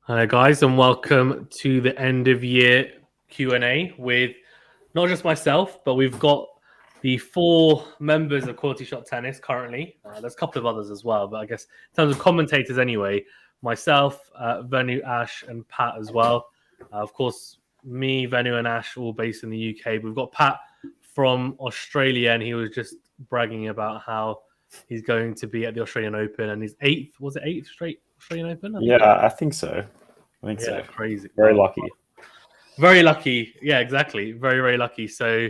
Hi guys, and welcome to the end of year Q&A with not just myself, but we've got the 4 members of QualityShot Tennis currently. There's a couple of others as well, but I guess in terms of commentators anyway, myself, Venu, Ash, and Pat as well. Of course, me, Venu, and Ash all based in the UK. We've got Pat from Australia, and he was just bragging about how he's going to be at the Australian Open, and his 8th straight Australian Open? I think so. Yeah, crazy. Very lucky. Very lucky. Yeah, exactly. Very, very lucky. So,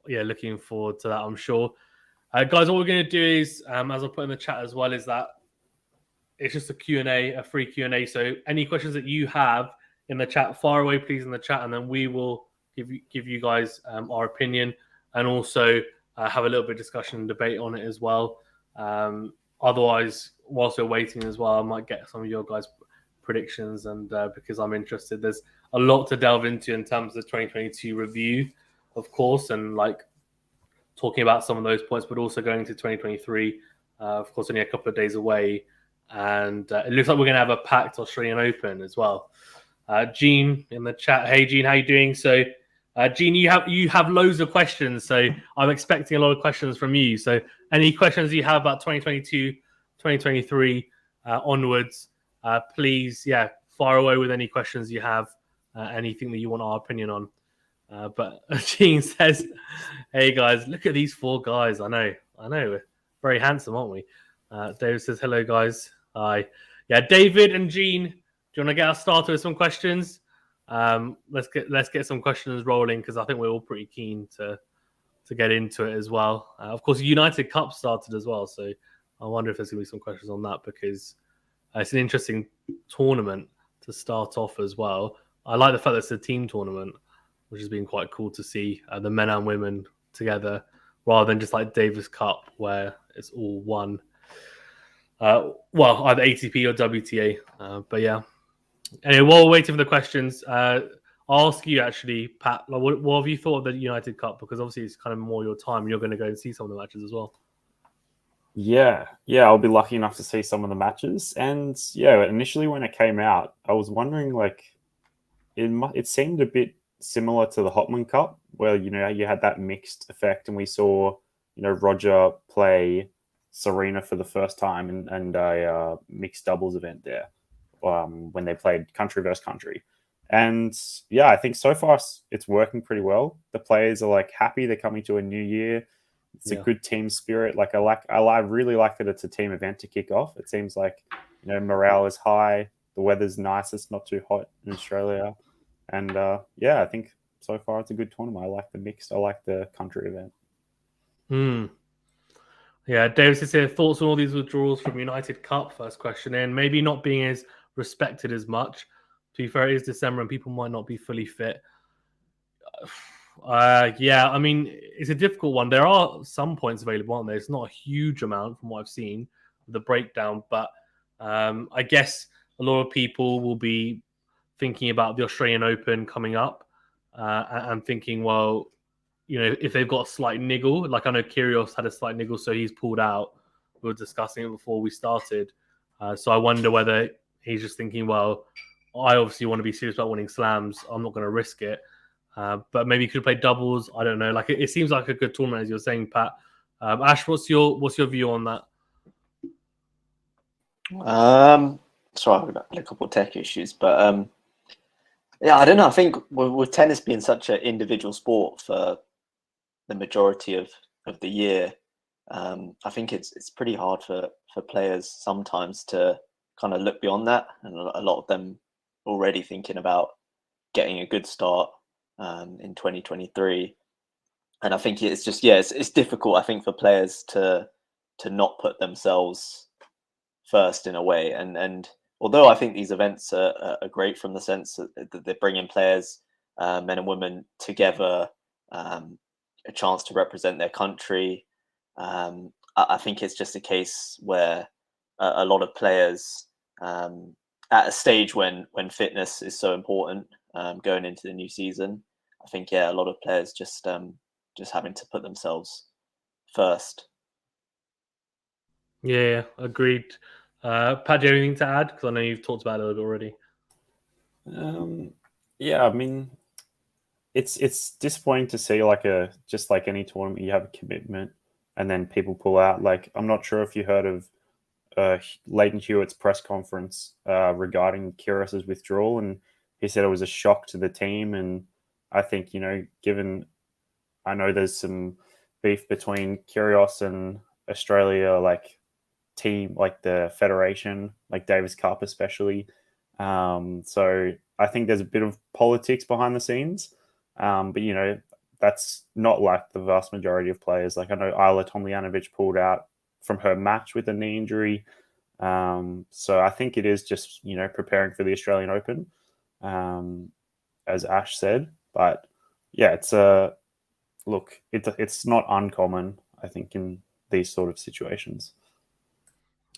looking forward to that, I'm sure. Guys, what we're going to do is, as I'll put in the chat as well, is that it's just a Q&A, a free Q&A. So any questions that you have in the chat, fire away, please, in the chat, and then we will give you guys our opinion and also have a little bit of discussion and debate on it as well. Otherwise, whilst we're waiting as well, I might get some of your guys' predictions, and because I'm interested, there's a lot to delve into in terms of the 2022 review, of course, and like talking about some of those points, but also going to 2023, of course, only a couple of days away, and it looks like we're going to have a packed Australian Open as well. Gene in the chat, hey Gene, how you doing? So Gene, you have loads of questions, so I'm expecting a lot of questions from you. So any questions you have about 2022, 2023 onwards, please, fire away with any questions you have, anything that you want our opinion on. But Gene says, hey guys, look at these 4 guys. I know, we're very handsome, aren't we? David says, hello guys. Hi. Yeah, David and Gene, do you want to get us started with some questions? Let's get some questions rolling, because I think we're all pretty keen to get into it as well. Of course, United Cup started as well, so I wonder if there's going to be some questions on that, because it's an interesting tournament to start off as well. I like the fact that it's a team tournament, which has been quite cool to see the men and women together, rather than just like Davis Cup, where it's all one. Either ATP or WTA. But yeah. Anyway, while we're waiting for the questions, I'll ask you actually, Pat, what have you thought of the United Cup? Because obviously it's kind of more your time. You're going to go and see some of the matches as well. Yeah, I'll be lucky enough to see some of the matches. And initially when it came out, I was wondering, like, it seemed a bit similar to the Hopman Cup, where you had that mixed effect, and we saw Roger play Serena for the first time and a mixed doubles event there when they played country versus country. And I think so far it's working pretty well. The players are like happy they're coming to a new year. It's a good team spirit. Like I really like that it's a team event to kick off. It seems like morale is high. The weather's nice. It's not too hot in Australia. And I think so far it's a good tournament. I like the mixed. I like the country event. Yeah, Davis is here. Thoughts on all these withdrawals from United Cup? First question, and maybe not being as respected as much. To be fair, it is December and people might not be fully fit. I mean, it's a difficult one. There are some points available, aren't there? It's not a huge amount from what I've seen, the breakdown, but I guess a lot of people will be thinking about the Australian Open coming up and thinking, well, if they've got a slight niggle, like I know Kyrgios had a slight niggle, so he's pulled out. We were discussing it before we started. So I wonder whether he's just thinking, well, I obviously want to be serious about winning slams. I'm not going to risk it. But maybe he could play doubles. I don't know. Like it seems like a good tournament, as you're saying, Pat. Ash, what's your view on that? Sorry, I've got a couple of tech issues, but I don't know. I think with tennis being such an individual sport for the majority of the year, I think it's pretty hard for players sometimes to kind of look beyond that, and a lot of them already thinking about getting a good start in 2023. And I think it's just it's difficult, I think, for players to not put themselves first in a way. And although I think these events are great from the sense that they're bringing players, men and women together, a chance to represent their country, I think it's just a case where a lot of players at a stage when fitness is so important going into the new season, I think a lot of players just having to put themselves first. Yeah, agreed. Pat, do you have anything to add? Because I know you've talked about it a little bit already. Yeah, I mean, it's disappointing to see just like any tournament, you have a commitment and then people pull out. Like, I'm not sure if you heard of Leighton Hewitt's press conference regarding Kyrgios's withdrawal, and he said it was a shock to the team. And I think, given I know there's some beef between Kyrgios and Australia, like team, like the federation, like Davis Cup especially. So I think there's a bit of politics behind the scenes, but that's not like the vast majority of players. Like I know Isla Tomljanovic pulled out from her match with a knee injury. So I think it is just, preparing for the Australian Open, as Ash said. But yeah, it's not uncommon, I think, in these sort of situations.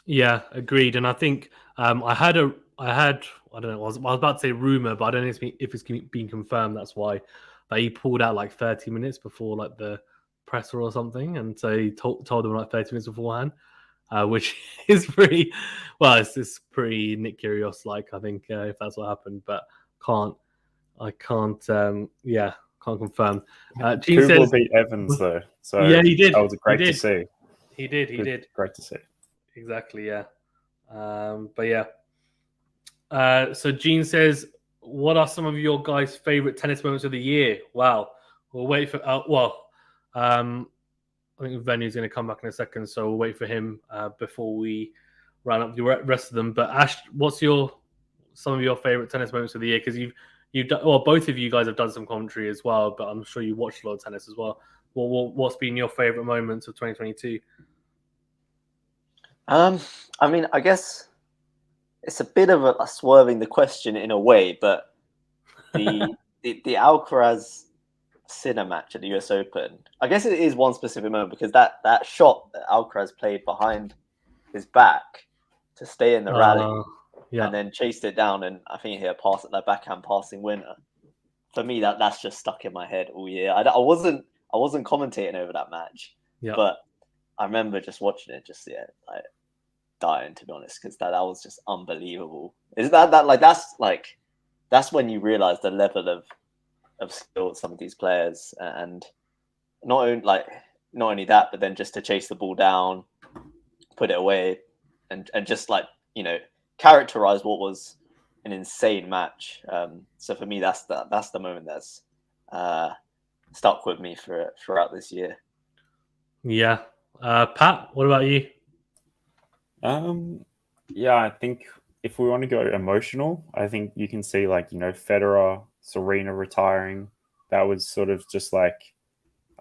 Yeah, agreed. And I think I don't know, I was about to say rumor, but I don't know if it's been confirmed. That's why he pulled out like 30 minutes before like the presser or something, and so he told them like 30 minutes beforehand, which is pretty. Well, it's pretty Nick Kyrgios like, I think, if that's what happened, but I can't confirm. Gene Kubler says, beat Evans though, so yeah, he did. That was great to see. He did. Great to see. Exactly, yeah. But yeah. So Gene says, what are some of your guys' favorite tennis moments of the year? Wow. We'll wait for I think Venu's going to come back in a second, so we'll wait for him before we round up the rest of them. But Ash, what's some of your favorite tennis moments of the year? Because you've done, well, both of you guys have done some commentary as well, but I'm sure you watched a lot of tennis as well. What's been your favorite moments of 2022? I mean, I guess it's a bit of a swerving the question in a way, but the Alcaraz Sinner match at the US Open, I guess it is one specific moment, because that shot that Alcaraz played behind his back to stay in the rally, and then chased it down, and I think he hit a pass at that backhand passing winner. For me, that's just stuck in my head all year. I wasn't commentating over that match, but I remember just watching it, like dying, to be honest, because that was just unbelievable. Is that's when you realize the level of skill of some of these players, and not only that, but then just to chase the ball down, put it away, and just characterize what was an insane match. So for me, that's the moment that's stuck with me throughout this year. Yeah. Pat, what about you? Yeah, I think if we want to go emotional, I think you can see Federer, Serena retiring. That was sort of just like,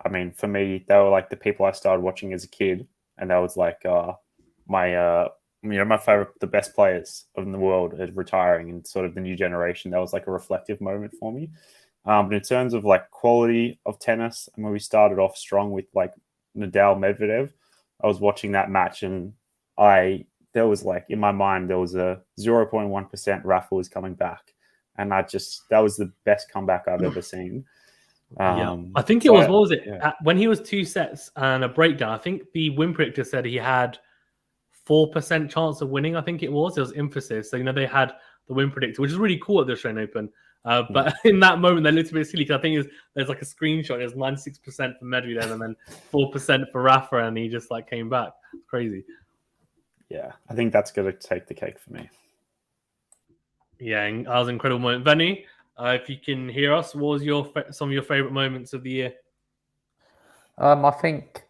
I mean, for me, they were like the people I started watching as a kid, and that was like my favorite, the best players in the world are retiring, and sort of the new generation. That was like a reflective moment for me. But in terms of like quality of tennis, I mean, we started off strong with like Nadal Medvedev. I was watching that match, and there was like, in my mind, there was a 0.1% Rafa was coming back. And that was the best comeback I've ever seen. I think it was, what was it? Yeah. When he was 2 sets and a breakdown, I think the win predictor said he had 4% chance of winning. I think it was emphasis. So, they had the win predictor, which is really cool at the Australian Open. But in that moment, they looked a bit silly, because I think there's like a screenshot. It was 96% for Medvedev and then 4% for Rafa, and he just like came back. It's crazy. Yeah, I think that's going to take the cake for me. Yeah, and that was an incredible moment. Venu, if you can hear us, what was some of your favorite moments of the year? I think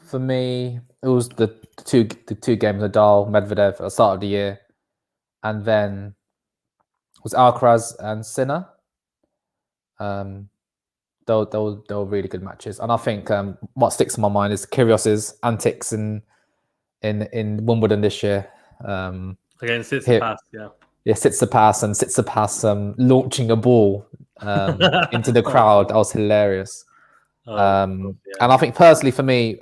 for me, it was the two games, Nadal, Medvedev at the start of the year, and then it was Alcaraz and Sinner. They were really good matches, and I think what sticks in my mind is Kyrgios's antics in Wimbledon this year. Against Tsitsipas, yeah. Yeah, Tsitsipas launching a ball into the crowd. That was hilarious. And I think personally for me,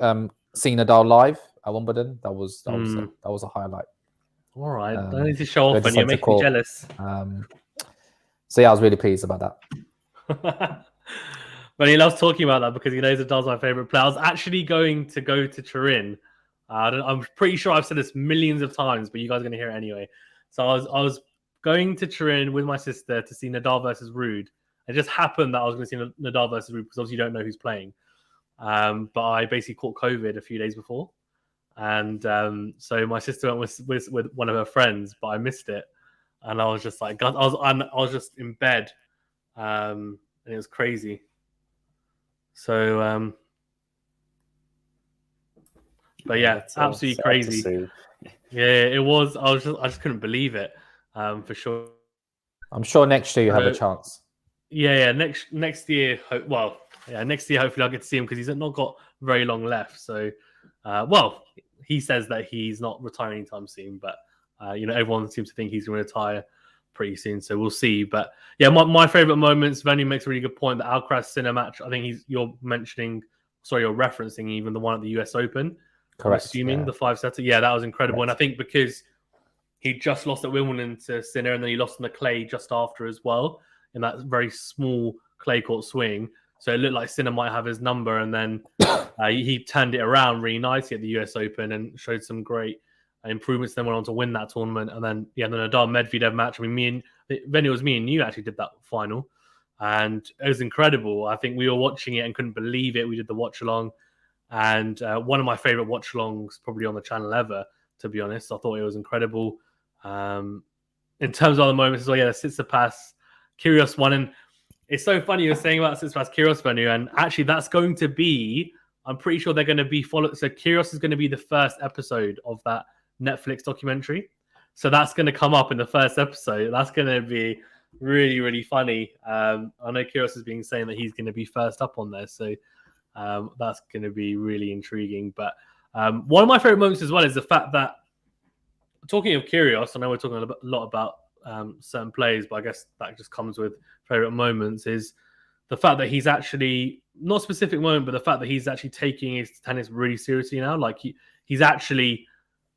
seeing Nadal live at Wimbledon, that was a highlight. All right, I need to show off, and you're making me jealous. So yeah, I was really pleased about that. But he loves talking about that, because he knows Nadal's my favorite player. I was actually going to go to Turin I'm pretty sure I've said this millions of times, but you guys are going to hear it anyway. So I was going to Turin with my sister to see Nadal versus Ruud. It just happened that I was going to see Nadal versus Ruud because obviously you don't know who's playing. But I basically caught COVID a few days before. And so my sister went with one of her friends, but I missed it. And I was just like, I was just in bed. And it was crazy. So, but yeah, absolutely crazy. Yeah, it was. I just couldn't believe it. For sure. I'm sure next year you have a chance. Yeah. Next year, next year hopefully I'll get to see him because he's not got very long left. So, he says that he's not retiring anytime soon, but everyone seems to think he's going to retire pretty soon. So we'll see. But yeah, my favorite moments. Venue makes a really good point. The Alcaraz Sinner match. I think you're referencing even the one at the US Open. Correct. I'm assuming the 5-setter. Yeah, that was incredible. Correct. And I think because he just lost at Wimbledon to Sinner, and then he lost on the clay just after as well in that very small clay court swing. So it looked like Sinner might have his number, and then he turned it around really nicely at the US Open and showed some great improvements. Then went on to win that tournament, and then the Nadal Medvedev match. I mean, it was me and you actually did that final, and it was incredible. I think we were watching it and couldn't believe it. We did the watch along, and one of my favorite watch alongs probably on the channel ever. To be honest, I thought it was incredible. In terms of other moments as well, the Tsitsipas, Kyrgios won, and it's so funny you're saying about Tsitsipas Kyrgios venue, and actually that's going to be, I'm pretty sure they're going to be followed. So Kyrgios is going to be the first episode of that Netflix documentary. So that's going to come up in the first episode. That's going to be really, really funny. I know Kyrgios has been saying that he's going to be first up on there. So that's going to be really intriguing. But one of my favorite moments as well is the fact that, talking of Kyrgios, I know we're talking a lot about certain players, but I guess that just comes with favorite moments, is the fact that he's actually, not a specific moment, but the fact that he's actually taking his tennis really seriously now. Like he's actually,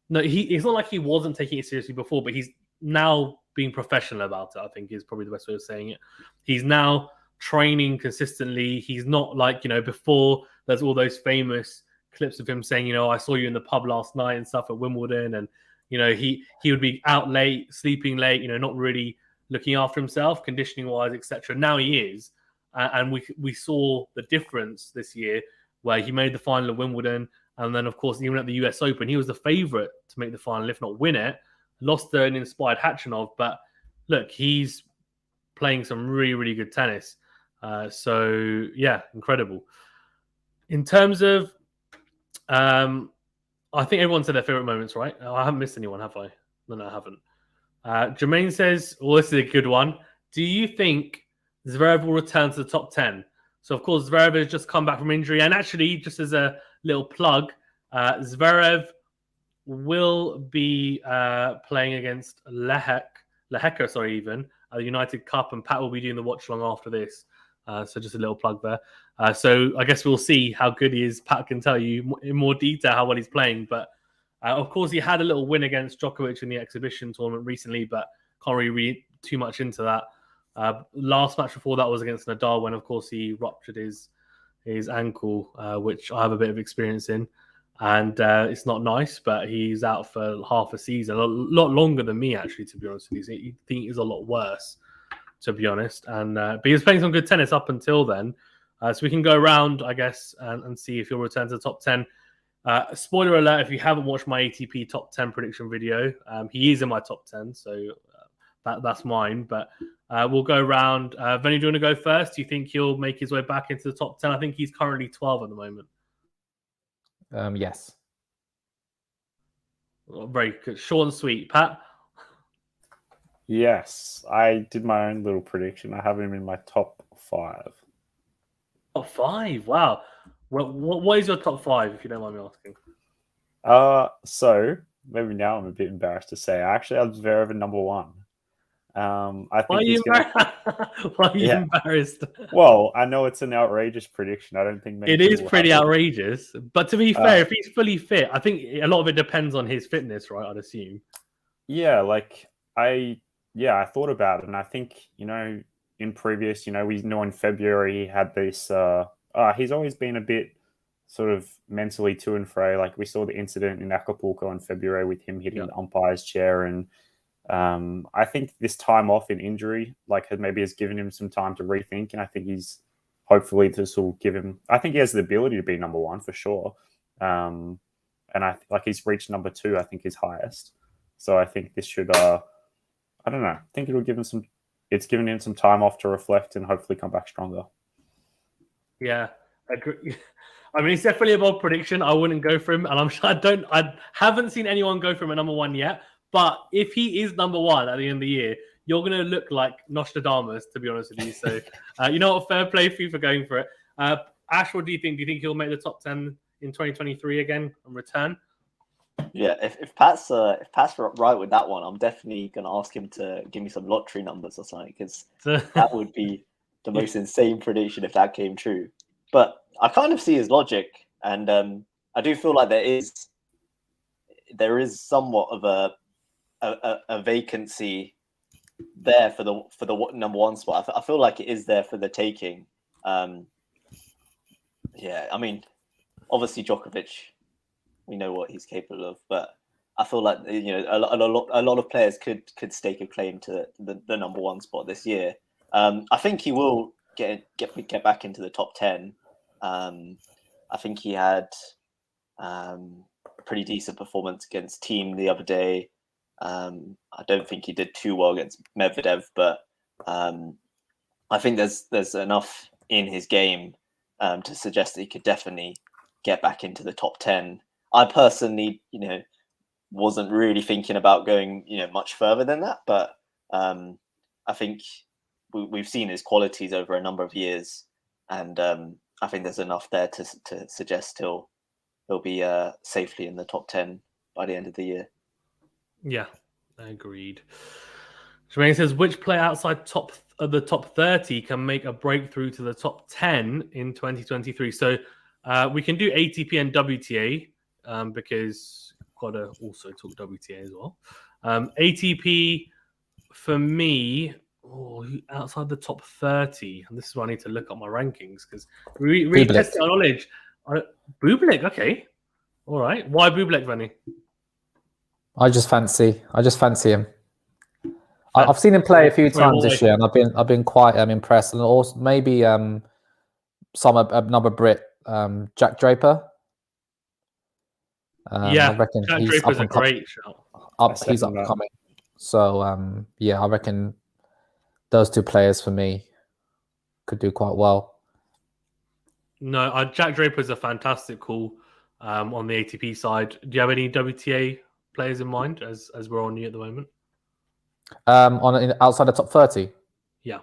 it's not like he wasn't taking it seriously before, but he's now being professional about it, I think is probably the best way of saying it. He's now training consistently. He's not like, before there's all those famous clips of him saying, I saw you in the pub last night and stuff at Wimbledon, and he would be out late, sleeping late, not really looking after himself, conditioning wise, etc. Now he is, and we saw the difference this year where he made the final at Wimbledon, and then of course even at the US Open, he was the favourite to make the final, if not win it. Lost to an inspired Khachanov, but look, he's playing some really, really good tennis. So yeah, incredible. In terms of I think everyone said their favourite moments, right? I haven't missed anyone, have I? No, I haven't. Jermaine says, well, this is a good one. Do you think Zverev will return to the top 10? So, of course, Zverev has just come back from injury. And actually, just as a little plug, Zverev will be playing against Lehecka, at the United Cup. And Pat will be doing the watch-along after this. So just a little plug there. So I guess we'll see how good he is. Pat can tell you in more detail how well he's playing. But of course, he had a little win against Djokovic in the exhibition tournament recently, but can't really read too much into that. Last match before that was against Nadal, when, of course, he ruptured his ankle, which I have a bit of experience in. And it's not nice, but he's out for half a season, a lot longer than me, actually, to be honest with you. You'd think it's a lot worse, to be honest. And but he was playing some good tennis up until then. So we can go around, I guess, and see if he'll return to the top 10. Spoiler alert, if you haven't watched my ATP top 10 prediction video, he is in my top 10, so that's mine. But we'll go around. Venny, do you want to go first? Do you think he'll make his way back into the top 10? I think he's currently 12 at the moment. Yes. Very good. Short and sweet. Pat? Yes, I did my own little prediction. I have him in my top 5. Top 5? Wow. What is your top 5, if you don't mind me asking? So maybe now I'm a bit embarrassed to say I actually have Zverev at number 1. I think Why are you embarrassed? Well, I know it's an outrageous prediction. I don't think it is pretty outrageous. But to be fair, if he's fully fit, I think a lot of it depends on his fitness, right? I'd assume. Yeah, I thought about it, and I think, in previous, we know in February he had this. He's always been a bit sort of mentally to and fro. Like we saw the incident in Acapulco in February with him hitting the umpire's chair, and I think this time off in injury, like maybe has given him some time to rethink, and I think hopefully this will give him. I think he has the ability to be number one for sure, and he's reached number 2. I think his highest. So I think this should. I don't know. I think it'll give him some. It's given him some time off to reflect and hopefully come back stronger. Yeah, I agree. I mean, it's definitely a bold prediction. I wouldn't go for him, and I haven't seen anyone go for him at number 1 yet. But if he is number 1 at the end of the year, you're going to look like Nostradamus, to be honest with you. So, you know what? Fair play for you for going for it. Ash, what do you think? Do you think he'll make the top 10 in 2023 again and return? Yeah, if Pat's right with that one, I'm definitely going to ask him to give me some lottery numbers or something, because that would be the most insane prediction if that came true. But I kind of see his logic, and I do feel like there is somewhat of a vacancy there for the number 1 spot. I feel like it is there for the taking. Yeah, I mean, obviously Djokovic, we know what he's capable of, but I feel like a lot of players could stake a claim to the number 1 spot this year. I think he will get back into the top 10. I think he had a pretty decent performance against Team the other day. I don't think he did too well against Medvedev, but I think there's enough in his game to suggest that he could definitely get back into the top 10. I personally, wasn't really thinking about going, much further than that, but I think we've seen his qualities over a number of years, and I think there's enough there to suggest he'll be safely in the top 10 by the end of the year. Yeah, agreed. Jermaine says, which player outside the top 30 can make a breakthrough to the top 10 in 2023? So we can do ATP and WTA because got to also talk WTA as well. ATP for me, outside the top 30, and this is where I need to look up my rankings because we really tested our knowledge. Bublik, okay. All right. Why Bublik, Vanny? I just fancy him. I've seen him play a few times this year, and I've been quite impressed. And also maybe another Brit, Jack Draper. I reckon Jack Draper's a great shout. He's up and coming. So I reckon those 2 players for me could do quite well. No, Jack Draper's a fantastic call on the ATP side. Do you have any WTA players in mind as we're on you at the moment? Outside the top 30? Yeah.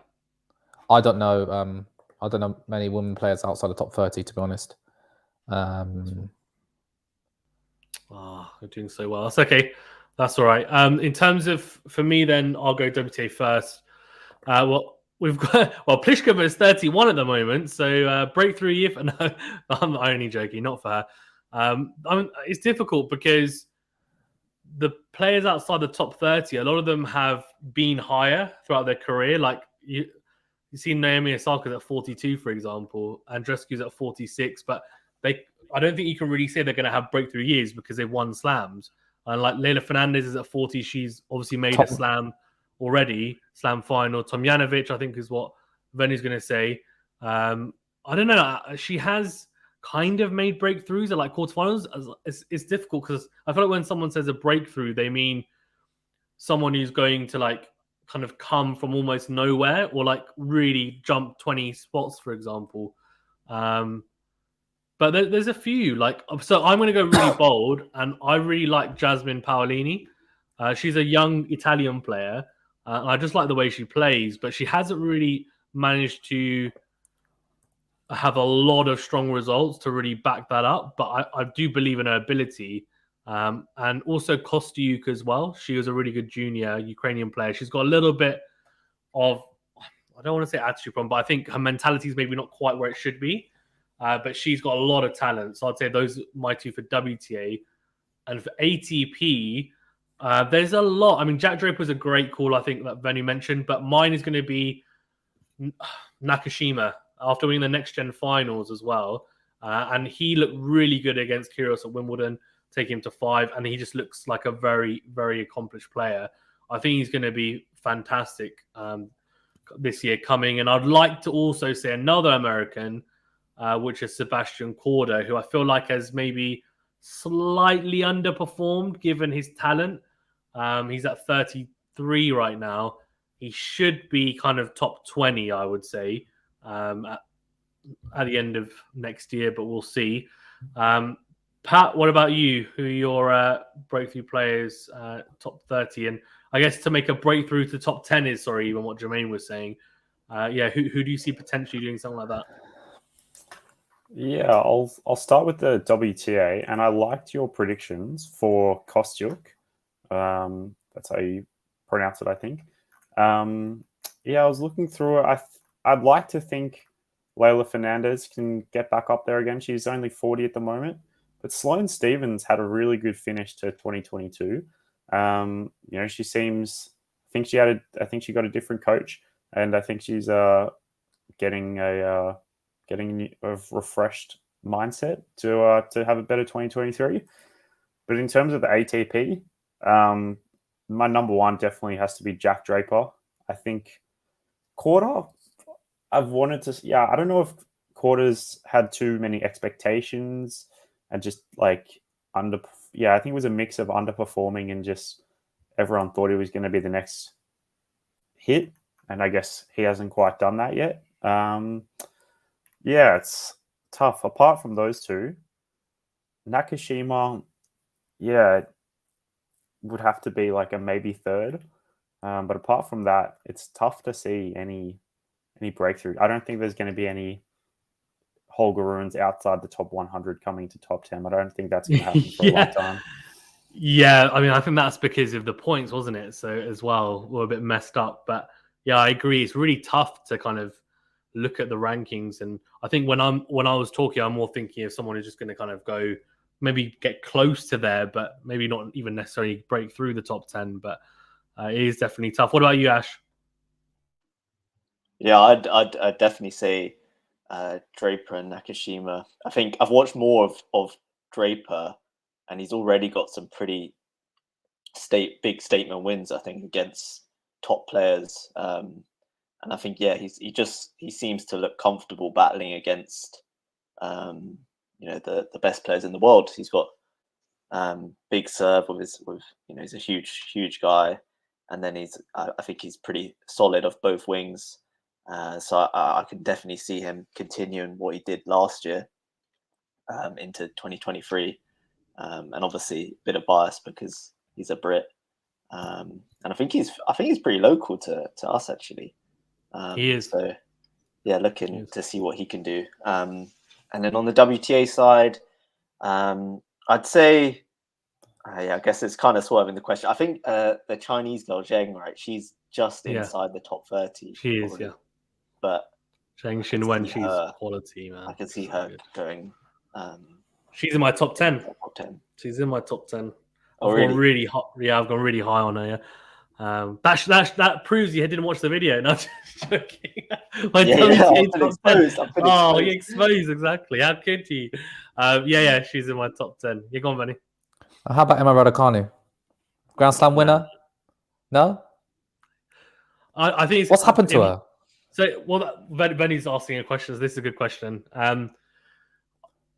I don't know. I don't know many women players outside the top 30, to be honest. You're doing so well. That's okay. That's all right. In terms of, for me, then I'll go WTA first. We've got Pliskova is 31 at the moment, so breakthrough year for no. I'm only joking, not for her. It's difficult because the players outside the top 30, a lot of them have been higher throughout their career. Like you see Naomi Osaka's at 42, for example, Andreescu's at 46, but I don't think you can really say they're going to have breakthrough years because they've won slams. And like Leila Fernandez is at 40, she's obviously made a slam already, slam final. Tomjanovic, I think, is what Venny's going to say. I don't know. She has kind of made breakthroughs at like quarterfinals. It's difficult because I feel like when someone says a breakthrough, they mean someone who's going to like kind of come from almost nowhere or like really jump 20 spots, for example. But there's a few. So I'm going to go really bold, and I really like Jasmine Paolini. She's a young Italian player. And I just like the way she plays, but she hasn't really managed to have a lot of strong results to really back that up. But I do believe in her ability. And also Kostyuk as well. She was a really good junior Ukrainian player. She's got a little bit of, I don't want to say attitude problem, but I think her mentality is maybe not quite where it should be. But she's got a lot of talent. So I'd say those are my 2 for WTA. And for ATP, there's a lot. I mean, Jack Draper's a great call, I think, that Venny mentioned. But mine is going to be Nakashima after winning the Next Gen finals as well. and he looked really good against Kyrgios at Wimbledon, taking him to 5, and he just looks like a very, very accomplished player. I think he's going to be fantastic this year coming. And I'd like to also say another American, which is Sebastian Korda, who I feel like has maybe slightly underperformed given his talent. He's at 33 right now. He should be kind of top 20, I would say, at the end of next year, but we'll see. Pat, what about you? Who are your breakthrough players, top 30? And I guess to make a breakthrough to top 10 is, even what Jermaine was saying. Who do you see potentially doing something like that? Yeah, I'll start with the WTA, and I liked your predictions for Kostyuk. That's how you pronounce it, I think. I was looking through it. I'd like to think Leylah Fernandez can get back up there again. She's only 40 at the moment, but Sloane Stephens had a really good finish to 2022. She seems. I think she got a different coach, and I think she's getting a refreshed mindset to have a better 2023. But in terms of the ATP, my number one definitely has to be Jack Draper. I think Korda, I've wanted to. I don't know if Korda's had too many expectations and just like I think it was a mix of underperforming and just everyone thought he was going to be the next hit, and I guess he hasn't quite done that yet. It's tough. Apart from those two, Nakashima, would have to be like a maybe third. But apart from that, it's tough to see any breakthrough. I don't think there's going to be any Holger Runes outside the top 100 coming to top 10. I don't think that's going to happen for a long time. Yeah, I think that's because of the points, wasn't it? So as well, we're a bit messed up. But yeah, I agree. It's really tough to kind of look at the rankings. And I think when I was talking, I'm more thinking of someone who's just going to kind of go, maybe get close to there, but maybe not even necessarily break through the top 10. But it is definitely tough. What about you, Ash? Yeah, I'd definitely say Draper and Nakashima. I think I've watched more of Draper, and he's already got some pretty big statement wins, I think, against top players. And I think, he seems to look comfortable battling against, the best players in the world. He's got big serve he's a huge guy, and then I think he's pretty solid off both wings. So I can definitely see him continuing what he did last year into 2023. And obviously a bit of bias because he's a Brit. And I think he's pretty local to us actually. He is. So looking to see what he can do. And then on the WTA side, I'd say, I guess it's kind of swerving the question. I think the Chinese girl Zheng, right? She's just inside the top 30. She is, probably. But Zheng Xinwen, she's quality, man. I can see her going. She's in my top 10. Top 10. She's in my top 10. Oh, really? Gone really hot. Yeah, I've gone really high on her. Yeah. That proves you didn't watch the video. No, just joking. He exposed exactly. How could he? She's in my top 10. You're gone, Benny. How about Emma Raducanu? Grand Slam winner? No? I think what's happened to her? So, Benny's asking a question. So this is a good question.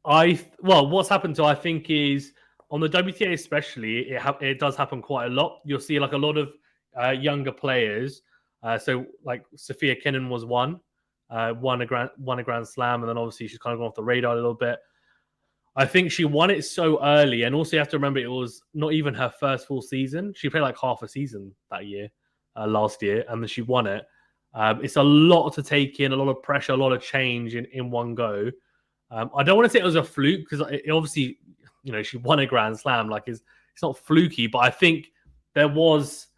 What's happened to, I think, is on the WTA especially, it does happen quite a lot. You'll see like a lot of younger players. So like Sophia Kenin was won a Grand Slam, and then obviously she's kind of gone off the radar a little bit. I think she won it so early, and also you have to remember it was not even her first full season. She played like half a season that year, last year, and then she won it. It's a lot to take in, a lot of pressure, a lot of change in one go. I don't want to say it was a fluke because it obviously, she won a Grand Slam. Like it's not fluky, but I think there was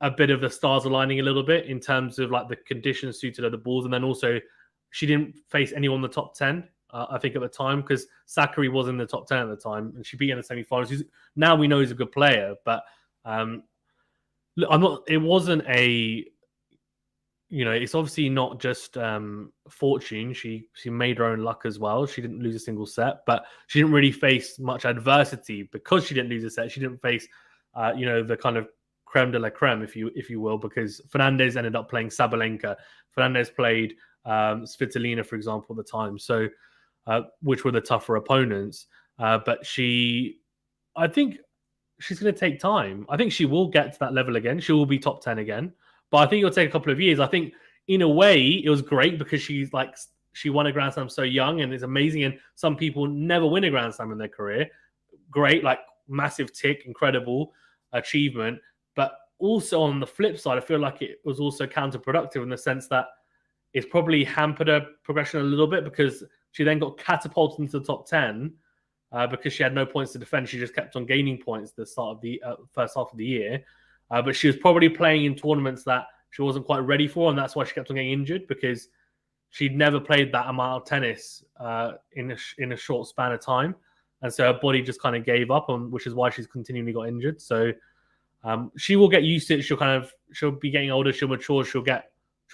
a bit of the stars aligning a little bit in terms of like the conditions suited her the balls, and then also she didn't face anyone in the top 10. I think at the time because Sakkari was in the top 10 at the time, and she beat in the semi-finals. Now we know he's a good player, but it wasn't a it's obviously not just fortune. She made her own luck as well. She didn't lose a single set, but she didn't really face much adversity because she didn't lose a set. She didn't face, the kind of creme de la creme, if you will, because Fernandez ended up playing Sabalenka. Fernandez played Svitolina, for example, at the time. So, which were the tougher opponents. But I think she's going to take time. I think she will get to that level again. She will be top 10 again. But I think it'll take a couple of years. I think in a way it was great because she won a Grand Slam so young and it's amazing. And some people never win a Grand Slam in their career. Great, like massive tick, incredible achievement. But also on the flip side, I feel like it was also counterproductive in the sense that it's probably hampered her progression a little bit because she then got catapulted into the top 10 because she had no points to defend. She just kept on gaining points at the start of the first half of the year. But she was probably playing in tournaments that she wasn't quite ready for, and that's why she kept on getting injured because she'd never played that amount of tennis in a short span of time. And so her body just kind of gave up, which is why she's continually got injured. So she will get used to it. She'll be getting older. She'll mature. She'll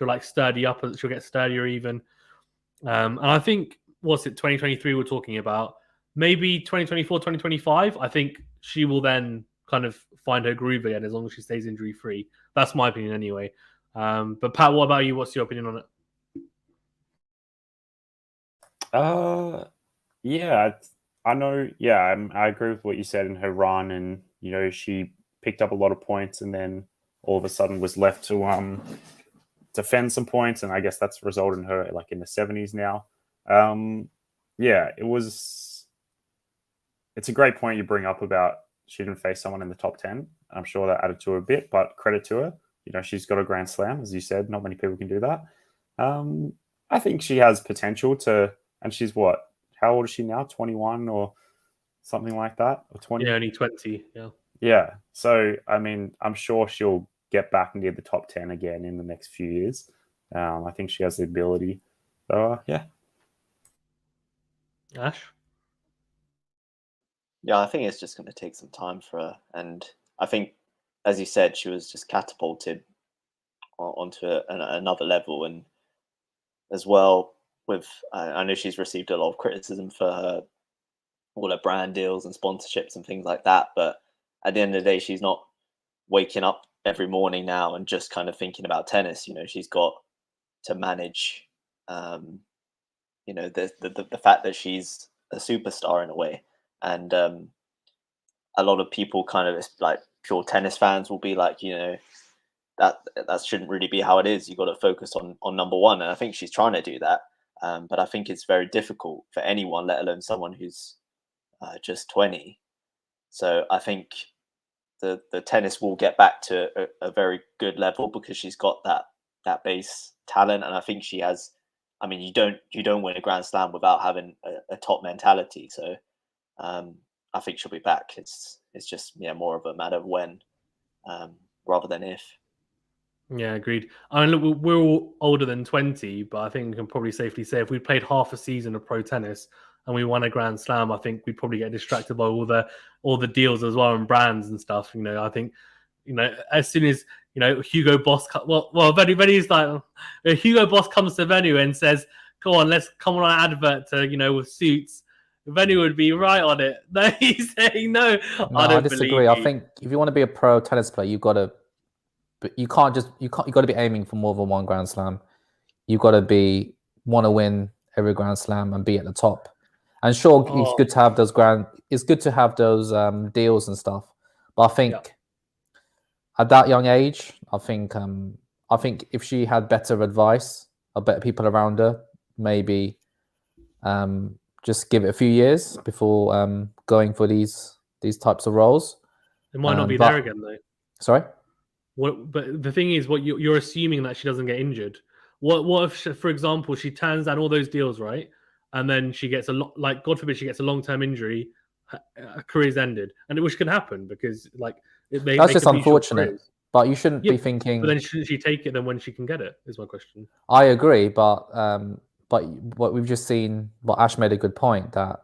like sturdy up. She'll get sturdier even. And I think, 2023 we're talking about? Maybe 2024, 2025. I think she will then kind of find her groove again as long as she stays injury free. That's my opinion anyway. But Pat, what about you? What's your opinion on it? Yeah, I know. Yeah, I agree with what you said in her run, and she picked up a lot of points, and then all of a sudden was left to defend some points, and I guess that's resulted in her like in the 70s now. Yeah, it's a great point you bring up about she didn't face someone in the top 10. I'm sure that added to her a bit, but credit to her. She's got a Grand Slam, as you said. Not many people can do that. I think she has potential to, and she's what? How old is she now? 21 or something like that? Or 20? Yeah, only 20. Yeah. Yeah. So, I mean, I'm sure she'll get back near the top 10 again in the next few years. I think she has the ability. So, yeah. Ash? Yeah, I think it's just going to take some time for her. And I think, as you said, she was just catapulted onto another level. And as well, I know she's received a lot of criticism for all her brand deals and sponsorships and things like that. But at the end of the day, she's not waking up every morning now and just kind of thinking about tennis. She's got to manage, the fact that she's a superstar in a way. And a lot of people kind of like pure tennis fans will be like, that shouldn't really be how it is. You got to focus on number one. And I think she's trying to do that. But I think it's very difficult for anyone, let alone someone who's just 20. So I think the tennis will get back to a very good level because she's got that base talent. And I think she has, I mean, you don't win a Grand Slam without having a top mentality. So I think she'll be back. It's just more of a matter of when rather than if. Yeah, agreed. I mean, look, we're all older than 20, but I think we can probably safely say if we played half a season of pro tennis and we won a Grand Slam, I think we'd probably get distracted by all the deals as well and brands and stuff. I think, as soon as Hugo Boss, Benny's like, Hugo Boss comes to Venue and says, "Come on, let's come on an advert to with suits." Venue would be right on it. No, he's saying no. I disagree. I think if you want to be a pro tennis player, you've got to. But you got to be aiming for more than one Grand Slam. You've got to want to win every Grand Slam and be at the top. And sure, it's good to have those deals and stuff. But I think at that young age, I think if she had better advice or better people around her, maybe just give it a few years before going for these types of roles. It might not be there again, though. Sorry. But the thing is, what you're assuming that she doesn't get injured. What if, for example, she turns down all those deals, right? And then she gets God forbid, she gets a long-term injury, her career's ended, and which can happen because that's just unfortunate. But you shouldn't be thinking. But then shouldn't she take it then when she can get it? Is my question. I agree, but what we've just seen, Ash made a good point that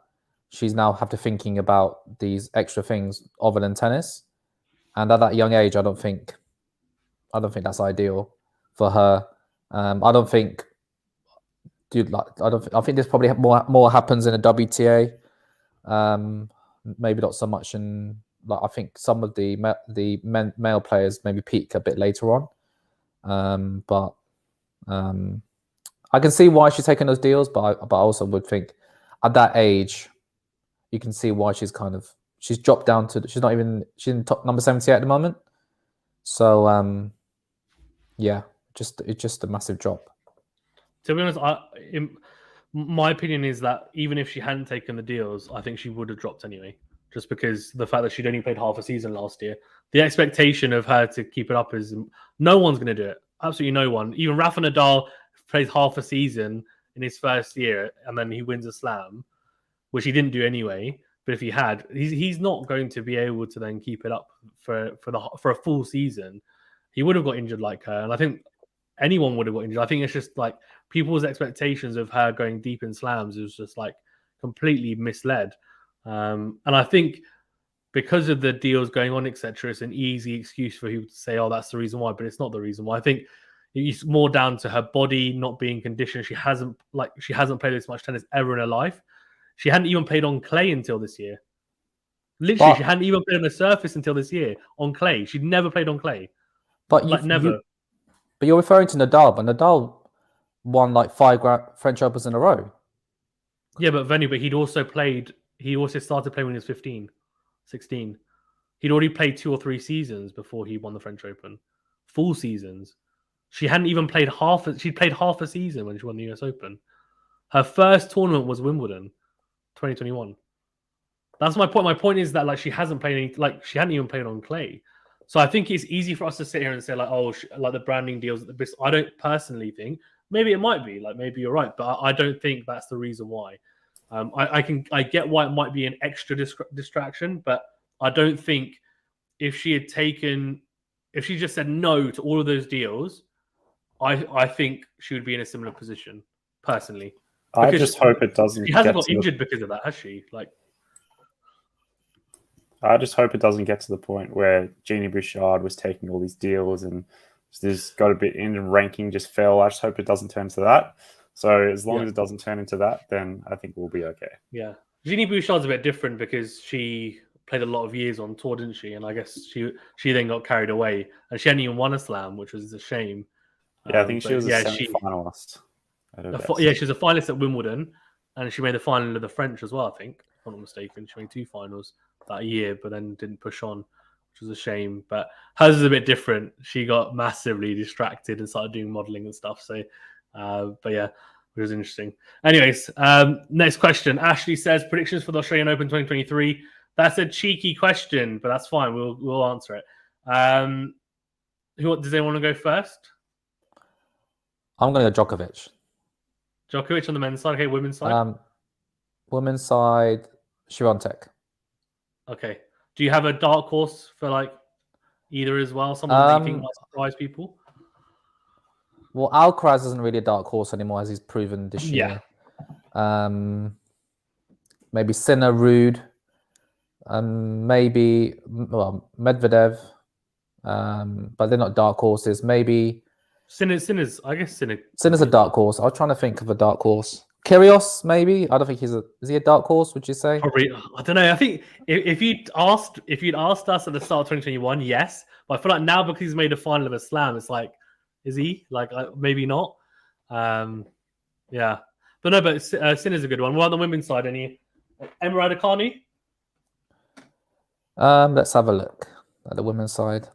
she's now have to thinking about these extra things other than tennis, and at that young age, I don't think that's ideal for her. I don't think, dude. I think there's probably more happens in a WTA. Maybe not so much in. I think some of the male players maybe peak a bit later on. But I can see why she's taking those deals, but I also would think at that age, you can see why she's dropped down to. She's in top number 78 at the moment. So it's just a massive drop. To be honest, my opinion is that even if she hadn't taken the deals, I think she would have dropped anyway. Just because the fact that she'd only played half a season last year, the expectation of her to keep it up is no one's going to do it. Absolutely no one. Even Rafa Nadal plays half a season in his first year and then he wins a slam, which he didn't do anyway. But if he had, he's not going to be able to then keep it up for a full season. He would have got injured like her, and I think anyone would have got injured. I think it's just like people's expectations of her going deep in slams is just like completely misled. And I think because of the deals going on, etc., it's an easy excuse for people to say, "Oh, that's the reason why," but it's not the reason why. I think it's more down to her body not being conditioned. She hasn't played this much tennis ever in her life. She hadn't even played on clay until this year. Literally, she hadn't even played on a surface until this year on clay. She'd never played on clay. But never. But you're referring to Nadal, but Nadal won like 5 French Opens in a row. Yeah, but he'd also played. He also started playing when he was 15, 16. He'd already played 2 or 3 seasons before he won the French Open. Full seasons. She hadn't even played she'd played half a season when she won the US Open. Her first tournament was Wimbledon, 2021. That's my point. My point is that she hasn't played she hadn't even played on clay. So I think it's easy for us to sit here and say the branding deals at the best. I don't personally think. Maybe it might be. Maybe you're right, but I don't think that's the reason why. I get why it might be an extra distraction, but I don't think if she just said no to all of those deals, I think she would be in a similar position personally. I just hope it doesn't. She hasn't got injured because of that, has she? I just hope it doesn't get to the point where Jeannie Bouchard was taking all these deals and there's got a bit in and ranking just fell. I just hope it doesn't turn to that. So as long as it doesn't turn into that, then I think we'll be okay. Yeah. Jeannie Bouchard's a bit different because she played a lot of years on tour, didn't she? And I guess she then got carried away. And she hadn't even won a slam, which was a shame. Yeah, I think she was a semi-finalist. She was a finalist at Wimbledon. And she made the final of the French as well, I think. If I'm not mistaken. She made 2 finals that year, but then didn't push on, which was a shame. But hers is a bit different. She got massively distracted and started doing modeling and stuff. So, but yeah, it was interesting. Anyways, next question. Ashley says predictions for the Australian Open 2023. That's a cheeky question, but that's fine. We'll answer it. Does anyone want to go first? I'm going to go Djokovic. Djokovic on the men's side. Okay, women's side. Women's side, Świątek. Okay. Do you have a dark horse for either as well? Someone that you think might surprise people? Well, Alcaraz isn't really a dark horse anymore, as he's proven this year. Maybe Sinner, Rude, maybe Medvedev, but they're not dark horses. Maybe Sinner's. I guess Sinner. Sinner's a dark horse. I was trying to think of a dark horse. Kyrgios, maybe. I don't think is he a dark horse? Would you say? Probably. I don't know. I think if you'd asked us at the start of 2021, yes. But I feel like now because he's made a final of a slam, it's is he? Maybe not. Yeah. But no. But Sinner's a good one. Well, on the women's side, any Emma Raducanu? Let's have a look at the women's side.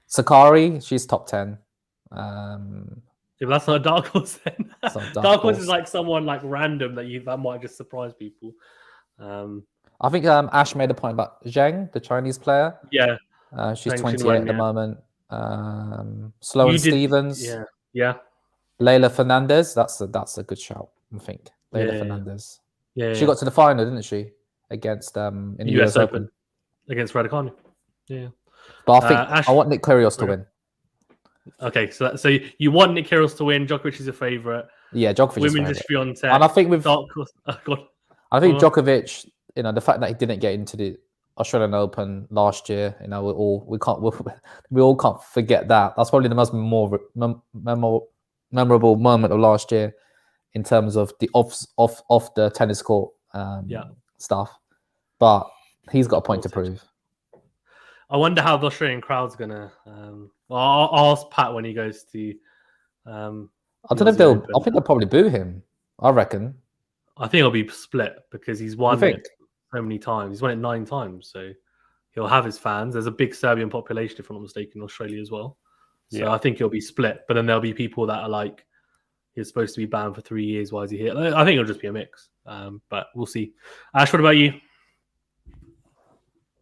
Sakari, she's top 10. Yeah, but that's not a dark horse then. Dark horse is someone random that might just surprise people. I think Ash made a point about Zheng, the Chinese player. Yeah. She's 28 at the moment. Sloane Stephens. Yeah. Leylah Fernandez. That's a good shout, I think. Leylah Fernandez. Yeah. She got to the final, didn't she? Against in the US Open. Against Raducanu. Yeah. But I think I want Nick Kyrgios to win. Okay, so you want Nick Kyrgios to win. Djokovic is a favourite. Yeah, Djokovic is Women's is Świątek. And I think dark horse. I think Djokovic, the fact that he didn't get into Australian Open last year. You know, we all can't forget that. That's probably the most memorable moment of last year in terms of the off the tennis court stuff. But he's got a point to prove. I wonder how the Australian crowd's gonna. I'll ask Pat when he goes to. I don't know if they'll. I think they'll probably boo him. I reckon. I think it'll be split because he's won it so many times. He's won it 9 times, so he'll have his fans. There's a big Serbian population, if I'm not mistaken, in Australia as well. So I think it'll be split. But then there'll be people that are like, he's supposed to be banned for 3 years. Why is he here? I think it'll just be a mix. But we'll see. Ash, what about you?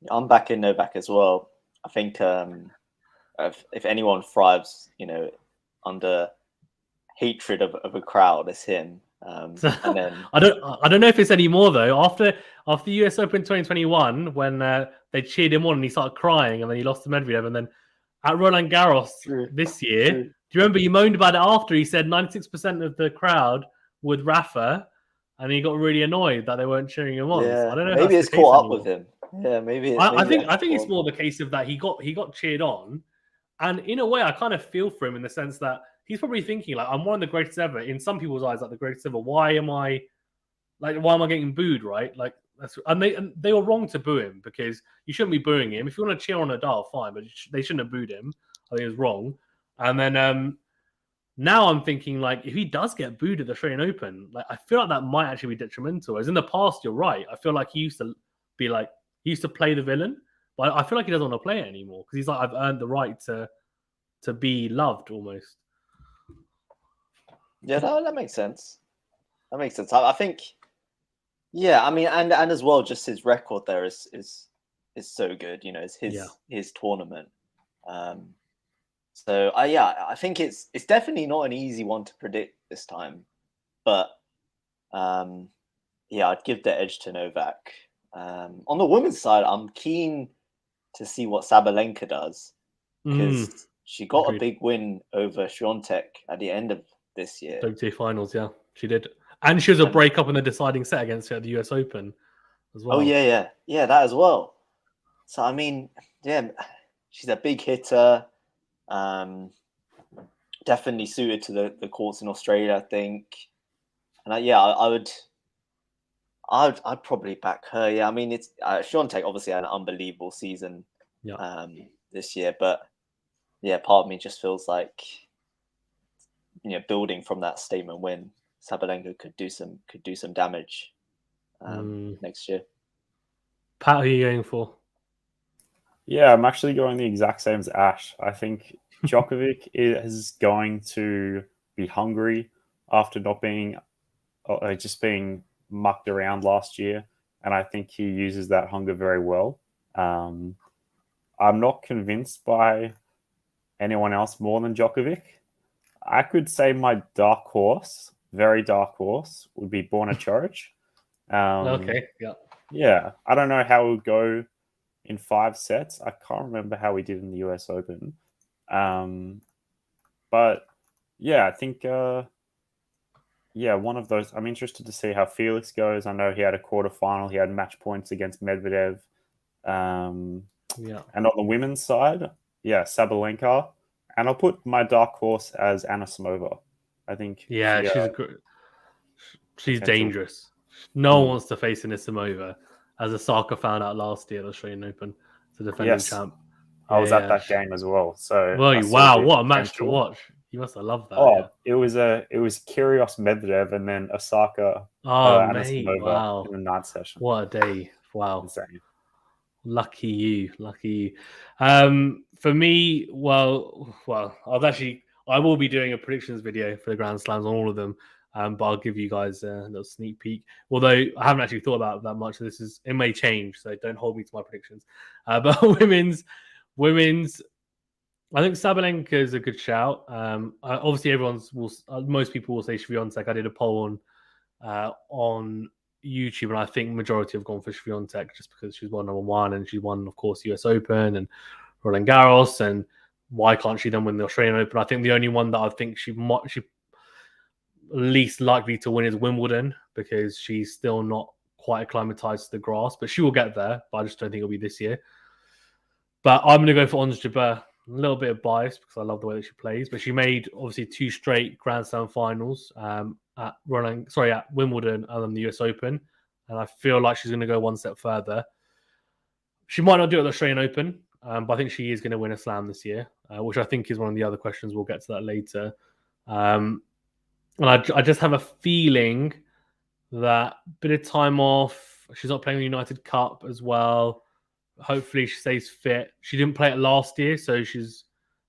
I'm back in Novak as well. I think if anyone thrives, under hatred of a crowd, it's him. And then I don't know if it's any more though. After the US Open 2021, when they cheered him on and he started crying, and then he lost to Medvedev, and then at Roland Garros this year, do you remember he moaned about it after? He said 96% of the crowd would Rafa, and he got really annoyed that they weren't cheering him on. Yeah, So I don't know. Maybe it's caught up with him. Yeah, maybe. I think it's more the case of that he got cheered on, and in a way, I kind of feel for him in the sense that he's probably thinking like, I'm one of the greatest ever. In some people's eyes, like the greatest ever. Why am I getting booed? Right? Like and they were wrong to boo him because you shouldn't be booing him. If you want to cheer on Nadal, fine, but they shouldn't have booed him. I think it was wrong. And then now I'm thinking like, if he does get booed at the Australian Open, like I feel like that might actually be detrimental. As in the past, you're right. I feel like he used to be like he used to play the villain, but I feel like he doesn't want to play it anymore because he's like, I've earned the right to be loved almost. Yeah, that makes sense. That makes sense. I think, yeah. I mean, and as well, just his record there is so good. It's his tournament. So I think it's definitely not an easy one to predict this time, but I'd give the edge to Novak. On the women's side, I'm keen to see what Sabalenka does because she got a big win over Świątek at the end of this year. WTA finals, yeah, she did, and she was a breakup in the deciding set against her at the US Open as well. Oh yeah, that as well. So I mean, yeah, she's a big hitter. Definitely suited to the courts in Australia, I think. And I'd probably back her. Yeah, I mean, it's Świątek obviously had an unbelievable season this year, but yeah, part of me just feels like building from that statement win, Sabalenka could do some damage next year. Pat, who are you going for? Yeah, I'm actually going the exact same as Ash. I think Djokovic is going to be hungry after not being just being mucked around last year, and I think he uses that hunger very well. I'm not convinced by anyone else more than Djokovic. I could say my dark horse, very dark horse, would be Borna Coric. Okay, yeah. Yeah, I don't know how it would go in 5 sets. I can't remember how he did in the US Open. But yeah, I think, one of those. I'm interested to see how Felix goes. I know he had a quarterfinal. He had match points against Medvedev. And on the women's side, Sabalenka. And I'll put my dark horse as Anna Samova. I think. Yeah, she's dangerous. No one wants to face Anisimova, as Osaka found out last year at the Australian Open, the defending champ. I was at that game as well. So wow, what a match to watch! You must have loved that. Oh, it was Kyrgios Medvedev and then Osaka. Anisimova in the night session. What a day! Wow, insane. Lucky you. For me, well, I will be doing a predictions video for the Grand Slams on all of them, but I'll give you guys a little sneak peek. Although I haven't actually thought about it that much. It may change, so don't hold me to my predictions. But women's, I think Sabalenka is a good shout. Obviously, most people will say Świątek. I did a poll on YouTube, and I think majority have gone for Świątek just because she's won #1 and she won, of course, US Open and Roland Garros. And why can't she then win the Australian Open? I think the only one that I think she least likely to win is Wimbledon because she's still not quite acclimatized to the grass, but she will get there. But I just don't think it'll be this year. But I'm going to go for Ons Jabeur. A little bit of bias because I love the way that she plays, but she made obviously 2 straight Grand Slam finals at Wimbledon and then the US Open, and I feel like she's going to go one step further. She might not do it at the Australian Open, but I think she is going to win a slam this year, which I think is one of the other questions. We'll get to that later. And I just have a feeling that bit of time off. She's not playing the United Cup as well. Hopefully she stays fit. She didn't play it last year, so she's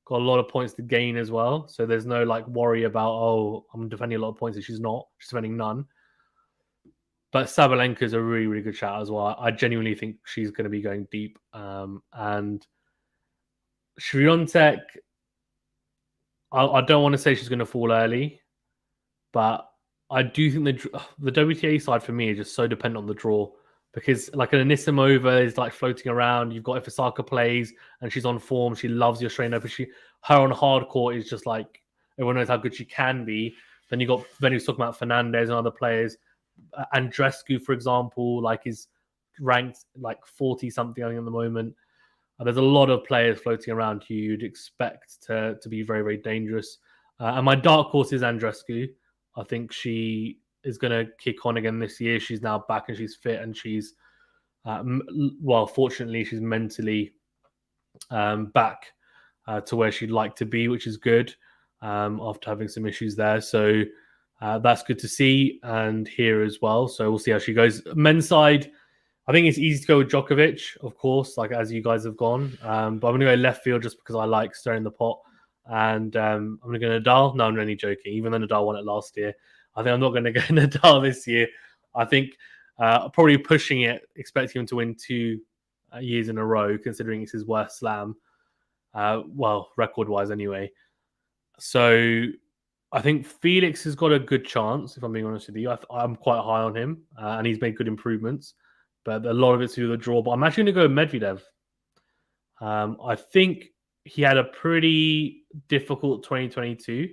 got a lot of points to gain as well. So there's no like worry about, oh, I'm defending a lot of points. She's not. She's defending none. But Sabalenka is a really, really good shout as well. I genuinely think she's going to be going deep. And Swiatek, I don't want to say she's going to fall early, but I do think the WTA side for me is just so dependent on the draw. Because like an Anisimova is like floating around. You've got if Osaka plays and she's on form, she loves the Australian Open. Her on hard court is just like everyone knows how good she can be. Then you got Venu's talking about Fernandez and other players. Andreescu, for example, like is ranked like 40 something I think at the moment. There's a lot of players floating around who you'd expect to be very, very dangerous. And my dark horse is Andreescu. I think she is going to kick on again this year. She's now back and she's fit and she's, fortunately, she's mentally back to where she'd like to be, which is good after having some issues there. So that's good to see and hear as well. So we'll see how she goes. Men's side, I think it's easy to go with Djokovic, of course, like as you guys have gone. But I'm going to go left field just because I like stirring the pot. And I'm going to go Nadal. No, I'm only joking. Even though Nadal won it last year, I think I'm not going to go Nadal this year. I think probably pushing it, expecting him to win 2 years in a row, considering it's his worst slam. Record-wise anyway. So I think Felix has got a good chance, if I'm being honest with you. I'm quite high on him, and he's made good improvements. But a lot of it's through the draw. But I'm actually going to go Medvedev. I think he had a pretty difficult 2022.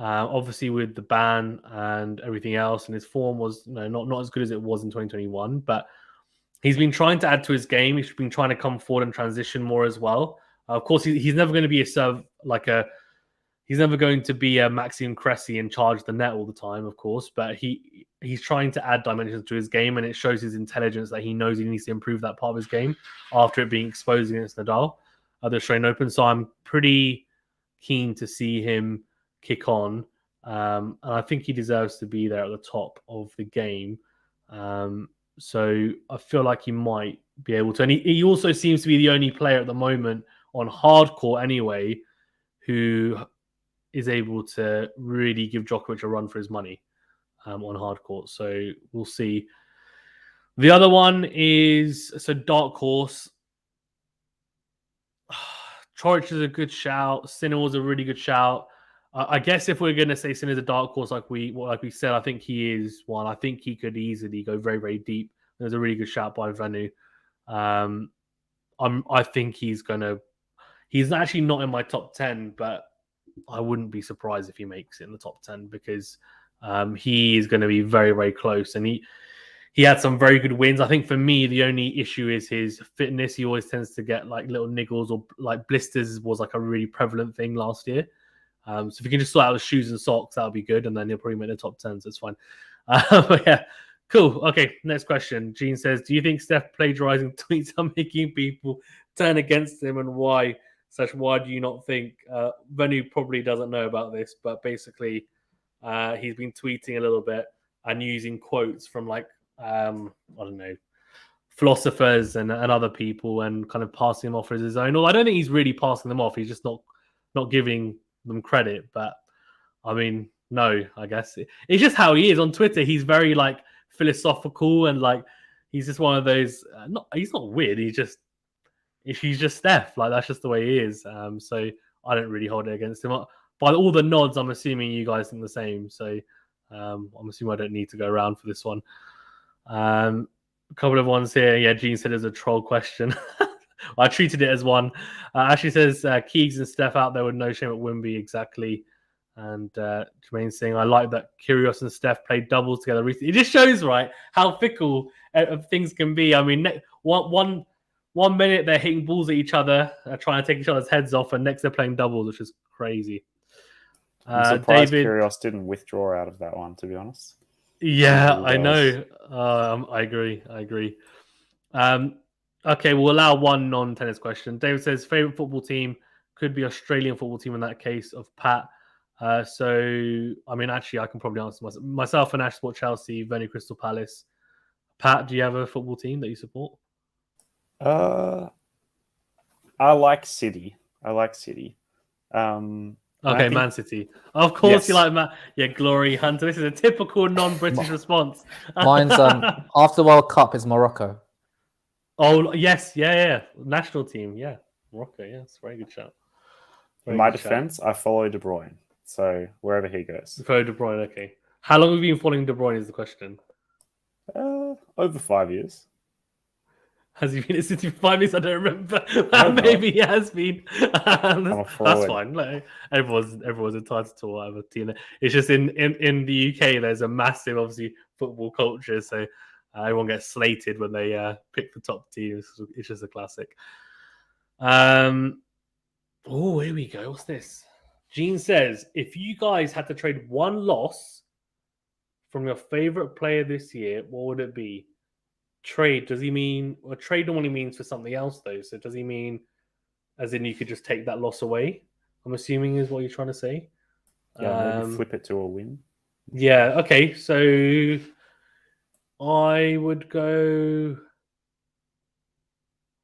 Obviously with the ban and everything else, and his form was not as good as it was in 2021, but he's been trying to add to his game. He's been trying to come forward and transition more as well. Of course, he's never going to be he's never going to be a Maxime Cressy and charge the net all the time, of course, but he's trying to add dimensions to his game, and it shows his intelligence that he knows he needs to improve that part of his game after it being exposed against Nadal at the Australian Open. So I'm pretty keen to see him kick on, and I think he deserves to be there at the top of the game. So I feel like he might be able to, and he also seems to be the only player at the moment on hardcourt anyway who is able to really give Djokovic a run for his money on hardcourt. So we'll see. The other one is dark horse. Coric is a good shout. Sinner was a really good shout. I guess if we're going to say Sin is a dark horse, like we said, I think he is one. I think he could easily go very, very deep. There's a really good shout by Venu. I think he's actually not in my top 10, but I wouldn't be surprised if he makes it in the top 10 because he is going to be very, very close. And he had some very good wins. I think for me, the only issue is his fitness. He always tends to get like little niggles or like blisters was like a really prevalent thing last year. So if you can just sort out the shoes and socks, that would be good. And then he'll probably make the top 10, so it's fine. But yeah, cool. Okay, next question. Gene says, do you think Steph plagiarizing tweets are making people turn against him, and why? Why do you not think? Venu probably doesn't know about this, but basically he's been tweeting a little bit and using quotes from like, I don't know, philosophers and other people and kind of passing them off as his own. Well, I don't think he's really passing them off. He's just not giving them credit. But I mean, no, I guess it's just how he is on Twitter. He's very like philosophical and like he's just one of those. He's not weird. He's just Steph. Like that's just the way he is. So I don't really hold it against him. By all the nods, I'm assuming you guys think the same. So I'm assuming I don't need to go around for this one. A couple of ones here. Yeah, Gene said it's a troll question. I treated it as one. Ashley says Keegs and Steph out there with no shame at Wimby. Exactly. And Jermaine saying, I like that Kyrgios and Steph played doubles together recently. It just shows, right, how fickle things can be. I mean, one minute they're hitting balls at each other, trying to take each other's heads off, and next they're playing doubles, which is crazy. I'm surprised David, Kyrgios didn't withdraw out of that one, to be honest. yeah, I know. I agree. Okay, we'll allow one non-tennis question. David says, favorite football team could be Australian football team in that case of Pat. So, I mean, actually, I can probably answer myself and Ash support Chelsea, Veni Crystal Palace. Pat, do you have a football team that you support? I like City. Okay, Man City. Of course, yes. You like Man. Yeah, Glory Hunter. This is a typical non-British response. Mine's after World Cup is Morocco. Oh yes, yeah. National team, yeah. Morocco, yeah, it's a very good shout. In my defense, I follow De Bruyne. So wherever he goes. Follow De Bruyne, okay. How long have you been following De Bruyne is the question? Over 5 years. Has he been at City for 5 years? I don't remember. Maybe he has been. That's fine. Like, everyone's entitled to whatever team. It's just in the UK, there's a massive, obviously, football culture. So everyone gets slated when they pick the top teams. It's just a classic. Oh, here we go. What's this? Gene says, if you guys had to trade one loss from your favorite player this year, what would it be? Trade, does he mean, or trade normally means for something else though, so does he mean as in you could just take that loss away, I'm assuming is what you're trying to say? Yeah, maybe flip it to a win. Yeah, okay, so I would go,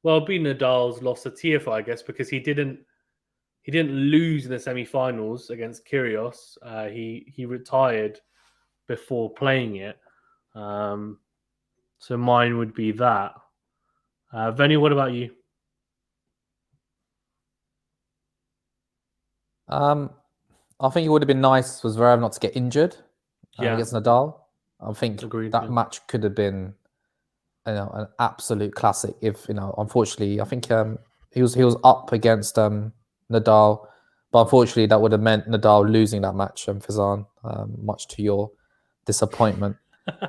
well, it'd be Nadal's loss to TFI, I guess, because he didn't lose in the semi-finals against Kyrgios. He retired before playing it. So mine would be that. Veni, what about you? I think it would have been nice for Zverev not to get injured against Nadal. I think that match could have been, an absolute classic. If unfortunately, I think he was up against Nadal, but unfortunately, that would have meant Nadal losing that match, Fazan, much to your disappointment.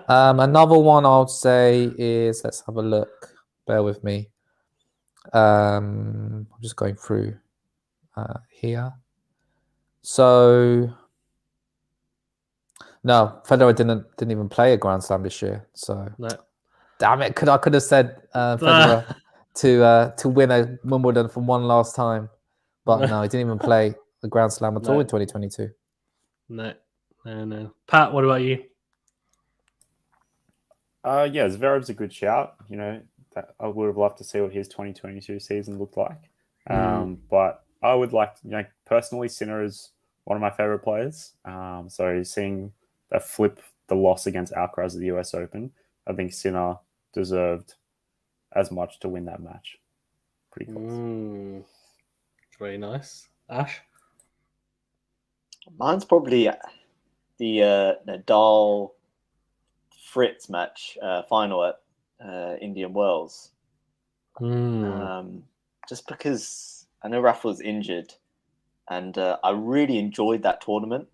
Another one I would say is, let's have a look. Bear with me. I'm just going through here. So no, Federer didn't even play a Grand Slam this year. So no. Damn it! I could have said Federer to win a Wimbledon for one last time, but no, he didn't even play the Grand Slam at all in 2022. No. Pat, what about you? Yeah, Zverev's a good shout. That I would have loved to see what his 2022 season looked like. But I would like to, personally, Sinner is one of my favorite players. So seeing that flip the loss against Alcaraz at the US Open, I think Sinner deserved as much to win that match. Pretty close. Very nice. Ash? Mine's probably the Nadal Fritz match final at Indian Wells. Just because I know Rafa was injured, and I really enjoyed that tournament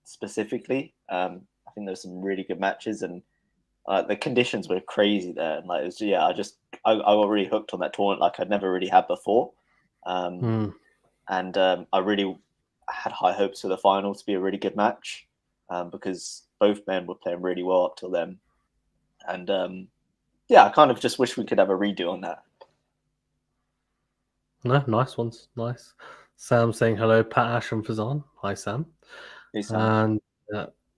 specifically. I think there were some really good matches, and the conditions were crazy there. And I got really hooked on that tournament like I'd never really had before. And I really had high hopes for the final to be a really good match, because both men were playing really well up till then. And I kind of just wish we could have a redo on that. No, nice ones. Nice. Sam saying hello, Pat, Ash, and Fazan. Hi, Sam. Hey, Sam.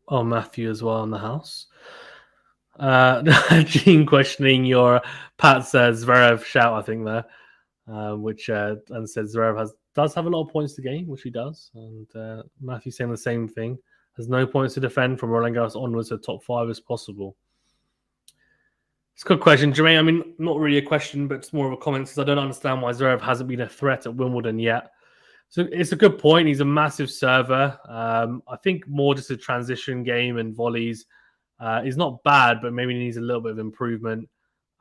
And Matthew as well in the house. Gene questioning your Pat says Zverev shout, I think there, which and says Zverev does have a lot of points to gain, which he does. And Matthew saying the same thing. Has no points to defend from Roland Garros onwards to top 5 as possible. It's a good question, Jermaine. I mean, not really a question, but it's more of a comment, because I don't understand why Zverev hasn't been a threat at Wimbledon yet. So it's a good point. He's a massive server. I think more just a transition game and volleys. He's not bad, but maybe needs a little bit of improvement.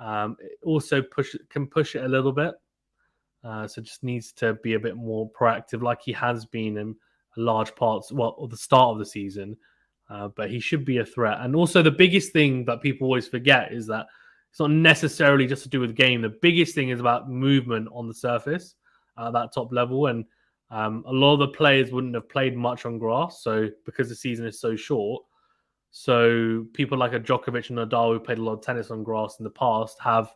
It also can push it a little bit. So just needs to be a bit more proactive, like he has been large parts, or the start of the season. But he should be a threat. And also the biggest thing that people always forget is that it's not necessarily just to do with game. The biggest thing is about movement on the surface at that top level. And a lot of the players wouldn't have played much on grass, so because the season is so short. So people like a Djokovic and Nadal, who played a lot of tennis on grass in the past, have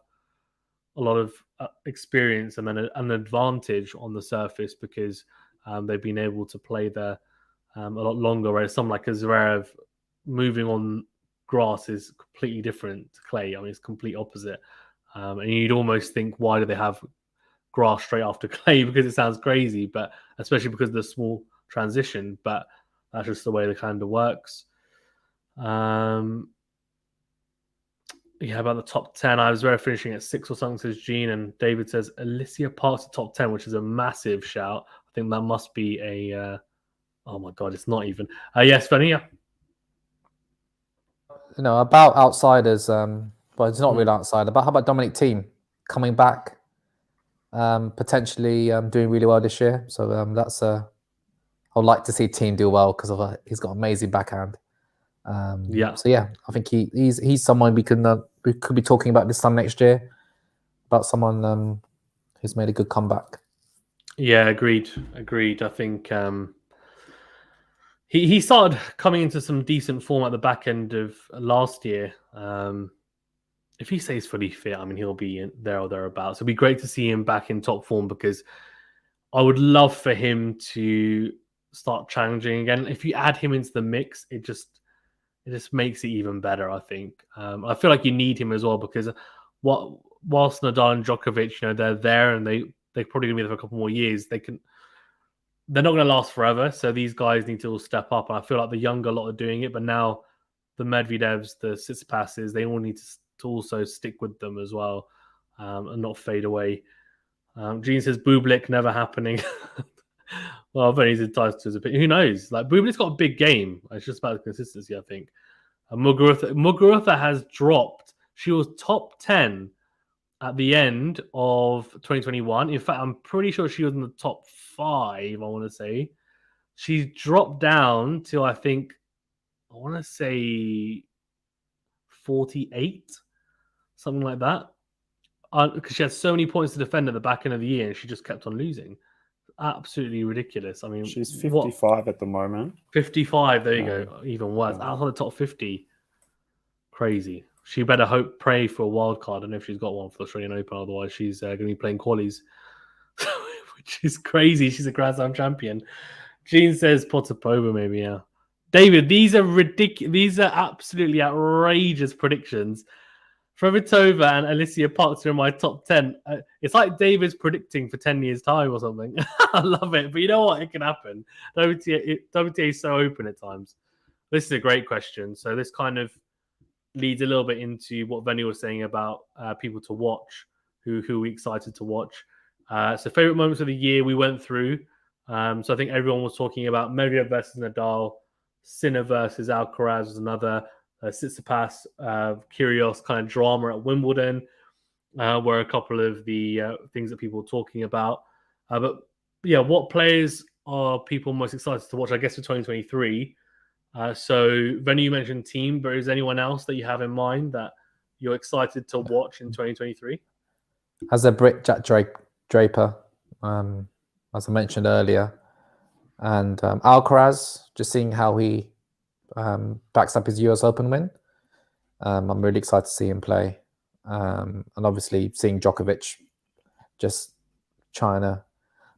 a lot of experience and then an advantage on the surface because they've been able to play there a lot longer. Whereas someone like a Zverev moving on grass is completely different to clay. I mean, it's complete opposite. And you'd almost think, why do they have grass straight after clay? Because it sounds crazy, but especially because of the small transition. But that's just the way it kind of works. Yeah, about the top 10. I was very finishing at 6 or something, says Gene. And David says Alicia Park's top 10, which is a massive shout. I think that must be a... oh my God, it's not even. Yes, Benny, yeah. About outsiders, but it's not really outsider. But how about Dominic Thiem coming back, potentially doing really well this year? So that's I'd like to see Thiem do well because he's got amazing backhand. Yeah. So yeah, I think he's someone we could be talking about this time next year. About someone who's made a good comeback. Yeah, agreed. I think he started coming into some decent form at the back end of last year. If he stays fully fit, I mean, he'll be there or thereabouts. It'd be great to see him back in top form because I would love for him to start challenging again. If you add him into the mix, it just makes it even better, I think. I feel like you need him as well because whilst Nadal and Djokovic, they're there and they're probably going to be there for a couple more years, they're not going to last forever. So these guys need to all step up. And I feel like the younger lot are doing it, but now the Medvedevs, the Tsitsipas's, they all need to also stick with them as well and not fade away. Gene says Bublik never happening. Well, but he's entitled to his opinion. Who knows? Like Bublik's got a big game. It's just about the consistency, I think. Muguruza has dropped. She was top 10 at the end of 2021. In fact, I'm pretty sure she was in the top 5, I want to say. She's dropped down to, I want to say 48, something like that. Because she had so many points to defend at the back end of the year and she just kept on losing. Absolutely ridiculous. I mean, she's 55 at the moment. 55, there you go. Even worse. Outside the top 50. Crazy. She better pray for a wild card. I don't know if she's got one for the Australian Open, otherwise she's going to be playing qualies, which is crazy. She's a Grand Slam champion. Gene says Potapova, maybe, yeah. David, these are ridiculous. These are absolutely outrageous predictions. Kvitova and Alicia Parks are in my top 10. It's like David's predicting for 10 years' time or something. I love it. But you know what? It can happen. WTA is so open at times. This is a great question. So this kind of leads a little bit into what Venny was saying about people to watch, who we're excited to watch. So favorite moments of the year we went through. So I think everyone was talking about Medvedev versus Nadal, Sinner versus Alcaraz was another. Tsitsipas, Kyrgios kind of drama at Wimbledon were a couple of the things that people were talking about. But yeah, what players are people most excited to watch, I guess, for 2023? So, Venny, you mentioned Thiem, but is anyone else that you have in mind that you're excited to watch in 2023? As a Brit, Jack Draper, as I mentioned earlier, and Alcaraz, just seeing how he backs up his US Open win. I'm really excited to see him play. And obviously seeing Djokovic just trying to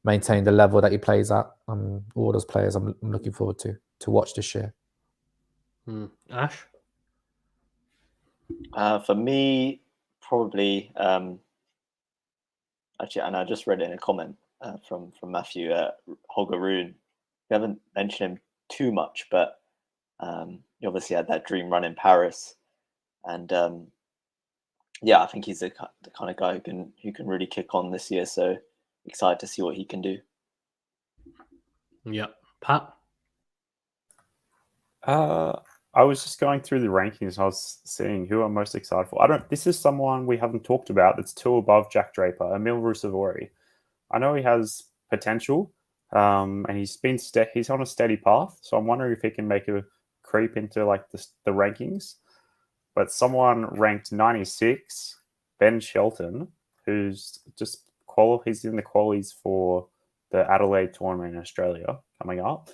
maintain the level that he plays at. All those players I'm looking forward to watch this year. Ash? For me, probably, actually, and I just read it in a comment from Matthew, Holger Rune. We haven't mentioned him too much, but he obviously had that dream run in Paris, and yeah, I think he's the kind of guy who can really kick on this year. So excited to see what he can do. Yeah, Pat. I was just going through the rankings. And I was seeing who I'm most excited for. This is someone we haven't talked about that's 2 above Jack Draper, Emil Ruusuvuori. I know he has potential, and he's been he's on a steady path. So I'm wondering if he can make a creep into like the rankings. But someone ranked 96, Ben Shelton, who's just he's in the qualies for the Adelaide tournament in Australia coming up.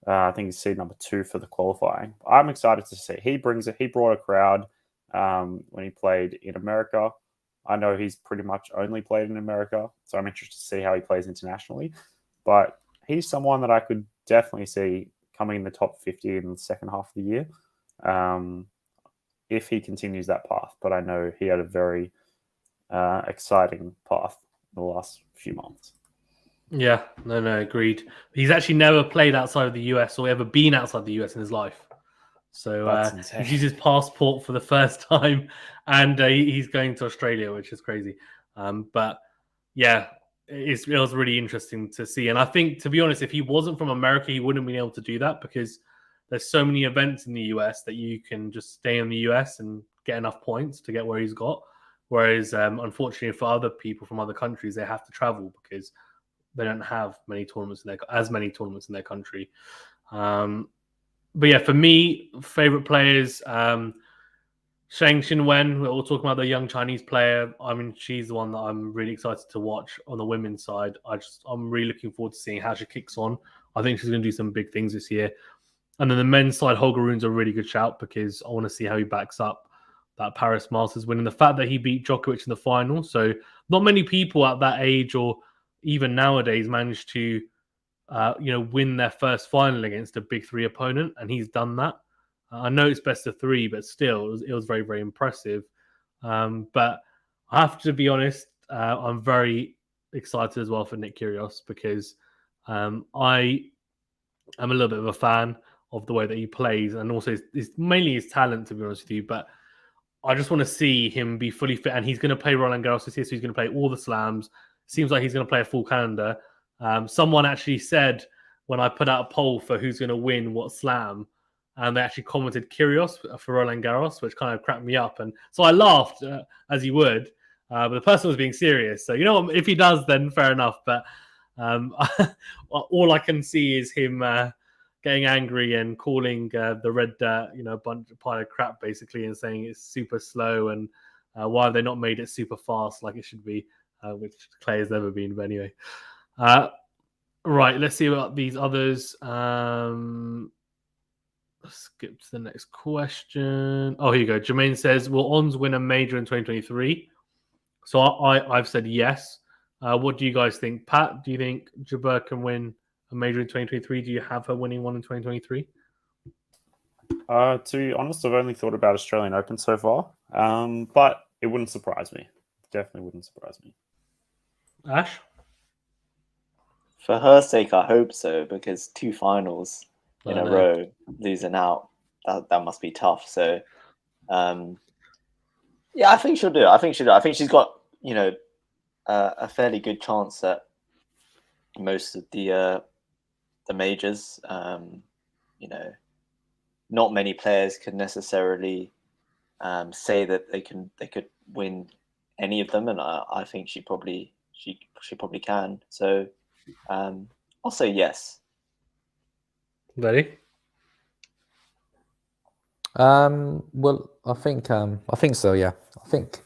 I think he's seed number 2 for the qualifying. I'm excited to see. He brought a crowd when he played in America. I know he's pretty much only played in America, so I'm interested to see how he plays internationally. But he's someone that I could definitely see coming in the top 50 in the second half of the year if he continues that path. But I know he had a very exciting path in the last few months. Yeah, no, agreed. He's actually never played outside of the US or ever been outside the US in his life. So he's used his passport for the first time, and he's going to Australia, which is crazy. But yeah, it was really interesting to see. And I think, to be honest, if he wasn't from America, he wouldn't have been able to do that because there's so many events in the US that you can just stay in the US and get enough points to get where he's got. Whereas, unfortunately, for other people from other countries, they have to travel because they don't have many tournaments in their country. But yeah, for me, favorite players, Shang Xinwen. We're all talking about the young Chinese player. I mean, she's the one that I'm really excited to watch on the women's side. I'm really looking forward to seeing how she kicks on. I think she's going to do some big things this year. And then the men's side, Holger Rune's a really good shout because I want to see how he backs up that Paris Masters win. And the fact that he beat Djokovic in the final. So not many people at that age or even nowadays manage to win their first final against a big 3 opponent, and he's done that. I know it's best of 3, but still, it was very, very impressive. But I have to be honest, I'm very excited as well for Nick Kyrgios because I am a little bit of a fan of the way that he plays, and also it's mainly his talent, to be honest with you. But I just want to see him be fully fit, and he's going to play Roland Garros this year, so he's going to play all the slams. Seems like he's going to play a full calendar. Someone actually said when I put out a poll for who's going to win what slam, and they actually commented Kyrgios for Roland Garros, which kind of cracked me up. And so I laughed, as you would, but the person was being serious. So, you know what, if he does, then fair enough. But all I can see is him getting angry and calling the red dirt, pile of crap, basically, and saying it's super slow and why have they not made it super fast like it should be, which Clay has never been. But anyway. Right, let's see about these others. Let's skip to the next question. Oh, here you go. Jermaine says, will Ons win a major in 2023? So I've said yes. What do you guys think? Pat, do you think Jabeur can win a major in 2023? Do you have her winning one in 2023? To be honest, I've only thought about Australian Open so far, but it wouldn't surprise me. Definitely wouldn't surprise me. Ash? For her sake, I hope so, because 2 finals in a row, losing out, that must be tough. So, yeah, I think she'll do it. I think she's got, a fairly good chance at most of the majors. Not many players can necessarily say that they could win any of them, and I think she probably can. So. I'll say yes. Ready? Well, I think so. Yeah, I think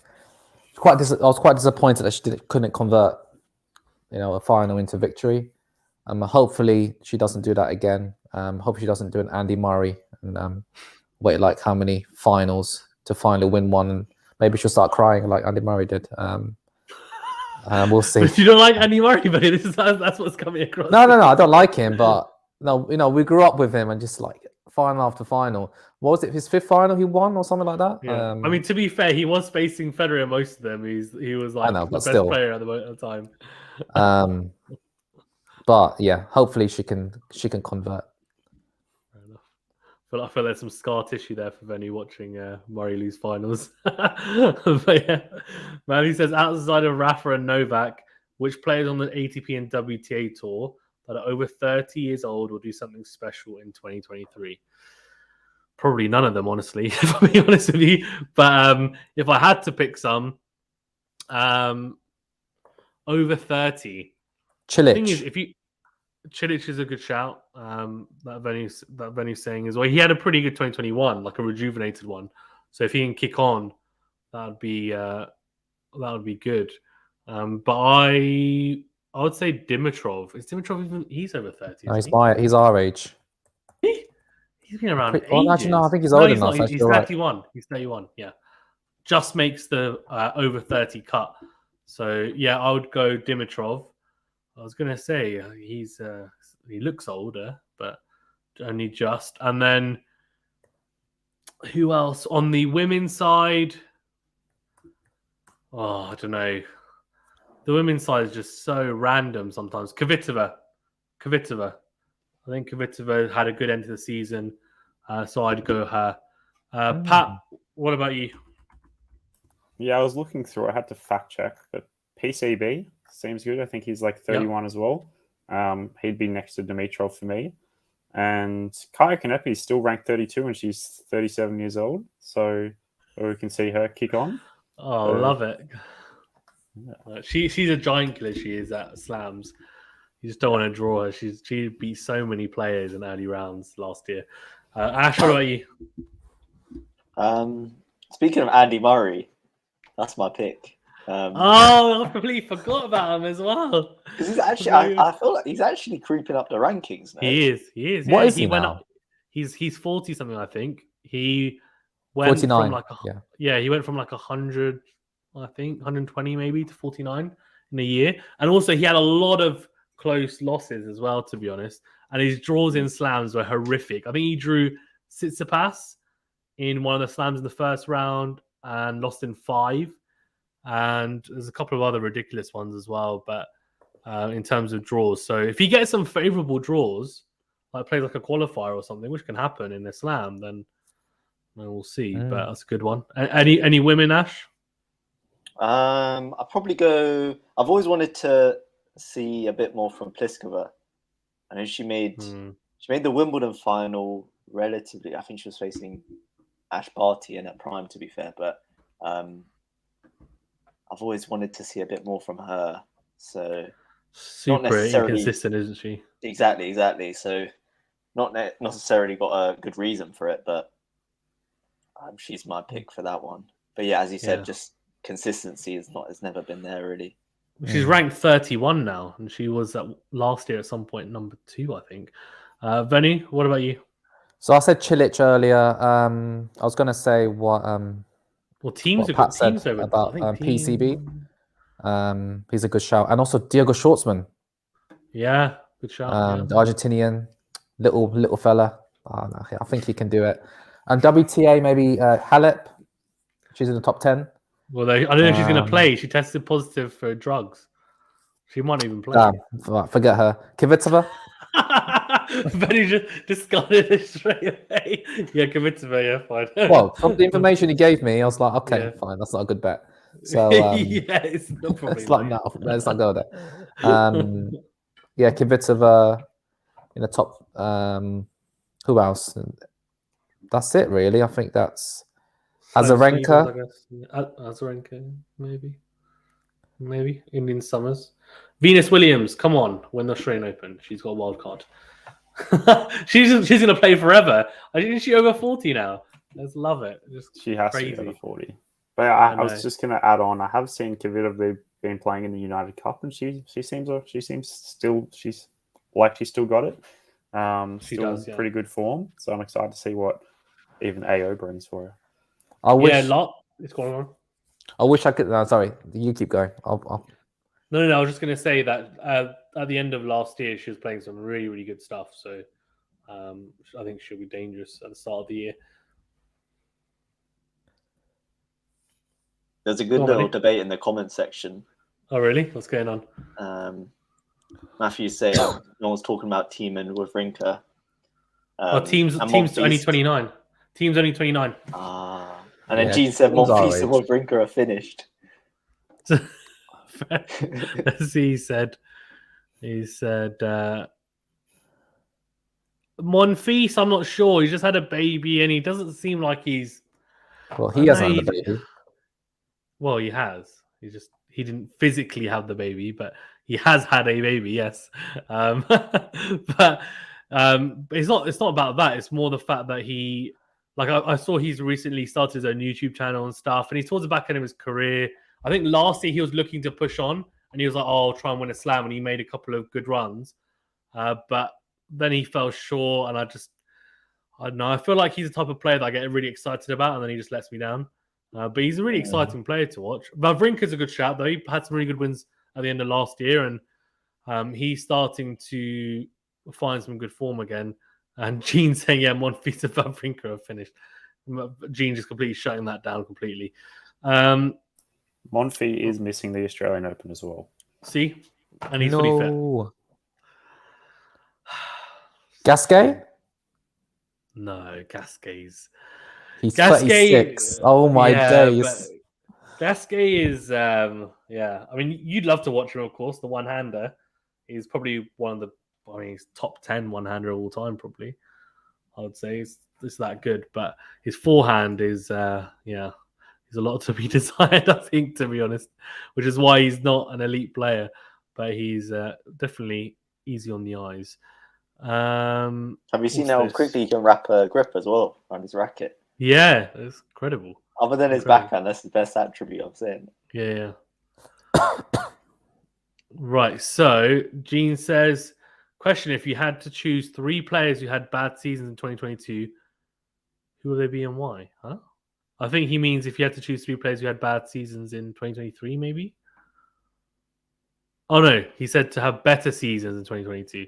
I was quite disappointed that she couldn't convert, a final into victory. Hopefully she doesn't do that again. Hopefully she doesn't do an Andy Murray and wait like how many finals to finally win one. And maybe she'll start crying like Andy Murray did. We'll see. But you don't like Andy Murray, but that's what's coming across. No, I don't like him, but no, we grew up with him and just like final after final. What was it? His 5th final he won or something like that? Yeah. I mean, to be fair, he was facing Federer most of them. He was like the best player at the time. But yeah, hopefully she can convert. Fair enough. I feel there's some scar tissue there for Venny watching Murray lose finals. But yeah, man, he says outside of Rafa and Novak, which players on the ATP and WTA tour that are over 30 years old will do something special in 2023? Probably none of them, honestly, if I'm being honest with you. But if I had to pick some, over 30. Cilic. The thing is, Cilic is a good shout. That venue's saying as well. He had a pretty good 2021, like a rejuvenated one. So if he can kick on, that would be good. But I would say Dimitrov. Is Dimitrov even? He's over 30. No, Isn't he's our age. he? He's been around ages. Well, actually, no, I think he's older he's now. not. So He's you're right. 31. He's 31. Yeah, just makes the over 30 cut. So yeah, I would go Dimitrov. I was gonna say he looks older, but only just. And then who else on the women's side? Oh, I don't know. The women's side is just so random sometimes. Kvitova. I think Kvitova had a good end to the season, so I'd go her. Pat, what about you? Yeah, I was looking through. I had to fact check, but PCB seems good. I think he's like 31 as well. He'd be next to Dimitrov for me. And Kaya Kanepi is still ranked 32 and she's 37 years old. So we can see her kick on. Oh, love it. Yeah. She's a giant killer, she is at slams. You just don't want to draw her. She beat so many players in early rounds last year. Ash, what about you? Speaking of Andy Murray, that's my pick. I completely forgot about him as well. Because he's actually, I feel like he's actually creeping up the rankings now. He is. What Yeah, is he went now? up. He's 40 something, I think. He went 49. from like he went from like 100, I think 120 maybe to 49 in a year. And also he had a lot of close losses as well, to be honest. And his draws in slams were horrific. I think he drew Tsitsipas in one of the slams in the first round and lost in 5. And there's a couple of other ridiculous ones as well, but in terms of draws. So if he gets some favorable draws, like plays like a qualifier or something, which can happen in a slam, then we'll see. But that's a good one. Any women, Ash? I'll probably go. I've always wanted to see a bit more from Pliskova. I know she made the Wimbledon final relatively. I think she was facing Ash Barty in her prime, to be fair, but I've always wanted to see a bit more from her. So super inconsistent, isn't she? Exactly. So not necessarily got a good reason for it, but she's my pick for that one. But yeah, as you said, just consistency has never been there really. She's ranked 31 now, and she was last year at some point number 2, I think. Venny, what about you? So I said Cilic earlier. I was going to say what teams Pat said over about PCB. He's a good shout, and also Diego Schwartzman. Yeah, good shout. The Argentinian little fella. I think he can do it. And WTA maybe Halep. She's in the top 10. Well, I don't know if she's going to play. She tested positive for drugs. She might even play. Forget her. Kvitova. Benny just discarded it straight away. Yeah, Kvitova, yeah, fine. Well, from the information he gave me, I was like, okay, fine, that's not a good bet. So yeah, it's not probably. It's like, no, let's not go there. Yeah, Kvitova in the top. Who else? That's it, really. I think that's Azarenka. Azarenka, maybe Indian Summers. Venus Williams, come on, win the Australian Open. She's got a wild card. she's going to play forever. Isn't she over 40 now? Let's love it. She has to be over 40. But I was just going to add on. I have seen Kvitova been playing in the United Cup, and she seems still she's still got it. She still does, pretty good form. So I'm excited to see what even AO brings for her. It's going on. I wish I could. No, sorry, you keep going. No. I was just going to say that at the end of last year, she was playing some really, really good stuff. So I think she'll be dangerous at the start of the year. There's a good little debate in the comment section. Oh, really? What's going on? Matthew's saying no one's talking about Team and Wawrinka. Team's only 29. Team's only 29. And then Gene said Monfils and Wawrinka are finished. As he said Monfils, I'm not sure. He just had a baby and he doesn't seem like he's... Well, he hasn't had a baby. Well, he has. he didn't physically have the baby, but he has had a baby, yes. But it's not about that. It's more the fact that he, like, I saw he's recently started his own YouTube channel and stuff, and he's towards the back end of his career. I think last year he was looking to push on, and he was like, "Oh, I'll try and win a slam," and he made a couple of good runs, but then he fell short, and I don't know. I feel like he's the type of player that I get really excited about, and then he just lets me down. But he's a really exciting player to watch. Wawrinka's a good shout, though. He had some really good wins at the end of last year, and he's starting to find some good form again. And Gene saying, yeah, Monfils and Wawrinka are finished. Gene just completely shutting that down completely. Monfils is missing the Australian Open as well. See? And he's fully fit. Gasquet? No, Gasquet's... He's 26. Oh my days. Gasquet is, I mean, you'd love to watch him, of course. The one-hander. He's probably he's top 10 one-hander of all time, probably. I would say it's that good. But his forehand is, he's a lot to be desired, I think, to be honest. Which is why he's not an elite player. But he's definitely easy on the eyes. Have you seen how quickly he can wrap a grip as well around his racket? Yeah, it's incredible. Other than his backhand, that's the best attribute I've seen. Yeah. Right, so Gene says, question, if you had to choose 3 players who had bad seasons in 2022, who will they be and why? Huh? I think he means if you had to choose 3 players who had bad seasons in 2023, maybe? Oh, no, he said to have better seasons in 2022.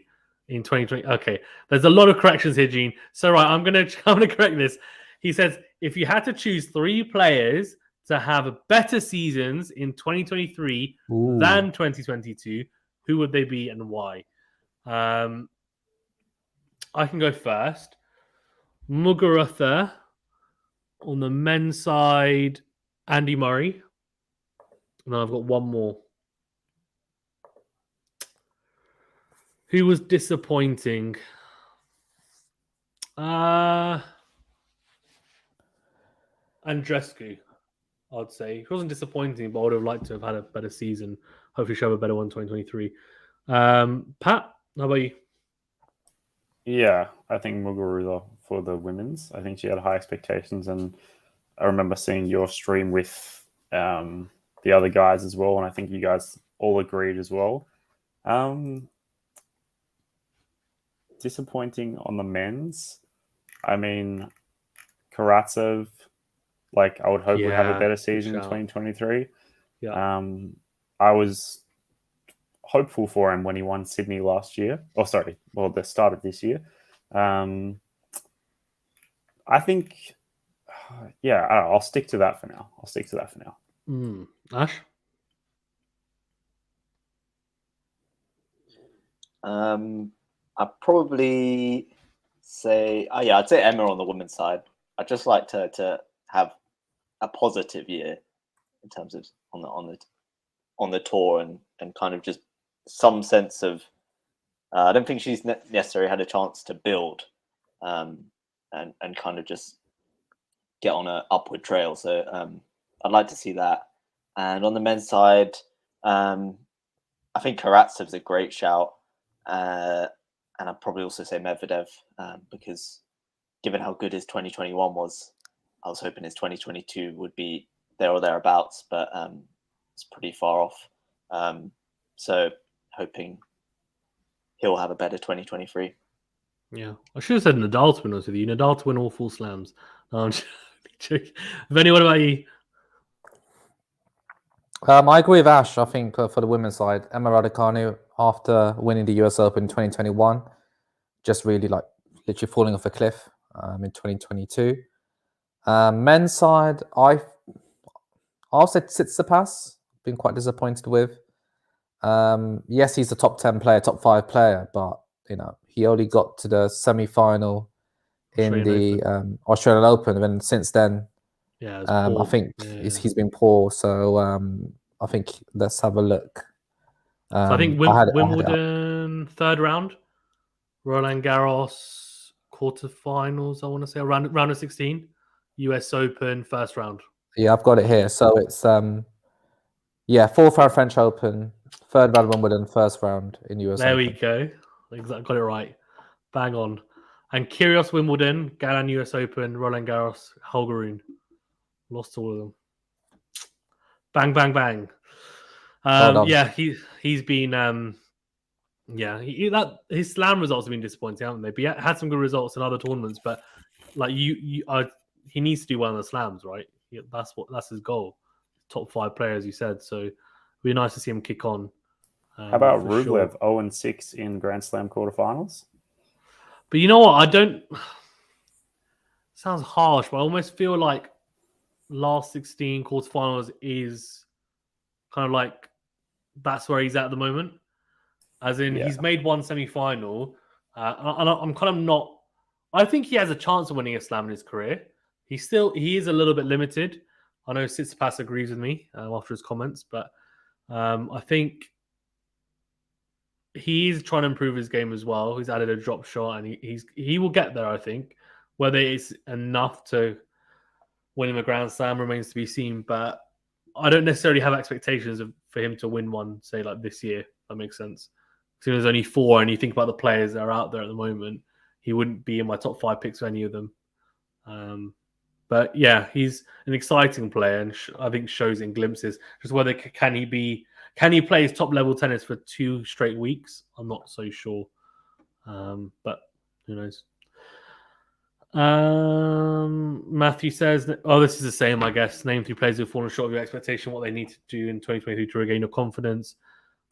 In 2020, okay. There's a lot of corrections here, Gene. So, right, I'm gonna correct this. He says, if you had to choose 3 players to have better seasons in 2023 than 2022, who would they be and why? I can go first. Muguruza. On the men's side, Andy Murray. And then I've got one more. Who was disappointing? Andreescu, I'd say. He wasn't disappointing, but I would have liked to have had a better season. Hopefully she'll have a better one in 2023. Pat, how about you? Yeah, I think Muguruza for the women's. I think she had high expectations, and I remember seeing your stream with the other guys as well, and I think you guys all agreed as well. Disappointing on the men's. I mean, Karatsev, like I would hope would have a better season in 2023. Yeah. I was hopeful for him when he won Sydney last year. The start of this year. I think, I'll stick to that for now. Ash? I'd probably say, I'd say Emma on the women's side. I'd just like her to have a positive year in terms of on the tour and kind of just some sense of. I don't think she's necessarily had a chance to build, and kind of just get on an upward trail. So I'd like to see that. And on the men's side, I think Karatsev's a great shout. And I'd probably also say Medvedev, because given how good his 2021 was, I was hoping his 2022 would be there or thereabouts, but it's pretty far off. So hoping he'll have a better 2023. Yeah, I should have said Nadal, to be honest with you. Nadal to win all 4 slams. No, I'm joking. Vinny, what about you? I agree with Ash. I think for the women's side, Emma Raducanu, after winning the US Open in 2021, just really literally falling off a cliff in 2022. Men's side, I'll say Tsitsipas, been quite disappointed with. Yes, he's a top 10 player, top 5 player, but he only got to the semi-final in the Australian Open, and then since then, I think he's been poor. So I think let's have a look. So I think Wimbledon 3rd round, Roland Garros quarterfinals. I want to say round of 16, US Open 1st round. Yeah, I've got it here. So it's Yeah, 4th round French Open, 3rd round Wimbledon, 1st round in US There Open. we go. Exactly, got it right. Bang on. And Kyrgios Wimbledon, Galan US Open, Roland Garros, Holgaroon. Lost all of them. Bang, bang, bang. Well done. Yeah, he's been his slam results have been disappointing, haven't they? But he had some good results in other tournaments, but like he needs to do well in the slams, right? That's his goal. Top 5 player, as you said. So it'd be nice to see him kick on. How about for Rublev, sure. 0-6 in Grand Slam quarterfinals? But you know what? I don't. Sounds harsh, but I almost feel like last 16 quarterfinals is kind of like that's where he's at the moment. As in, he's made one semi-final, and I'm kind of not. I think he has a chance of winning a slam in his career. He is a little bit limited. I know Tsitsipas agrees with me after his comments, but I think he's trying to improve his game as well. He's added a drop shot, and he will get there. I think whether it's enough to win him a Grand Slam remains to be seen. But I don't necessarily have expectations for him to win one, say like this year. If that makes sense. Because there's only 4, and you think about the players that are out there at the moment, he wouldn't be in my top 5 picks for any of them. But yeah, he's an exciting player, and I think shows in glimpses. Just whether can he play his top level tennis for 2 straight weeks? I'm not so sure. But who knows? Matthew says, "Oh, this is the same, I guess. Name 3 players who've fallen short of your expectation. What they need to do in 2023 to regain your confidence.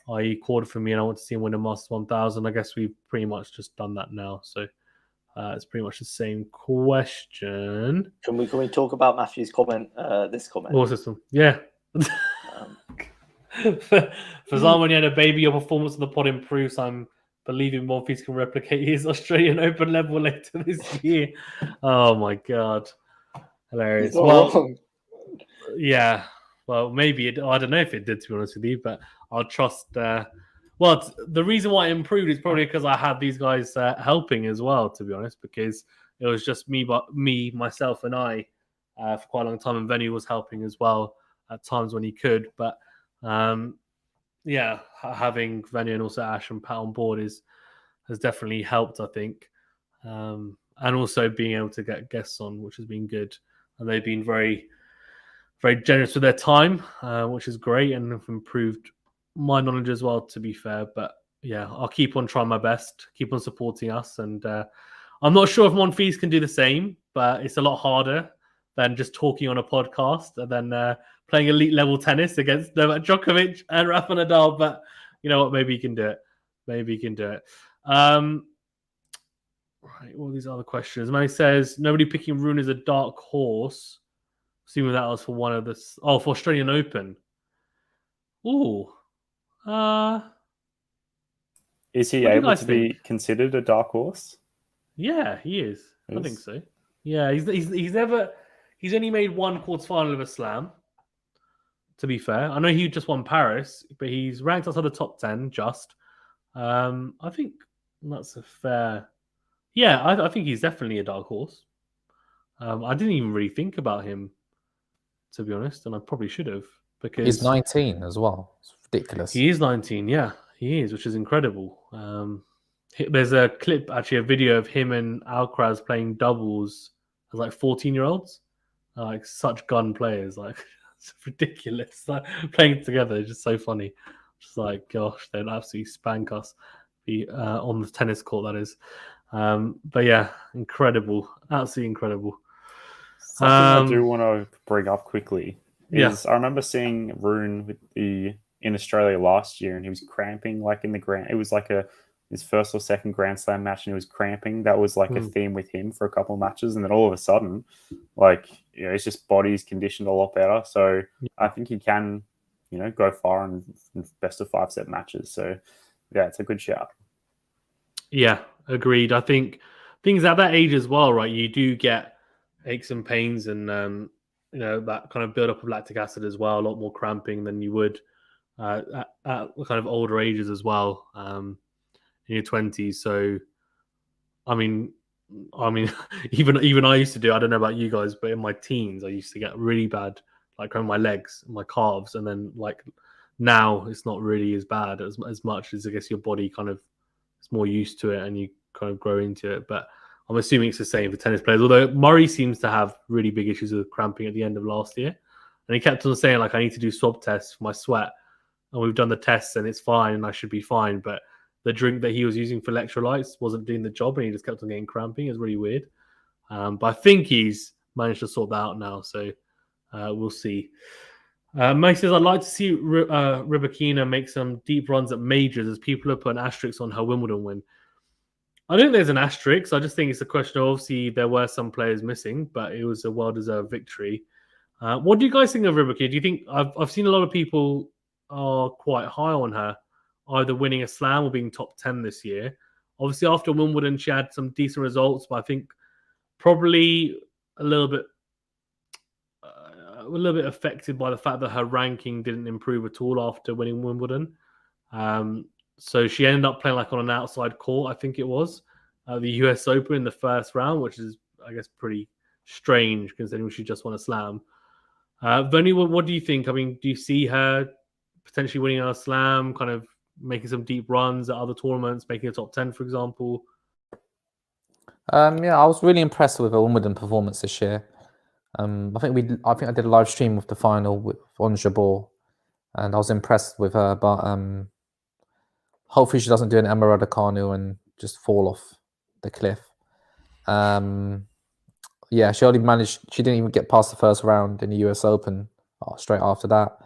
I quarter for me, and I want to see him win a Masters 1000. I guess we've pretty much just done that now. So it's pretty much the same question. Can we talk about Matthew's comment? This comment. What system? Yeah. For Zan, when you had a baby, your performance on the pod improves. I'm believing Monfils can replicate his Australian Open level later this year. Oh my god, hilarious! Well, yeah. Well, maybe I don't know if it did, to be honest with you, but I'll trust. Well, the reason why it improved is probably because I had these guys helping as well, to be honest, because it was just me, myself, and I for quite a long time, and Venue was helping as well at times when he could. But yeah, having Venue and also Ash and Pat on board has definitely helped, I think, and also being able to get guests on, which has been good, and they've been very, very generous with their time, which is great, and have improved my knowledge as well, to be fair. But yeah, I'll keep on trying my best, keep on supporting us, and I'm not sure if Monfils can do the same, but it's a lot harder than just talking on a podcast and then playing elite level tennis against Novak Djokovic and Rafa Nadal. But you know what? Maybe he can do it. Right, all these other questions. Manny says, nobody picking Rune as a dark horse. Assuming that was for one of the... Oh, for Australian Open. Ooh. Is he able to be considered a dark horse? Yeah, he is. I think so. Yeah, he's only made one quarterfinal of a slam. To be fair, I know he just won Paris, but he's ranked outside the top 10. Just, I think that's a fair. Yeah, I think he's definitely a dark horse. I didn't even really think about him, to be honest, and I probably should have, because he's 19 as well. It's ridiculous. He is 19. Yeah, he is, which is incredible. There's a clip, actually, a video of him and Alcaraz playing doubles as like 14-year-olds, like such gun players. Like it's ridiculous. Like, playing together is just so funny. Just like, gosh, they'd absolutely spank us on the tennis court, that is. But yeah, incredible, absolutely incredible. Something I do want to bring up quickly is I remember seeing Rune in Australia last year, and he was cramping like in the grand. It was like his first or second Grand Slam match, and he was cramping. That was like a theme with him for a couple of matches, and then all of a sudden, like, you know, his just body's conditioned a lot better. So I think he can, you know, go far in best of 5 set matches. So yeah, it's a good shout. Yeah, agreed. I think things at that age as well, right? You do get aches and pains, and you know, that kind of build up of lactic acid as well. A lot more cramping than you would at kind of older ages as well. In your 20s. So, I mean, even I used to do. I don't know about you guys, but in my teens, I used to get really bad, like on my legs, my calves, and then like now it's not really as bad as much as I guess your body kind of is more used to it and you kind of grow into it. But I'm assuming it's the same for tennis players. Although Murray seems to have really big issues with cramping at the end of last year, and he kept on saying like I need to do swab tests for my sweat, and we've done the tests and it's fine and I should be fine. But the drink that he was using for electrolytes wasn't doing the job, and he just kept on getting cramping. It's really weird. But I think he's managed to sort that out now, so we'll see. Mike says, I'd like to see Rybakina make some deep runs at majors as people have put an asterisk on her Wimbledon win. I don't think there's an asterisk. I just think it's a question of obviously there were some players missing, but it was a well-deserved victory. What do you guys think of Rybakina? Do you think I've seen a lot of people are quite high on her, either winning a slam or being top 10 this year? Obviously, after Wimbledon, she had some decent results, but I think probably a little bit affected by the fact that her ranking didn't improve at all after winning Wimbledon. So she ended up playing like on an outside court, I think it was, the US Open in the first round, which is, I guess, pretty strange considering she just won a slam. Vony, what do you think? I mean, do you see her potentially winning a slam, kind of making some deep runs at other tournaments, making a top 10, for example? Yeah, I was really impressed with her Wimbledon performance this year. I think I did a live stream of the final on Jabeur, and I was impressed with her. But hopefully she doesn't do an Emma Raducanu and just fall off the cliff. Yeah, she only managed. She didn't even get past the first round in the US Open. Straight after that,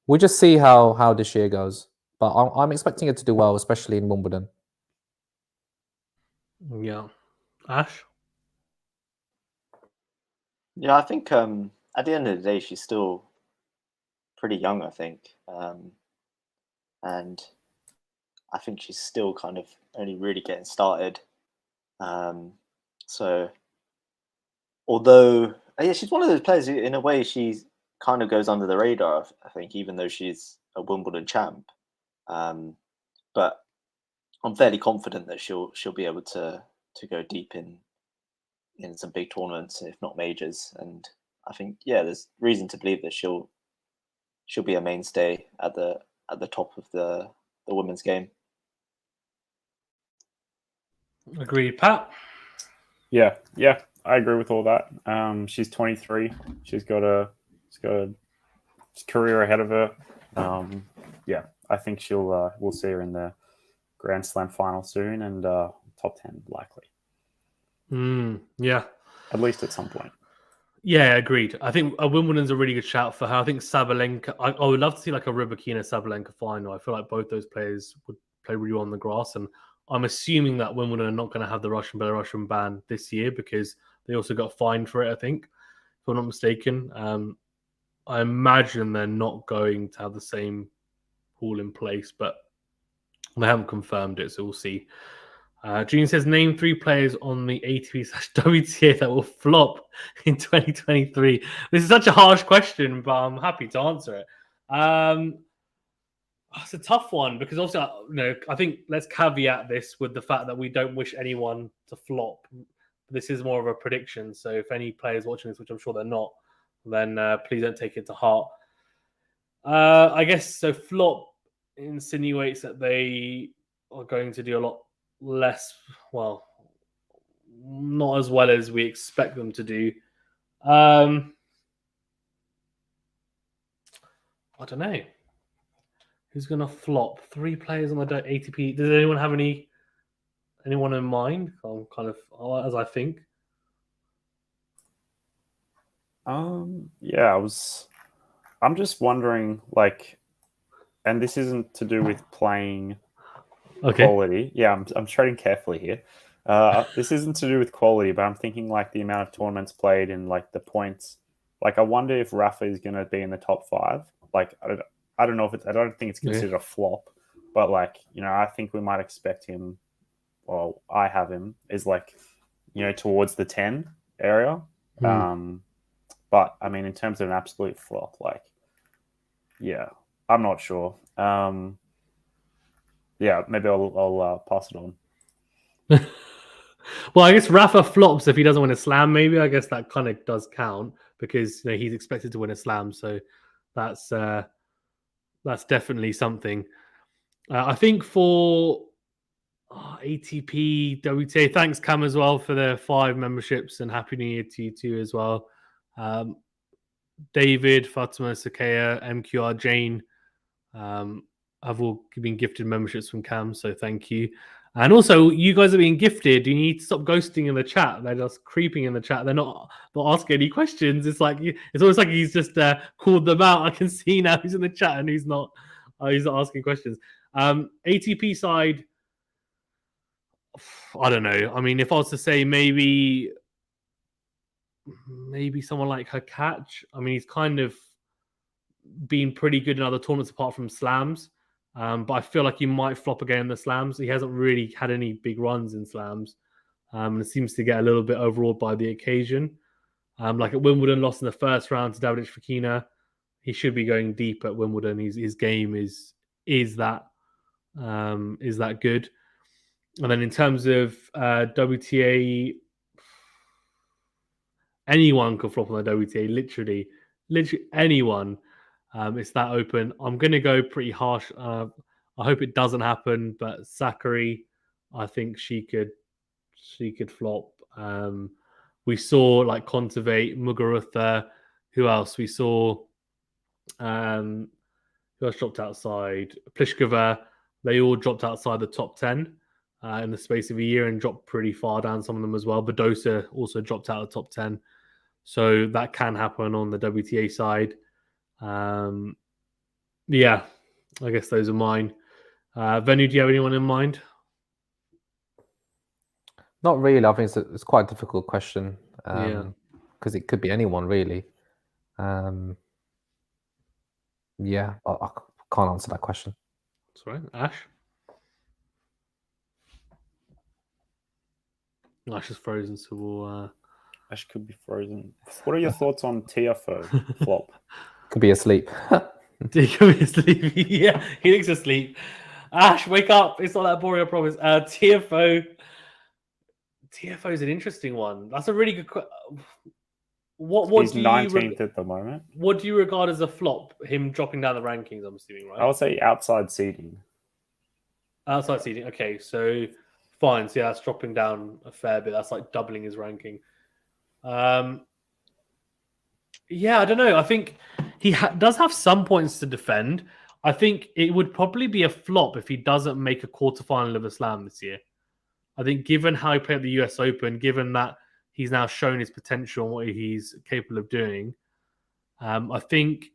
we'll just see how this year goes. But I'm expecting her to do well, especially in Wimbledon. Yeah, Ash. Yeah, I think at the end of the day, she's still pretty young, I think. And I think she's still kind of only really getting started. So, although, yeah, she's one of those players who, in a way, she kind of goes under the radar, I think, even though she's a Wimbledon champ. But I'm fairly confident that she'll be able to go deep in some big tournaments, if not majors. And I think, yeah, there's reason to believe that she'll be a mainstay at the top of the women's game. Agreed, Pat. Yeah, I agree with all that. She's 23. She's got a career ahead of her. Yeah, I think we'll see her in the Grand Slam final soon and top 10 likely. Yeah, at least at some point. Yeah, agreed. I think Wimbledon's a really good shout for her. I think Sabalenka, I would love to see like a Rybakina Sabalenka final. I feel like both those players would play really well on the grass, and I'm assuming that Wimbledon are not going to have the Russian-Belarusian ban this year because they also got fined for it, I think, if I'm not mistaken. I imagine they're not going to have the same rule in place, but they haven't confirmed it, so we'll see. Gene says, name 3 players on the ATP/WTA that will flop in 2023. This is such a harsh question, but I'm happy to answer it. It's a tough one because obviously, I think let's caveat this with the fact that we don't wish anyone to flop. This is more of a prediction. So if any players watching this, which I'm sure they're not, then please don't take it to heart. I guess so. Flop insinuates that they are going to do a lot less, well, not as well as we expect them to do. I don't know. Who's going to flop? 3 players on the ATP. Does anyone have anyone in mind? I'm kind of as I think. Yeah, I'm just wondering, like, and this isn't to do with playing quality. Yeah, I'm treading carefully here. This isn't to do with quality, but I'm thinking like the amount of tournaments played and like the points. Like, I wonder if Rafa is going to be in the top 5. Like, I don't know if I don't think it's considered a flop, but like, I think we might expect him. Well, I have him is like, towards the 10 area. But I mean, in terms of an absolute flop, like, yeah, I'm not sure. Yeah, maybe I'll pass it on. Well, I guess Rafa flops if he doesn't win a slam. Maybe I guess that kind of does count because he's expected to win a slam. So that's that's definitely something. I think for ATP, WTA, thanks Cam as well for the 5 memberships, and Happy New Year to you too as well. David, Fatima, Sakaya, MQR, Jane, have all been gifted memberships from Cam, so thank you. And also, you guys are being gifted. You need to stop ghosting in the chat. They're just creeping in the chat. They're not asking any questions. It's like it's almost like he's just called them out. I can see now who's in the chat and who's not. He's not asking questions. ATP side, I don't know. I mean, if I was to say maybe someone like Hakac. I mean, he's kind of been pretty good in other tournaments apart from slams. But I feel like he might flop again in the slams. He hasn't really had any big runs in slams. And it seems to get a little bit overawed by the occasion. Like at Wimbledon, lost in the first round to David Fokina. He should be going deep at Wimbledon. His game is that good. And then in terms of WTA, anyone could flop on the WTA. Literally anyone. It's that open. I'm going to go pretty harsh. I hope it doesn't happen, but Sakkari, I think she could flop. We saw like Kontaveit, Muguruza. Who else? We saw who else dropped outside? Pliskova. They all dropped outside the top 10 in the space of a year and dropped pretty far down, some of them as well. Badosa also dropped out of the top 10. So that can happen on the WTA side. Yeah, I guess those are mine. Venu, do you have anyone in mind? Not really. I think it's quite a difficult question because it could be anyone really. Yeah, I can't answer that question. That's right. Ash? Ash is frozen, so we'll... Ash could be frozen. What are your thoughts on TFO flop? Could be asleep. He could be asleep. Yeah, he looks asleep. Ash, wake up. It's not that boring, I promise. TFO is an interesting one. That's a really good question. He's 19th at the moment. What do you regard as a flop? Him dropping down the rankings, I'm assuming, right? I would say outside seeding. Outside seeding. Okay, so fine. So yeah, that's dropping down a fair bit. That's like doubling his ranking. Yeah, I don't know. I think he does have some points to defend. I think it would probably be a flop if he doesn't make a quarterfinal of a slam this year. I think given how he played at the US Open, given that he's now shown his potential and what he's capable of doing, I think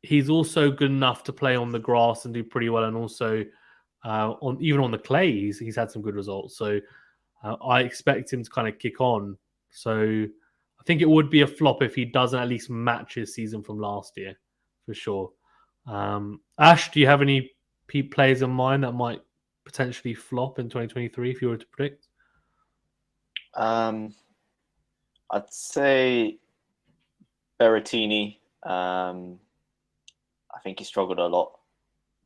he's also good enough to play on the grass and do pretty well. And also, even on the clay, he's had some good results. So I expect him to kind of kick on. So I think it would be a flop if he doesn't at least match his season from last year, for sure. Ash, do you have any players in mind that might potentially flop in 2023 if you were to predict? I'd say Berrettini. I think he struggled a lot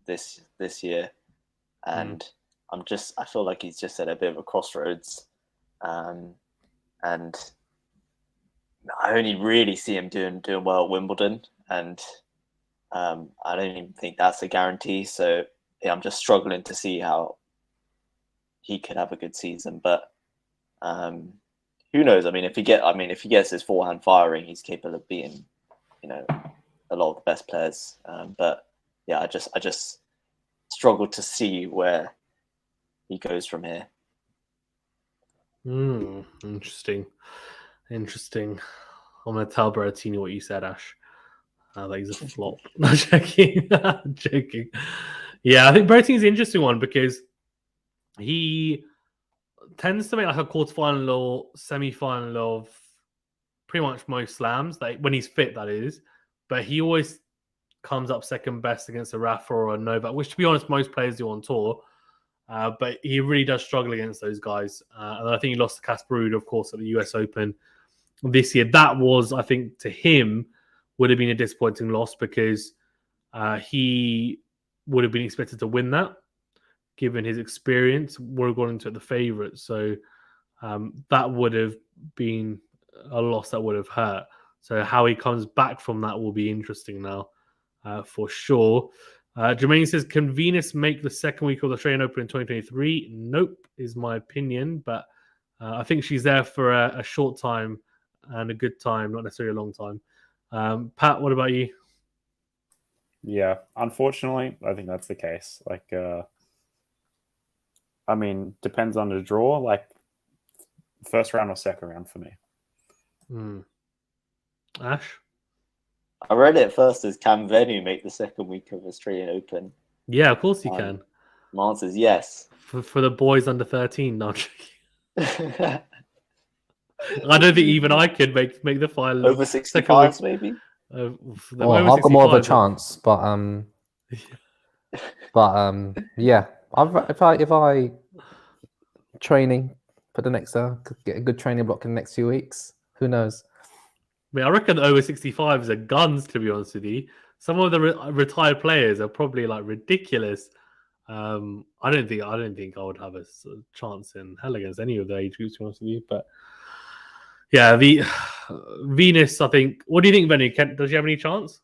this year, and I feel like he's just at a bit of a crossroads, and I only really see him doing well at Wimbledon, and I don't even think that's a guarantee. So yeah, I'm just struggling to see how he could have a good season, but who knows? I mean, if he gets his forehand firing, he's capable of beating, a lot of the best players. But yeah, I just struggle to see where he goes from here. Interesting. I'm gonna tell Berrettini what you said, Ash. That he's a flop. Not joking. Joking. Yeah, I think Berrettini's an interesting one because he tends to make like a quarterfinal or semi-final of pretty much most slams, like when he's fit, that is. But he always comes up second best against a Rafa or a Novak, which, to be honest, most players do on tour. But he really does struggle against those guys. And I think he lost to Casper Ruud, of course, at the US Open this year. That was, I think, to him, would have been a disappointing loss because he would have been expected to win that, given his experience. Would have gone into it the favourite. So that would have been a loss that would have hurt. So how he comes back from that will be interesting now, for sure. Jermaine says, can Venus make the second week of the Australian Open in 2023? Nope, is my opinion. But I think she's there for a short time and a good time, not necessarily a long time. Pat, what about you? Yeah, unfortunately, I think that's the case. Like, I mean, depends on the draw. Like, first round or second round for me. Ash? I read it first as can Venu make the second week of Australian Open? Yeah, of course you can. My answer is yes. For the boys under 13, no, I'm joking. I don't think even I could make the final. Over 65s, maybe? Well, I've got more of a chance, but yeah. If I training for the next get a good training block in the next few weeks, who knows? I mean, I reckon the over 65s are guns, to be honest with you. Some of the retired players are probably like ridiculous. I don't think I would have a chance in hell against any of the age groups, to be honest with you. But yeah, the Venus, I think. What do you think, Benny? Does she have any chance?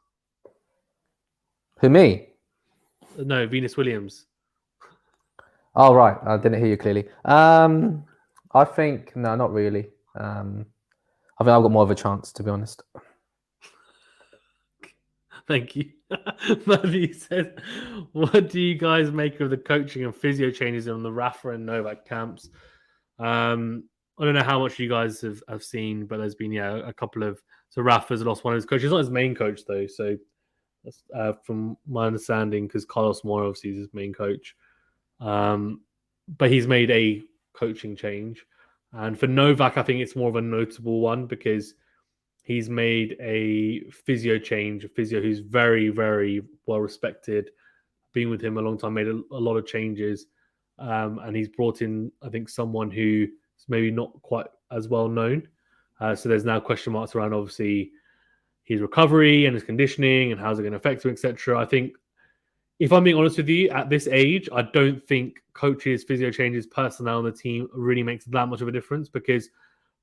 Who, me? No, Venus Williams. Oh, right. I didn't hear you clearly. I think no, not really. I think I've got more of a chance, to be honest. Thank you. Matthew says, what do you guys make of the coaching and physio changes on the Rafa and Novak camps? I don't know how much you guys have seen, but there's been a couple of... So Rafa's lost one of his coaches. He's not his main coach, though. So that's, from my understanding, because Carlos Mora obviously is his main coach. But he's made a coaching change. And for Novak, I think it's more of a notable one because he's made a physio change, a physio who's very, very well respected, been with him a long time, made a lot of changes. And he's brought in, I think, someone who's maybe not quite as well known. So there's now question marks around, obviously, his recovery and his conditioning and how's it going to affect him, etc. I think, if I'm being honest with you, at this age, I don't think coaches, physio changes, personnel on the team really makes that much of a difference because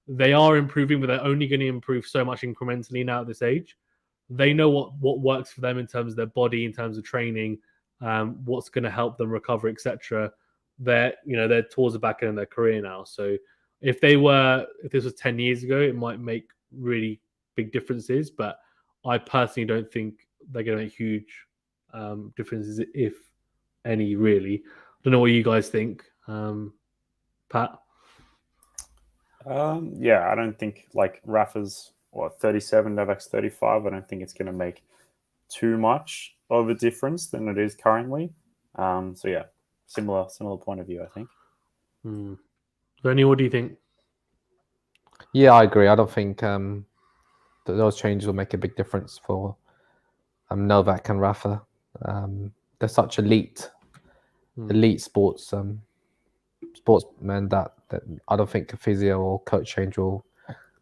they are improving, but they're only going to improve so much incrementally now at this age. They know what works for them in terms of their body, in terms of training, what's going to help them recover, etc. They're towards the back end of their career now. So if this was 10 years ago, it might make really big differences. But I personally don't think they're going to make huge differences, if any, really. I don't know what you guys think, Pat. Yeah, I don't think like Rafa's 37, Novak's 35. I don't think it's going to make too much of a difference than it is currently. So yeah, similar point of view, I think. Bernie, what do you think? Yeah, I agree. I don't think that those changes will make a big difference for Novak and Rafa. They're such elite sportsmen that I don't think a physio or coach change will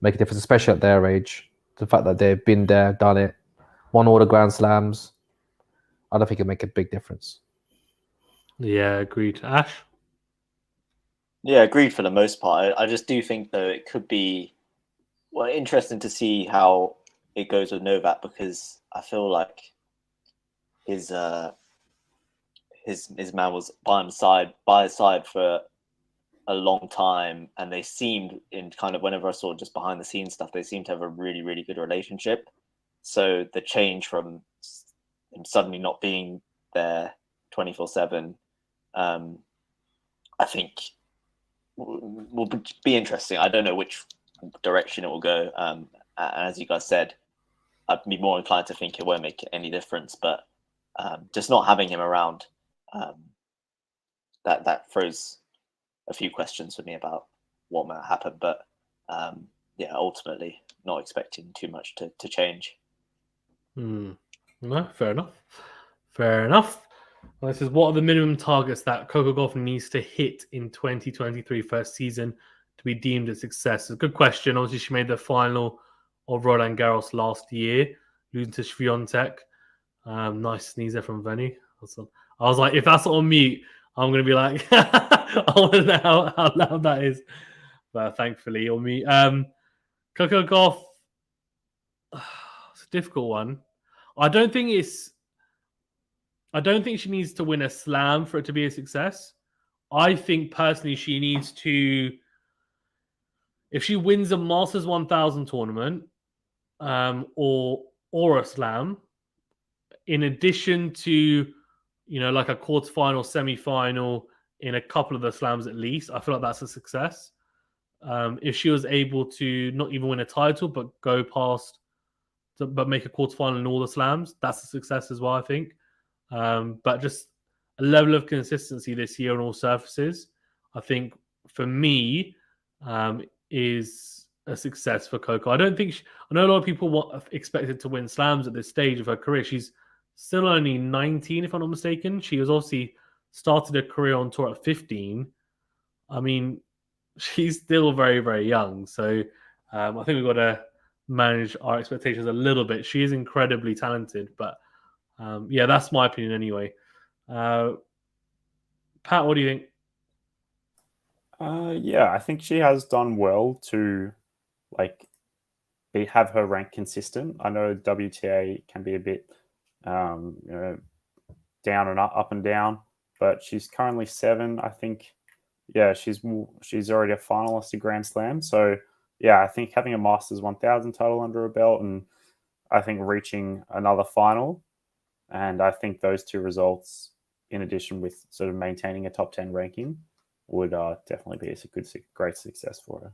make a difference, especially at their age. The fact that they've been there, done it, won all the Grand Slams, I don't think it'll make a big difference. Yeah, agreed. Ash? Yeah, agreed for the most part. I just do think, though, it could be interesting to see how it goes with Novak because I feel like his man was by his side for a long time, and they seemed, in kind of whenever I saw just behind the scenes stuff, they seemed to have a really, really good relationship. So the change from him suddenly not being there 24/7, I think will be interesting. I don't know which direction it will go. As you guys said, I'd be more inclined to think it won't make any difference, but just not having him around, that throws a few questions for me about what might happen. But yeah, ultimately not expecting too much to change. No, fair enough. Well, this is what are the minimum targets that Coco Gauff needs to hit in 2023 first season to be deemed a success? It's a good question. Obviously, she made the final of Roland Garros last year, losing to Swiatek. Nice sneeze there from Venny. I was like, if that's on mute, I'm going to be like, I want to know how loud that is. But thankfully, on mute. Coco Gauff, it's a difficult one. I don't think it's I don't think she needs to win a slam for it to be a success. I think personally she needs to, if she wins a Masters 1000 tournament or a slam, in addition to, like a quarterfinal, semi-final in a couple of the slams at least, I feel like that's a success. If she was able to not even win a title, but go past, but make a quarterfinal in all the slams, that's a success as well, I think. But just a level of consistency this year on all surfaces, I think for me, is a success for Coco. I don't think I know a lot of people expected to win slams at this stage of her career. She's still only 19, if I'm not mistaken. She was obviously started her career on tour at 15. I mean, she's still very, very young. So I think we've got to manage our expectations a little bit. She is incredibly talented, but yeah, that's my opinion anyway. Pat, what do you think? Yeah, I think she has done well to have her rank consistent. I know WTA can be a bit down and up and down, but she's currently 7. I think, yeah, she's already a finalist at Grand Slam. So yeah, I think having a Masters 1000 title under her belt, and I think reaching another final, and I think those two results, in addition with sort of maintaining a top 10 ranking, would definitely be a great success for her.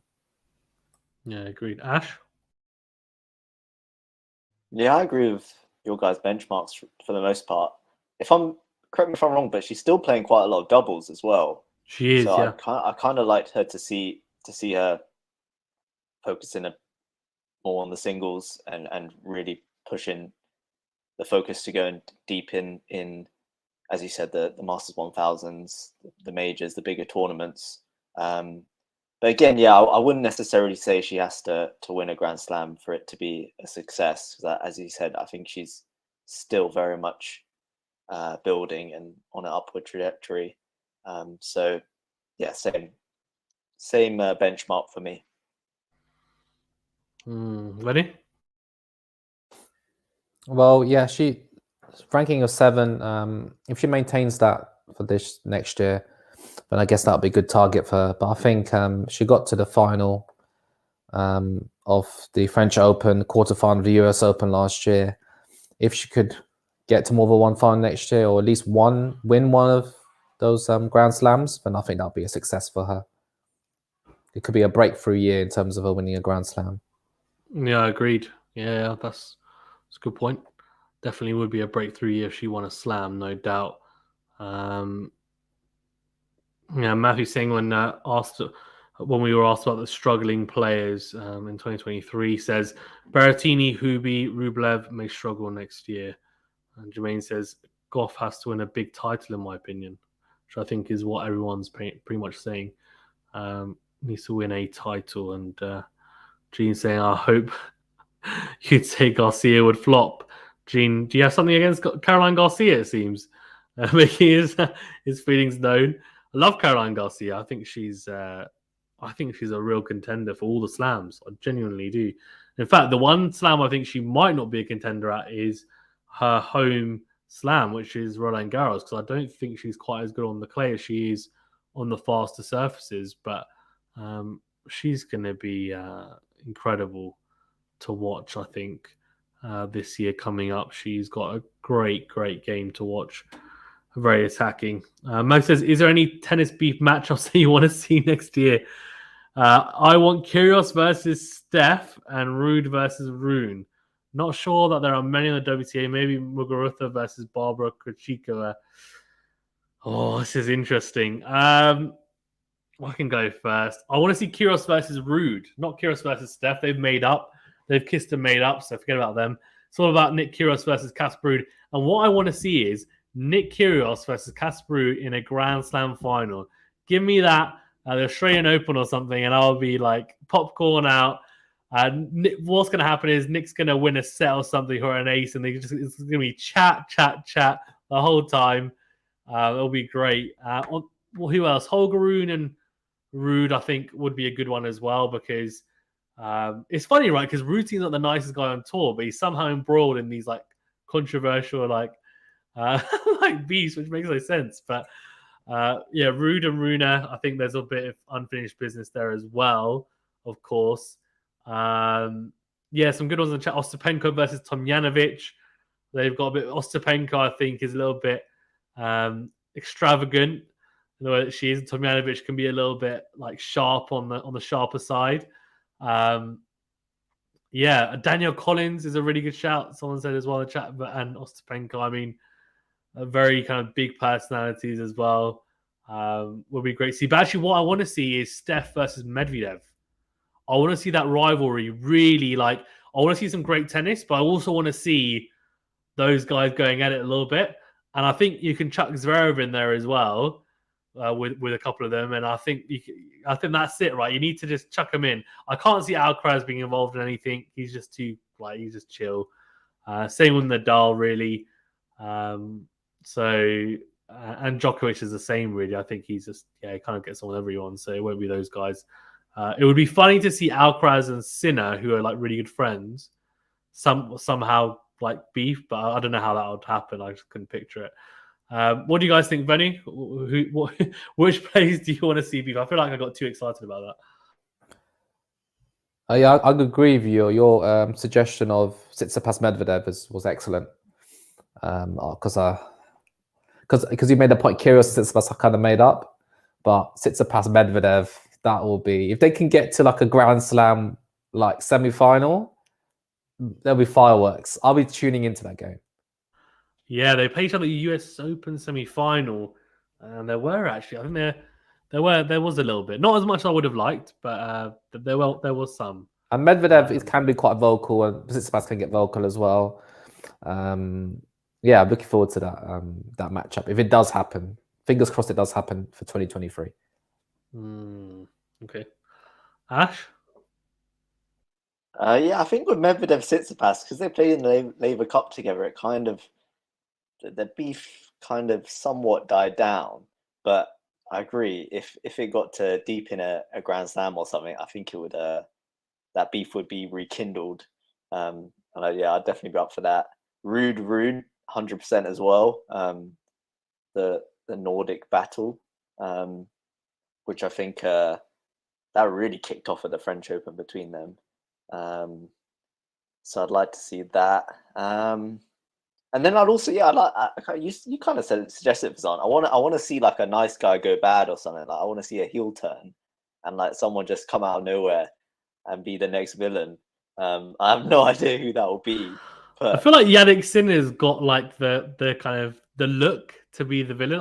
Yeah, agreed. Ash? Yeah, I agree with your guys' benchmarks for the most part. Correct me if I'm wrong, but she's still playing quite a lot of doubles as well. She is, so yeah. I kind of liked her to see her focusing more on the singles and really pushing the focus to go deep in, as you said, the Masters 1000s, the majors, the bigger tournaments. But again, yeah, I wouldn't necessarily say she has to win a Grand Slam for it to be a success. Because as you said, I think she's still very much building and on an upward trajectory. So yeah, same benchmark for me. Ready? Well, yeah, she ranking of 7. If she maintains that for this next year, then I guess that'll be a good target for her. But I think she got to the final of the French Open, quarterfinal of the US Open last year. If she could get to more than one final next year, or at least win one of those Grand Slams, then I think that'll be a success for her. It could be a breakthrough year in terms of her winning a Grand Slam. Yeah, agreed. Yeah, that's a good point. Definitely would be a breakthrough year if she won a slam, no doubt. Yeah, Matthew saying when we were asked about the struggling players in 2023, says Berrettini, Hubie, Rublev may struggle next year. And Jermaine says Gauff has to win a big title, in my opinion, which I think is what everyone's pretty much saying. Needs to win a title. And Gene saying, I hope you'd say Garcia would flop. Gene, do you have something against Caroline Garcia, it seems? Making his feelings known. I love Caroline Garcia. I think she's a real contender for all the slams. I genuinely do. In fact, the one slam I think she might not be a contender at is her home slam, which is Roland Garros, because I don't think she's quite as good on the clay as she is on the faster surfaces. But she's going to be incredible to watch, I think, this year coming up. She's got a great game to watch. Very attacking. Mo says, is there any tennis beef matchups that you want to see next year? I want Kyrgios versus Steph and Rude versus Rune. Not sure that there are many on the WTA. Maybe Muguruza versus Barbara Krejcikova. Oh, this is interesting. I can go first. I want to see Kyrgios versus Rude, not Kyrgios versus Steph. They've made up. They've kissed and made up, so forget about them. It's all about Nick Kyrgios versus Casper Ruud. And what I want to see is Nick Kyrgios versus Casper Ruud in a Grand Slam final. Give me that the Australian Open or something, and I'll be like popcorn out. What's going to happen is Nick's going to win a set or something or an ace, and it's going to be chat the whole time. It'll be great. Who else? Holger Rune and Ruud, I think, would be a good one as well, because it's funny, right? Because Ruud's not the nicest guy on tour, but he's somehow embroiled in these like controversial like beefs, which makes no sense. But yeah, Rude and Runa, I think there's a bit of unfinished business there as well, of course. Yeah, some good ones in the chat. Ostapenko versus Tomjanovic. They've got a bit. Ostapenko, I think, is a little bit extravagant in the way that she is. Tomjanovic can be a little bit like sharp on the sharper side. Yeah, Daniel Collins is a really good shout. Someone said as well in the chat, and Ostapenko. I mean, very kind of big personalities as well. Will be great to see. But actually, what I want to see is Steph versus Medvedev. I want to see that rivalry really like. I want to see some great tennis, but I also want to see those guys going at it a little bit. And I think you can chuck Zverev in there as well with a couple of them. And I think that's it, right? You need to just chuck him in. I can't see Alcaraz being involved in anything. He's just too he's just chill. Same with Nadal, really. And Djokovic is the same, really. I think he's just he kind of gets on with everyone, so it won't be those guys. It would be funny to see Alcaraz and Sinner, who are like really good friends, somehow like beef, but I don't know how that would happen. I just couldn't picture it. What do you guys think, Benny? Which plays do you want to see beef? I feel like I got too excited about that. Yeah, I agree with you. Your suggestion of Tsitsipas Medvedev was excellent. Because you made the point, Kyrgios Tsitsipas I kind of made up, but Tsitsipas Medvedev, that will be, if they can get to like a Grand Slam like semi-final, there'll be fireworks. I'll be tuning into that game. Yeah, they played each other at the US Open semi-final, and there were actually, I think there was a little bit, not as much as I would have liked, but there was some. And Medvedev can be quite vocal, and Tsitsipas can get vocal as well. Yeah, I'm looking forward to that matchup. If it does happen, fingers crossed it does happen for 2023. Okay. Ash? Yeah, I think with Medvedev Tsitsipas, because they played in the Laver Cup together, it kind of, the beef kind of somewhat died down. But I agree, if it got to deep in a Grand Slam or something, I think it would that beef would be rekindled. And I'd definitely be up for that. Rude, 100% as well. The Nordic battle, which I think that really kicked off at the French Open between them. So I'd like to see that. And then I'd also, you kind of suggested it, Fazan. I want to see like a nice guy go bad or something. Like I want to see a heel turn and like someone just come out of nowhere and be the next villain. I have no idea who that will be. But I feel like Yannick Sinner's got like the kind of the look to be the villain.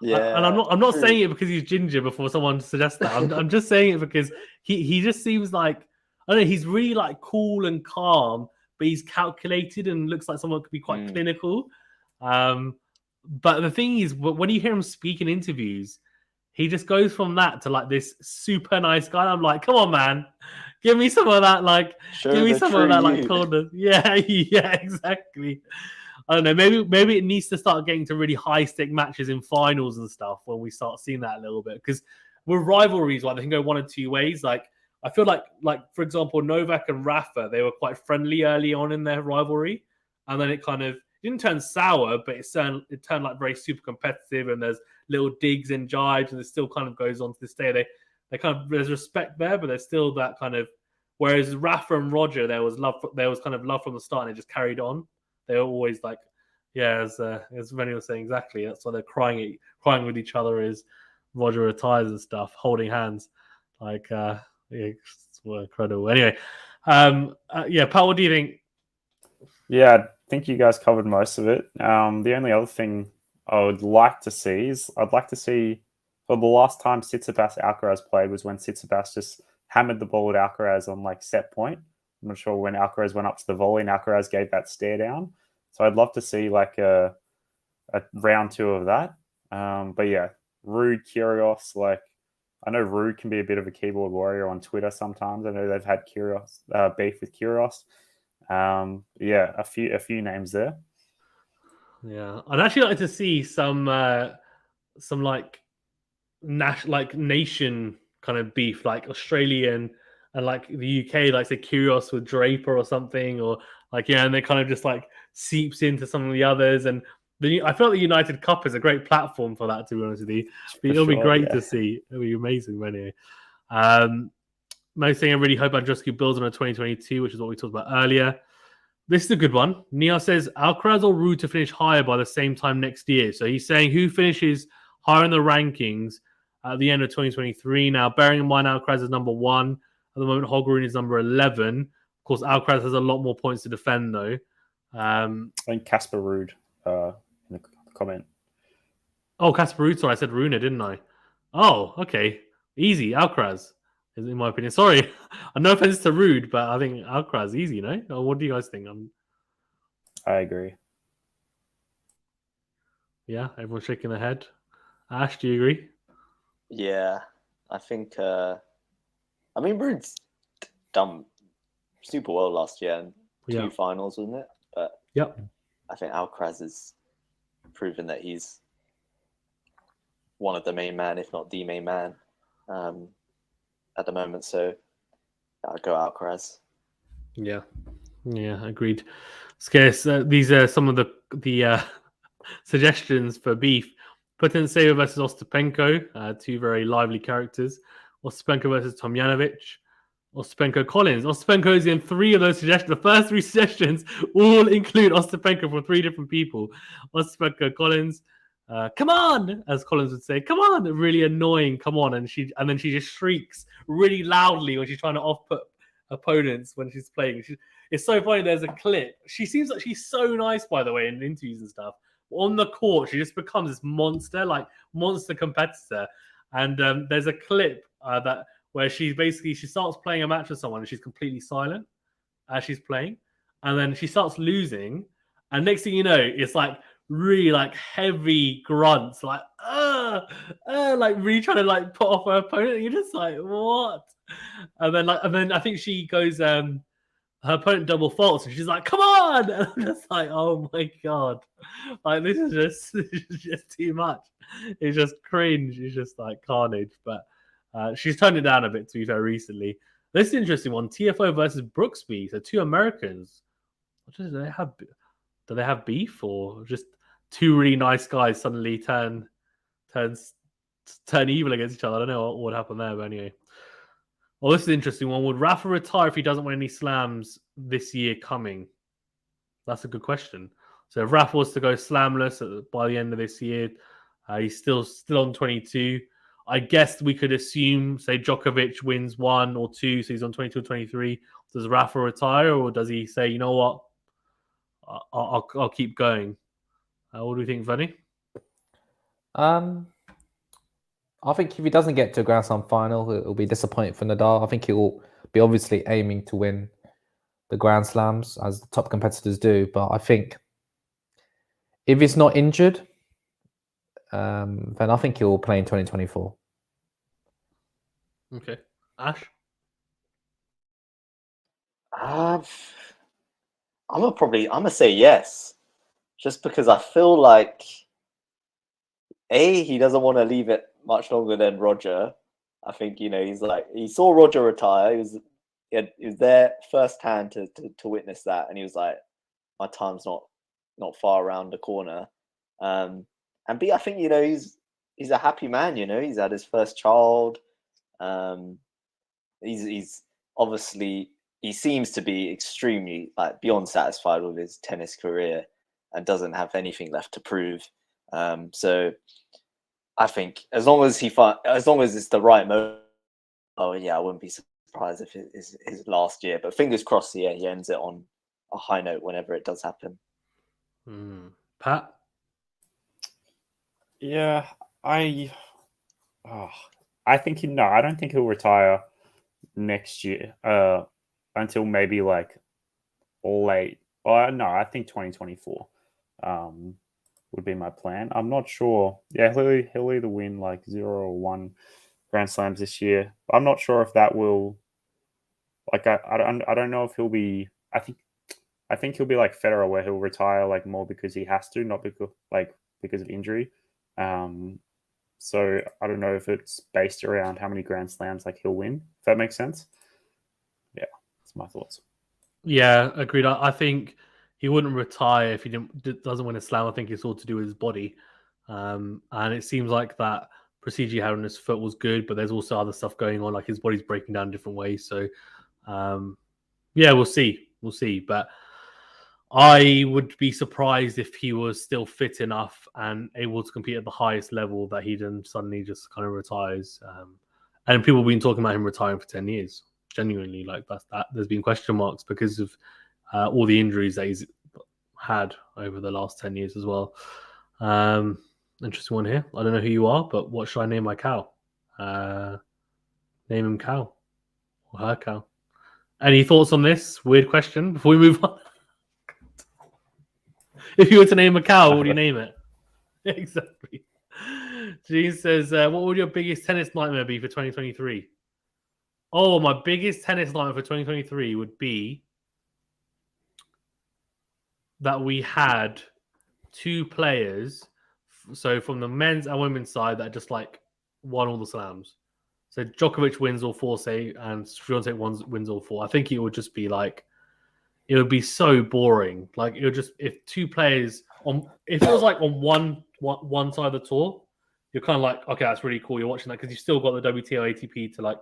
And I'm not saying it because he's ginger before someone suggests that. I'm just saying it because he just seems like, I don't know, he's really like cool and calm, but he's calculated and looks like someone could be quite clinical. But the thing is, when you hear him speak in interviews, he just goes from that to like this super nice guy. I'm like, come on, man. Give me some of that, like, give me some of that, like, coldness. Yeah, exactly. I don't know. Maybe it needs to start getting to really high stake matches in finals and stuff when we start seeing that a little bit. Because with rivalries, like, they can go one of two ways. Like, I feel like for example, Novak and Rafa, they were quite friendly early on in their rivalry, and then it kind of didn't turn sour, but it turned like very super competitive, and there's little digs and jibes, and it still kind of goes on to this day. They kind of, there's respect there, but there's still that kind of. Whereas Rafa and Roger, there was kind of love from the start, and it just carried on. They were always like, as Rennie was saying, exactly. That's why they're crying with each other as Roger retires and stuff, holding hands, like it's incredible. Anyway, Pat, what do you think? Yeah, I think you guys covered most of it. The only other thing I would like to see is for the last time Tsitsipas Alcaraz played was when Tsitsipas just hammered the ball at Alcaraz on like set point. I'm not sure when Alcaraz went up to the volley and Alcaraz gave that stare down. So I'd love to see like a round 2 of that. But yeah, Rude, Kyrgios, like I know Rude can be a bit of a keyboard warrior on Twitter sometimes. I know they've had Kyrgios beef with Kyrgios. A few names there. Yeah, I'd actually like to see some like nation kind of beef, like Australian and like the UK, like say Kyrgios with Draper or something, or like and they kind of just like seeps into some of the others, and I feel like the United Cup is a great platform for that, to be honest with you. It'll be great to see. It'll be amazing, anyway. Most thing I really hope Andreescu builds on a 2022, which is what we talked about earlier. This is a good one. Nia says Alcaraz or Ruud to finish higher by the same time next year. So he's saying who finishes higher in the rankings at the end of 2023. Now, bearing in mind Alcaraz is number 1 at the moment. Holger is number 11. Of course, Alcaraz has a lot more points to defend, though. I think Casper Ruud in the comment. Oh, Casper Ruud. Sorry, I said Rune, didn't I? Oh, okay. Easy. Alcaraz, in my opinion. Sorry. No offense to Ruud, but I think Alcaraz easy, no? Or what do you guys think? I agree. Yeah, everyone's shaking their head. Ash, do you agree? Yeah, I think. Ruud's done super well last year and 2 finals, wasn't it? But yep. I think Alcaraz has proven that he's one of the main man, if not the main man, at the moment. So I'll go Alcaraz. Yeah, agreed. Scarce. These are some of the suggestions for beef. Potensev versus Ostapenko, 2 very lively characters. Ostapenko versus Tomjanovic. Ostapenko Collins. Ostapenko is in 3 of those suggestions. The first 3 suggestions all include Ostapenko from 3 different people. Ostapenko Collins. Come on, as Collins would say. Come on, really annoying. Come on, and then she just shrieks really loudly when she's trying to off-put opponents when she's playing. It's so funny. There's a clip. She seems like she's so nice, by the way, in interviews and stuff. On the court, she just becomes this monster competitor. And there's a clip where she starts playing a match with someone and she's completely silent as she's playing, and then she starts losing, and next thing you know, it's like really like heavy grunts, like really trying to like put off her opponent. And you're just like, what? And then I think she goes, her opponent double faults, and she's like, "Come on!" And I'm just like, "Oh my god!" Like this is just too much. It's just cringe. It's just like carnage. But she's toned it down a bit, to be fair, recently. This is an interesting one: TFO versus Brooksby. So 2 Americans. Do they have beef, or just 2 really nice guys suddenly turn evil against each other? I don't know what would happen there, but anyway. Well, this is an interesting one. Would Rafa retire if he doesn't win any slams this year coming? That's a good question. So if Rafa was to go slamless by the end of this year, he's still on 22. I guess we could assume, say, Djokovic wins 1 or 2, so he's on 22 or 23. Does Rafa retire, or does he say, you know what, I'll keep going? What do you think, Vanny? I think if he doesn't get to a Grand Slam final, it'll be disappointing for Nadal. I think he will be obviously aiming to win the Grand Slams, as the top competitors do. But I think if he's not injured, then I think he will play in 2024. Okay. Ash? I'm gonna say yes, just because I feel like he doesn't want to leave it much longer than Roger. I think he saw Roger retire. He was there firsthand to witness that, and he was like, my time's not far around the corner. And B, I think he's a happy man. He's had his first child. He's obviously, he seems to be extremely beyond satisfied with his tennis career and doesn't have anything left to prove. So I think as long as it's the right moment, I wouldn't be surprised if it is his last year. But fingers crossed, he ends it on a high note whenever it does happen. Pat? Yeah, I think I don't think he'll retire next year until maybe late. No, I think 2024 would be my plan. I'm not sure. Yeah, he'll either win 0 or 1 Grand Slams this year. I'm not sure if that will. I don't know if he'll be. I think he'll be like Federer, where he'll retire more because he has to, not because of injury. So I don't know if it's based around how many Grand Slams he'll win. If that makes sense. Yeah, that's my thoughts. Yeah, agreed. I think he wouldn't retire if he doesn't win a slam. I think it's all to do with his body. And it seems like that procedure he had on his foot was good, but there's also other stuff going on, like his body's breaking down in different ways. So, yeah, we'll see. But I would be surprised if he was still fit enough and able to compete at the highest level that he then suddenly just kind of retires. And people have been talking about him retiring for 10 years. Genuinely, like that. There's been question marks because of all the injuries that he's had over the last 10 years as well. Interesting one here. I don't know who you are, but what should I name my cow? Name him Cow or her cow. Any thoughts on this weird question before we move on? If you were to name a cow, what do you name it? Exactly. Gene says, what would your biggest tennis nightmare be for 2023? Oh, my biggest tennis nightmare for 2023 would be that we had two players, so from the men's and women's side, that just like won all the slams. So Djokovic wins all four, say, and Swiatek wins all four. I think it would just be like, it would be so boring. Like it would just, if two players if it was like on one side of the tour, you're kind of like, okay, that's really cool. You're watching that because you've still got the WTA ATP to like,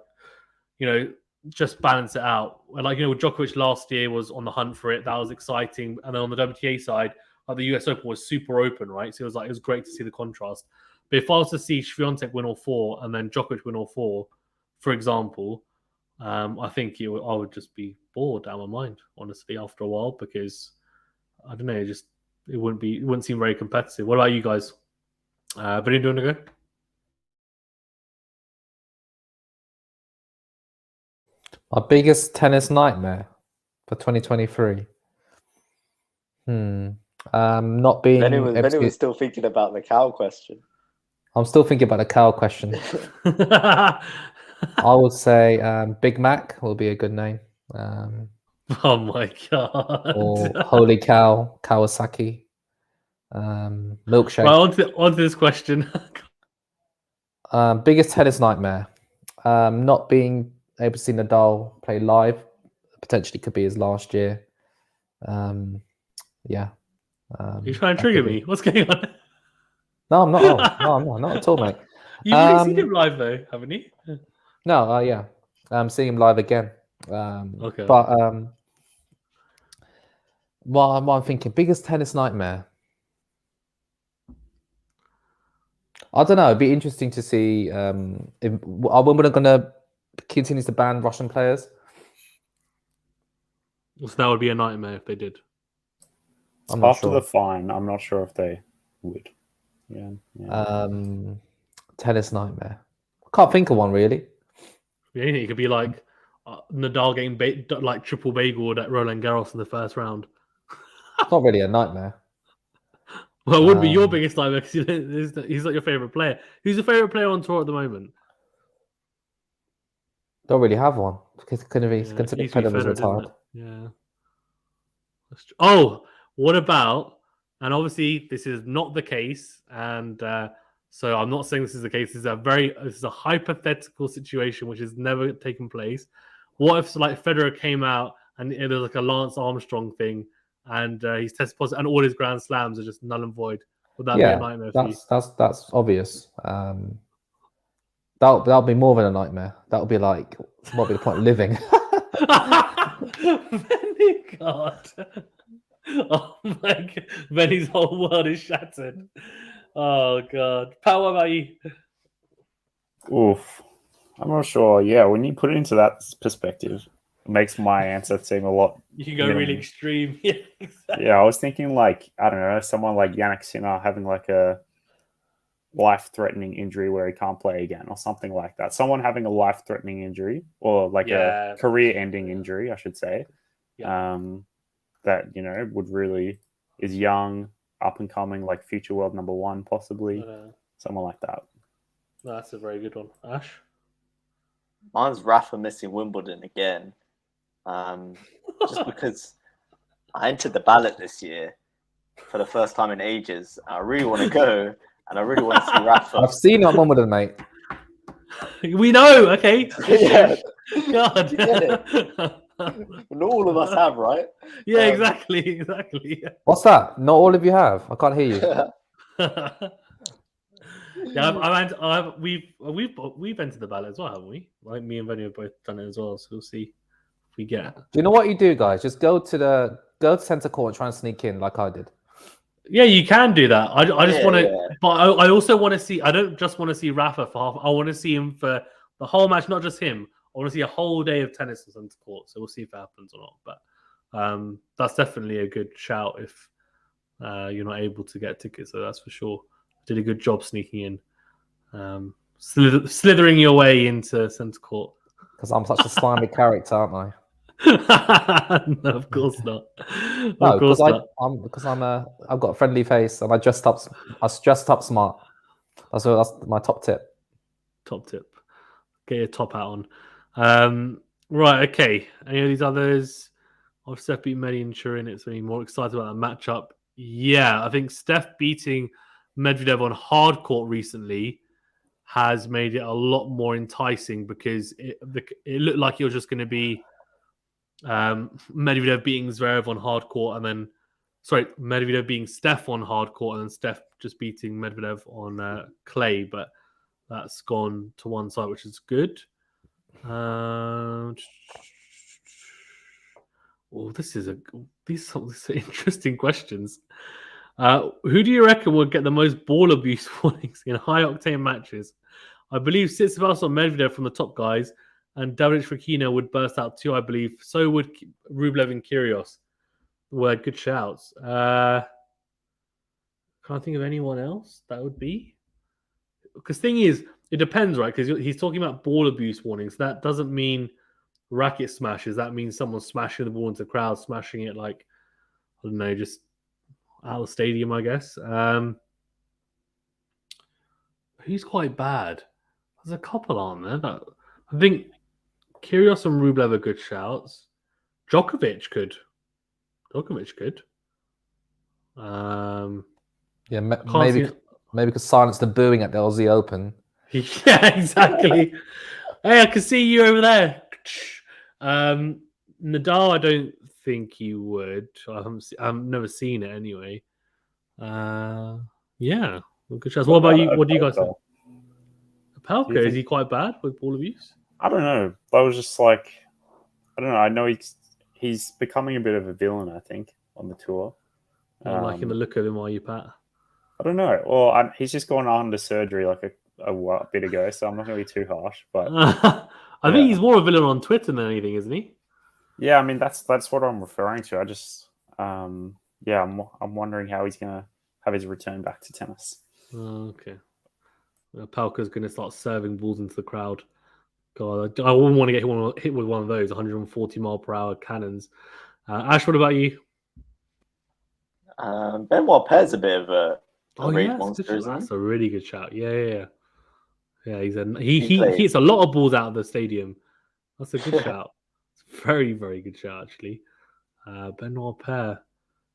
just balance it out. And like, Djokovic last year was on the hunt for it. That was exciting. And then on the WTA side, the US Open was super open, right? So it was great to see the contrast. But if I was to see Swiatek win all four and then Djokovic win all four, for example, I think I would just be bored out of my mind, honestly, after a while, because I don't know, it wouldn't seem very competitive. What about you guys? Vinny, do you want to go? My biggest tennis nightmare for 2023. Not being. Benny was still thinking about the cow question. I'm still thinking about the cow question. I would say Big Mac will be a good name. Oh my god! Or Holy Cow, Kawasaki, milkshake. Well, on to this question. Biggest tennis nightmare. Not being able to see Nadal play live. Potentially could be his last year. Yeah. You're trying to trigger me. What's going on? No, I'm not. No, I'm not at all, mate. You've really seen him live though, haven't you? No, yeah. I'm seeing him live again. Okay. But what I'm thinking, biggest tennis nightmare. I don't know. It'd be interesting to see if are Wimbledon going to continue to ban Russian players. So that would be a nightmare if they did. After the fine, I'm not sure if they would. Yeah. Tennis nightmare. I can't think of one really. Yeah, it could be like Nadal getting like triple bagel at Roland Garros in the first round. It's not really a nightmare. Well, it would be your biggest nightmare because he's not your favorite player. Who's your favorite player on tour at the moment? Don't really have one because considering Federer's retired. Yeah. Oh, what about? And obviously, this is not the case, and so I'm not saying this is the case. This is a hypothetical situation which has never taken place. What if like Federer came out and there's like a Lance Armstrong thing, and he's tested positive, and all his Grand Slams are just null and void? Would that be a nightmare for you? That's obvious. That'll be more than a nightmare. That'll be like, what would be the point of living? God. Oh my god, Benny's whole world is shattered. Oh god. Pat, what about you? Oof. I'm not sure. Yeah, when you put it into that perspective, it makes my answer seem a lot. You can go really extreme. Yeah, exactly. Yeah, I was thinking like, I don't know, someone like Yannick Sinner having like a life-threatening injury where he can't play again or something like that. Someone having a life-threatening injury or like a career-ending injury, I should say. Yeah. That, would really is young, up and coming, like future world number one, possibly. Someone like that. No, that's a very good one. Ash? Mine's Rafa missing Wimbledon again. Just because I entered the ballot this year for the first time in ages. I really want to go and I really want to see Rafa. I've seen that Wimbledon, mate. We know, okay? Yeah. God. Not all of us have, right? Yeah, exactly. What's that? Not all of you have. I can't hear you. Yeah, we've entered the ballot as well, haven't we? Like me and Benny have both done it as well, so we'll see if we get. Do you know what you do, guys? Just go to center court and try and sneak in like I did. Yeah, you can do that. I just want to, yeah. but I also want to see. I don't just want to see Rafa for half. I want to see him for the whole match, not just him. I want to see a whole day of tennis on center court. So we'll see if it happens or not. But that's definitely a good shout if you're not able to get tickets. So that's for sure. Did a good job sneaking in, slithering your way into center court. Because I'm such a slimy character, aren't I? No, of course not. No, because I've got a friendly face and I dressed up smart. That's my top tip. Top tip. Get your top hat on. Right, okay. Any of these others? I've Steph beat Medvedev and Turin. It's really more excited about that matchup. Yeah, I think Steph beating Medvedev on hard court recently has made it a lot more enticing because it looked like it was just going to be Medvedev beating Zverev on hard court and then Medvedev beating Steph on hard court and then Steph just beating Medvedev on clay, but that's gone to one side, which is good. These are interesting questions. Who do you reckon will get the most ball abuse warnings in high octane matches? I believe Tsitsipas or Medvedev from the top guys, and David Fokina would burst out too, I believe. So would Rublev and Kyrgios. Were good shouts. Can't think of anyone else that would be. Because thing is, it depends, right? Because he's talking about ball abuse warnings. That doesn't mean racket smashes. That means someone smashing the ball into the crowd, smashing it like, I don't know, just out of the stadium, I guess. Who's quite bad? There's a couple on there. I think Kyrgios and Rublev are good shouts. Djokovic could. Yeah, maybe could silence the booing at the Aussie Open. Yeah, exactly. Hey, I can see you over there. Nadal, I don't think he would. I've never seen it anyway. Yeah, good chance. What about you? What do you guys think? Palko, is he quite bad with ball abuse? I don't know. That was just like, I don't know. I know he's becoming a bit of a villain, I think, on the tour. I'm liking the look of him, are you, Pat? I don't know. Well, he's just gone under surgery like a bit ago, so I'm not going to be too harsh. But I think he's more a villain on Twitter than anything, isn't he? Yeah, I mean that's what I'm referring to. I just I'm wondering how he's going to have his return back to tennis. Okay. Palka's going to start serving balls into the crowd. God, I wouldn't want to get hit with one of those 140 mile per hour cannons. Ash, what about you? Benoit Pair's a bit of a rage monster, isn't he? That's a really good shout. Yeah. He hits a lot of balls out of the stadium. That's a good shout. It's a very, very good shout, actually. Benoit Paire.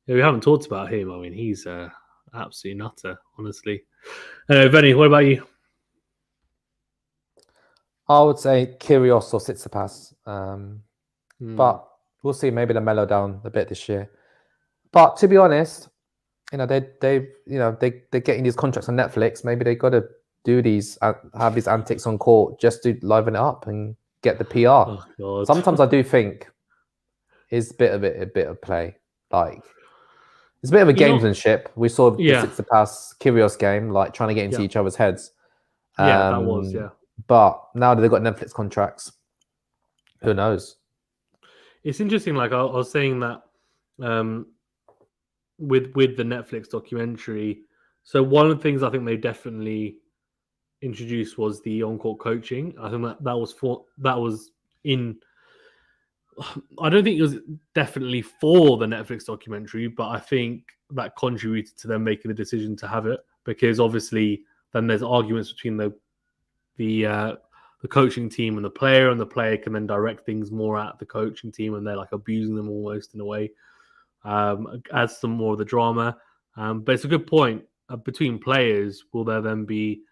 Yeah, we haven't talked about him. I mean, he's absolute nutter, honestly. Benny, what about you? I would say Kyrgios or Tsitsipas. But we'll see. Maybe they mellow down a bit this year. But to be honest, they're getting these contracts on Netflix. Maybe they got to do have these antics on court just to liven it up and get the PR. Oh, sometimes I do think it's a bit of play. Like it's a bit of a gamesmanship. We saw the Tsitsipas Kyrgios game, like trying to get into each other's heads. That was. But now that they've got Netflix contracts, who knows? It's interesting. Like I was saying that with the Netflix documentary. So one of the things I think they definitely introduced was the on-court coaching. I think that was in. I don't think it was definitely for the Netflix documentary, but I think that contributed to them making the decision to have it because obviously then there's arguments between the coaching team and the player can then direct things more at the coaching team and they're like abusing them almost in a way. Adds some more of the drama. But it's a good point. Between players, will there then be,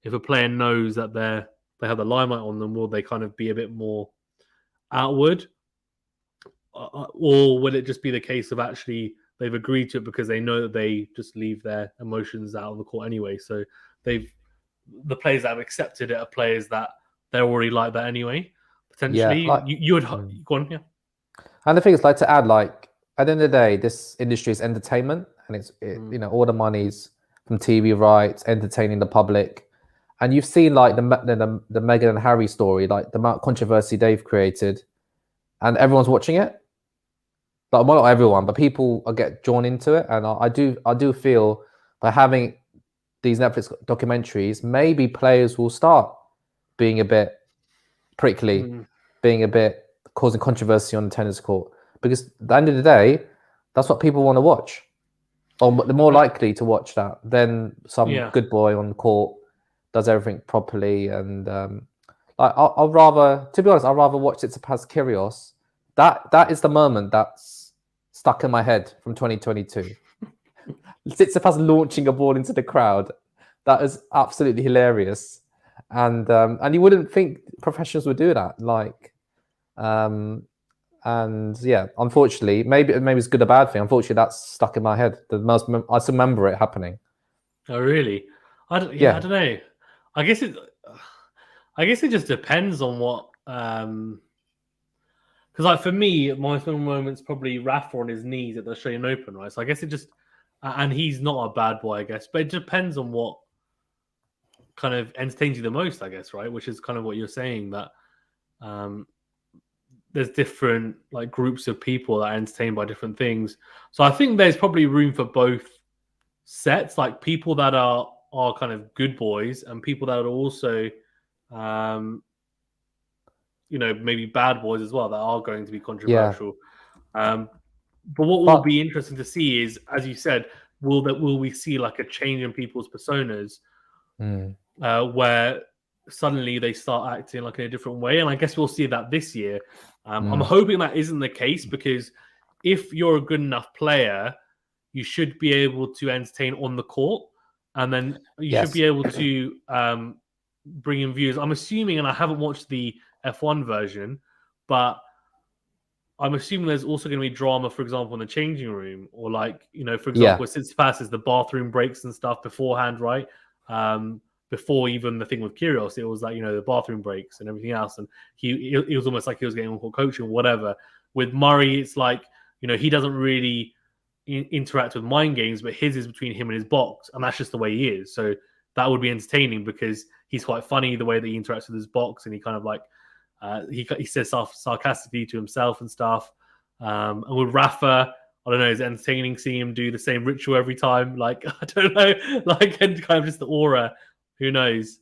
if a player knows that they have the limelight on them, will they kind of be a bit more outward? or will it just be the case of actually they've agreed to it because they know that they just leave their emotions out of the court anyway? So the players that have accepted it are players that they're already like that anyway. Potentially, you would go on, yeah. And the thing is, like, to add, like, at the end of the day, this industry is entertainment, and it's you know, all the money's from TV rights, entertaining the public. And you've seen like the Meghan and Harry story, like the amount of controversy they've created, and everyone's watching it. Like, well, not everyone, but people get drawn into it. And I do feel by having these Netflix documentaries, maybe players will start being a bit prickly, being a bit causing controversy on the tennis court, because at the end of the day, that's what people want to watch, or they're more likely to watch that than some good boy on the court does everything properly. And I'll rather, to be honest, I'd rather watch Tsitsipas Kyrgios. That is the moment that's stuck in my head from 2022. Tsitsipas launching a ball into the crowd. That is absolutely hilarious. And you wouldn't think professionals would do that. Like, and yeah, unfortunately, maybe it's a good or bad thing. Unfortunately, that's stuck in my head. I still remember it happening. Oh, really? I don't know. I guess it just depends on what. Because like for me, my final moment's probably Rafa on his knees at the Australian Open, right? So I guess it just, and he's not a bad boy, I guess, but it depends on what kind of entertains you the most, I guess, right? Which is kind of what you're saying, that there's different like groups of people that are entertained by different things. So I think there's probably room for both sets, like people that are kind of good boys and people that are also, you know, maybe bad boys as well that are going to be controversial. But what will be interesting to see is, as you said, will we see like a change in people's personas where suddenly they start acting like in a different way? And I guess we'll see that this year. I'm hoping that isn't the case, because if you're a good enough player, you should be able to entertain on the court, and then you should be able to bring in viewers. I'm assuming, and I haven't watched the F1 version, but I'm assuming there's also going to be drama, for example, in the changing room, or like, you know, for example, since passes the bathroom breaks and stuff beforehand, right? Before even the thing with Kyrgios, it was like, you know, the bathroom breaks and everything else, and he was almost like he was getting on-court coaching or whatever. With Murray, it's like, you know, he doesn't really interact with mind games, but his is between him and his box, and that's just the way he is. So that would be entertaining because he's quite funny the way that he interacts with his box, and he kind of like he says stuff sarcastically to himself and stuff. And with Rafa, I don't know, it's entertaining seeing him do the same ritual every time. Like, I don't know, like, and kind of just the aura. Who knows?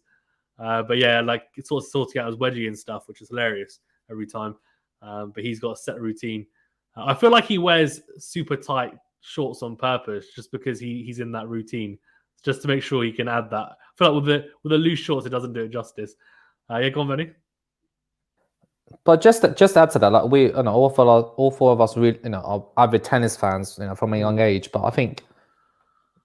But yeah, like, it's sort of sorting out his wedgie and stuff, which is hilarious every time. But he's got a set routine. I feel like he wears super tight shorts on purpose just because he's in that routine, just to make sure he can add that. I feel like with the loose shorts, it doesn't do it justice. Yeah, go on, Benny. But just add to that, like, we, you know, all four of us, really, you know, are avid tennis fans, you know, from a young age. But I think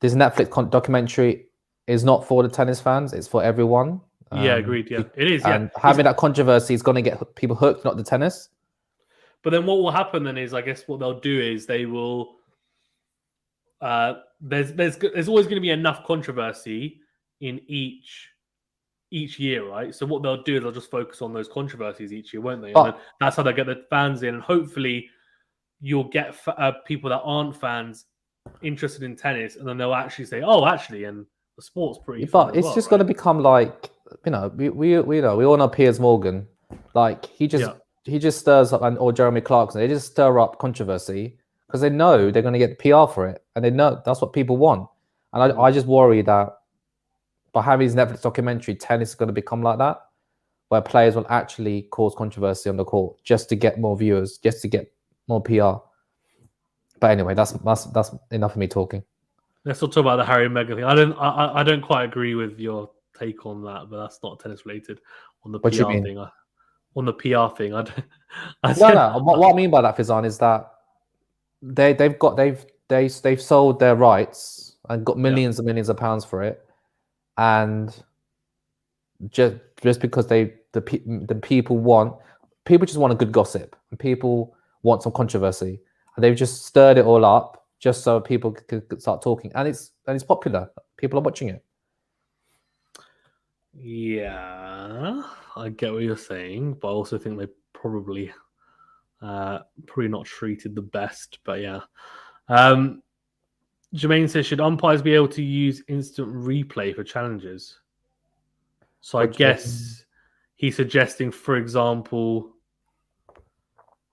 this Netflix documentary is not for the tennis fans; it's for everyone. Yeah, agreed. Yeah, it is. And having that controversy is going to get people hooked, not the tennis. But then what will happen then is, I guess what they'll do is they will. There's always going to be enough controversy in each year, right? So what they'll do is they'll just focus on those controversies each year, won't they? And then that's how they get the fans in, and hopefully you'll get people that aren't fans interested in tennis, and then they'll actually say, "Oh, actually," and the sport's pretty fun. But it's just going to become like, you know, we all know Piers Morgan, like he just stirs up, or Jeremy Clarkson, they just stir up controversy because they know they're going to get PR for it, and they know that's what people want. And I just worry that by having this Netflix documentary, tennis is going to become like that, where players will actually cause controversy on the court just to get more viewers, just to get more PR. But anyway, that's enough of me talking. Let's not talk about the Harry and Meghan thing. I don't quite agree with your take on that, but that's not tennis related. On the PR thing, on the PR thing, no. What I mean by that, Fizan, is that they've sold their rights and got millions and millions of pounds for it. And just because the people just want a good gossip, and people want some controversy, and they've just stirred it all up just so people could start talking, and it's popular. People are watching it. Yeah, I get what you're saying, but I also think they probably not treated the best. But yeah, Jermaine says, should umpires be able to use instant replay for challenges? So I guess he's suggesting, for example,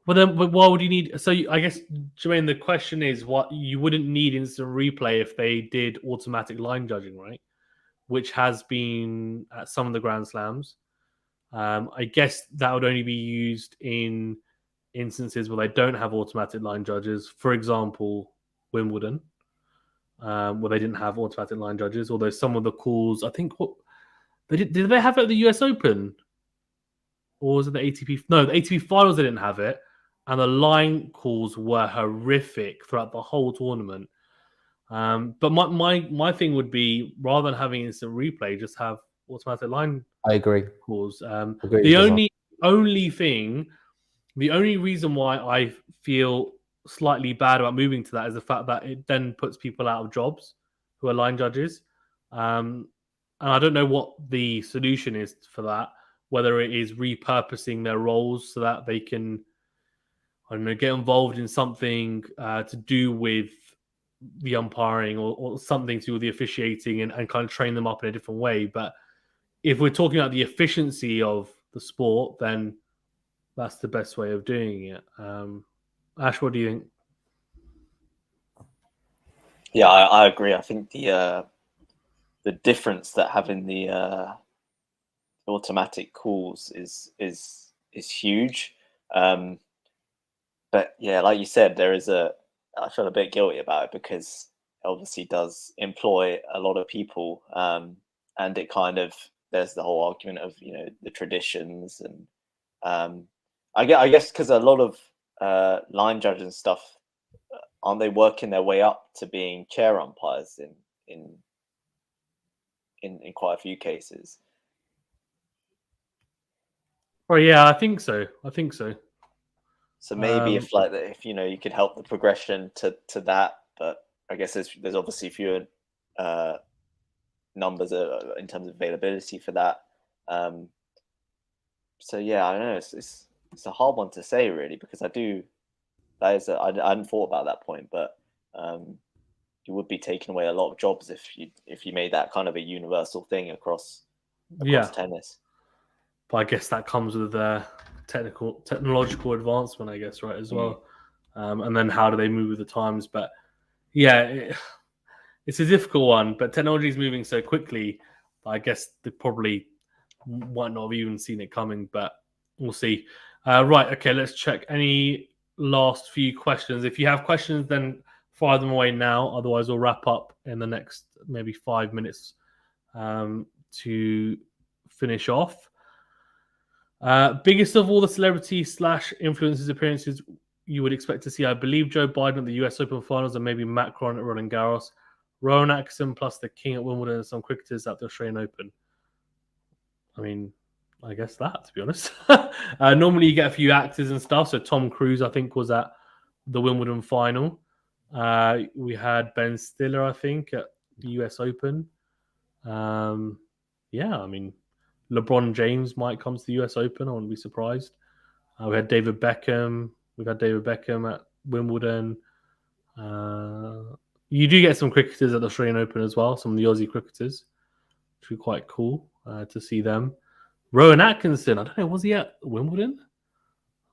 well then, but why would you need? So I guess, Jermaine, the question is, what you wouldn't need instant replay if they did automatic line judging, right? Which has been at some of the Grand Slams. I guess that would only be used in instances where they don't have automatic line judges. For example, Wimbledon, where they didn't have automatic line judges. Although some of the calls, I think, did they have it at the US Open? Or was it the ATP? No, the ATP finals, they didn't have it. And the line calls were horrific throughout the whole tournament. But my thing would be, rather than having instant replay, just have automatic line. I agree. Calls. Agreed The as only reason why I feel slightly bad about moving to that is the fact that it then puts people out of jobs who are line judges. And I don't know what the solution is for that, whether it is repurposing their roles so that they can, I don't know, get involved in something to do with the umpiring or something to do with the officiating and kind of train them up in a different way. But if we're talking about the efficiency of the sport, then that's the best way of doing it. Ash, what do you think? Yeah, I agree. I think the difference that having the automatic calls is huge. But yeah, like you said, I feel a bit guilty about it because it obviously does employ a lot of people, and it kind of, there's the whole argument of, you know, the traditions, and I guess because a lot of line judges and stuff, aren't they working their way up to being chair umpires in quite a few cases? Oh yeah, I think so. So maybe if you know, you could help the progression to that, but I guess there's obviously fewer numbers in terms of availability for that. So yeah, I don't know. It's a hard one to say really, because I hadn't thought about that point, but you would be taking away a lot of jobs if you made that kind of a universal thing across tennis. But I guess that comes with the technological advancement, I guess, right, as well. And then how do they move with the times? But yeah, it's a difficult one. But technology is moving so quickly, I guess they probably might not have even seen it coming. But we'll see. Right, okay, let's check any last few questions. If you have questions, then fire them away now. Otherwise, we'll wrap up in the next maybe 5 minutes to finish off. Biggest of all the celebrity / influencers appearances you would expect to see, I believe Joe Biden at the US Open Finals and maybe Macron at Roland Garros, Rowan Atkinson plus the King at Wimbledon and some cricketers at the Australian Open. I mean, I guess that, to be honest. Normally you get a few actors and stuff. So Tom Cruise, I think, was at the Wimbledon final. We had Ben Stiller, I think, at the US Open. Yeah, I mean, LeBron James might come to the US Open. I wouldn't be surprised. We had David Beckham. We've had David Beckham at Wimbledon. You do get some cricketers at the Australian Open as well, some of the Aussie cricketers, which would be quite cool to see them. Rowan Atkinson, I don't know, was he at Wimbledon?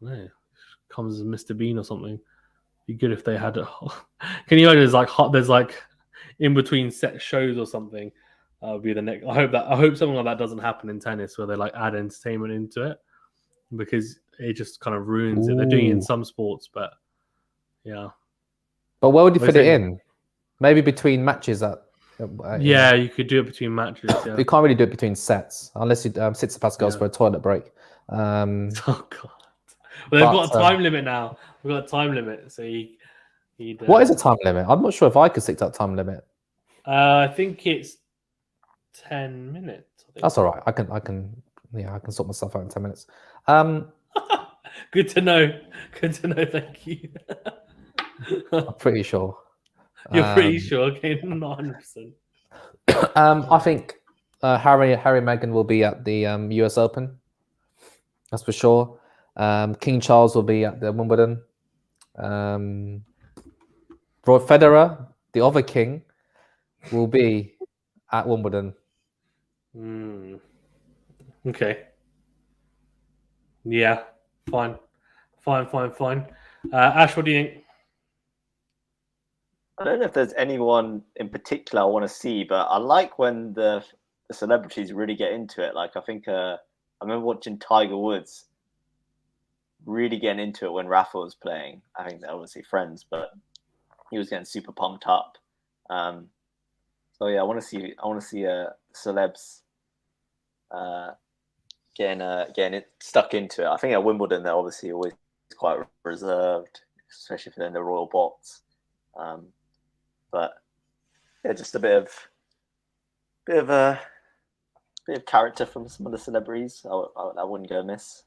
I don't know. Comes as Mr. Bean or something. Be good if they had a. Can you imagine? There's like in between set shows or something. Would be the next. I hope something like that doesn't happen in tennis, where they like add entertainment into it, because it just kind of ruins it. They're doing it in some sports, but yeah. But where would you fit it in? Maybe between matches. Yeah, you could do it between matches. Yeah. You can't really do it between sets unless you Tsitsipas goes for a toilet break. Oh god! Well, they've got a time limit now. We've got a time limit, so what is a time limit? I'm not sure if I could stick to that time limit. I think it's 10 minutes. That's all right. I can sort myself out in 10 minutes. Good to know. Good to know. Thank you. I'm pretty sure. You're pretty sure? Okay, not 100%. I think Harry and Meghan will be at the US Open. That's for sure. King Charles will be at the Wimbledon. Roy Federer, the other king, will be at Wimbledon. Okay. Yeah. Fine. Ash, what do you think? I don't know if there's anyone in particular I want to see, but I like when the celebrities really get into it. Like I think I remember watching Tiger Woods really getting into it when Rafa was playing. I think they're obviously friends, but he was getting super pumped up. So yeah, I want to see celebs getting it stuck into it. I think at Wimbledon they're obviously always quite reserved, especially if they're in the royal box. But yeah, just a bit of character from some of the celebrities. I wouldn't go amiss.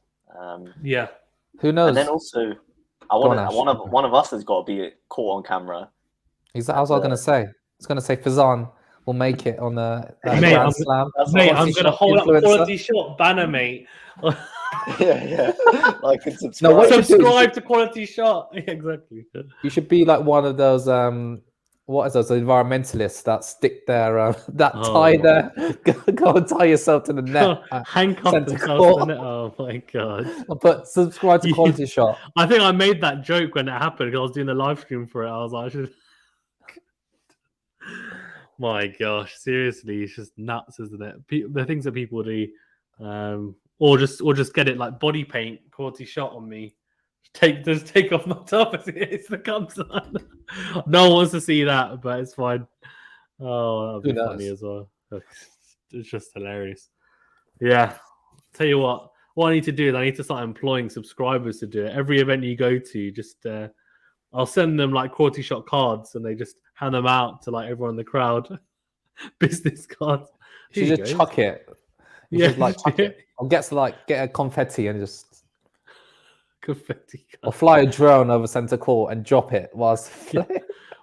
Yeah. Who knows? And then also, one of us has got to be caught on camera. Exactly. I was going to say. I was going to say Fazan will make it on the Grand Slam. Mate, I'm going to hold up Quality Shot banner, mate. yeah. Like and subscribe. Subscribe to Quality Shot. Yeah, exactly. You should be like one of those what is those environmentalists that stick their tie there. Go and tie yourself to the net. Handcuff themselves to the net. Oh my god. But subscribe to Quality Shot. I think I made that joke when it happened because I was doing the live stream for it. I was like, my gosh, seriously, it's just nuts, isn't it? The things that people do, or just get it like body paint, Quality Shot on me. Just take off my top as it comes on. No one wants to see that, but it's fine. Oh, that'd be funny as well. It's just hilarious. Yeah. Tell you what I need to do is I need to start employing subscribers to do it. Every event you go to, just I'll send them like Quality Shot cards and they just hand them out to like everyone in the crowd. Business cards. You should just chuck it. You should like chuck it. Or get a confetti and just confetti card. Or fly a drone over center court and drop it whilst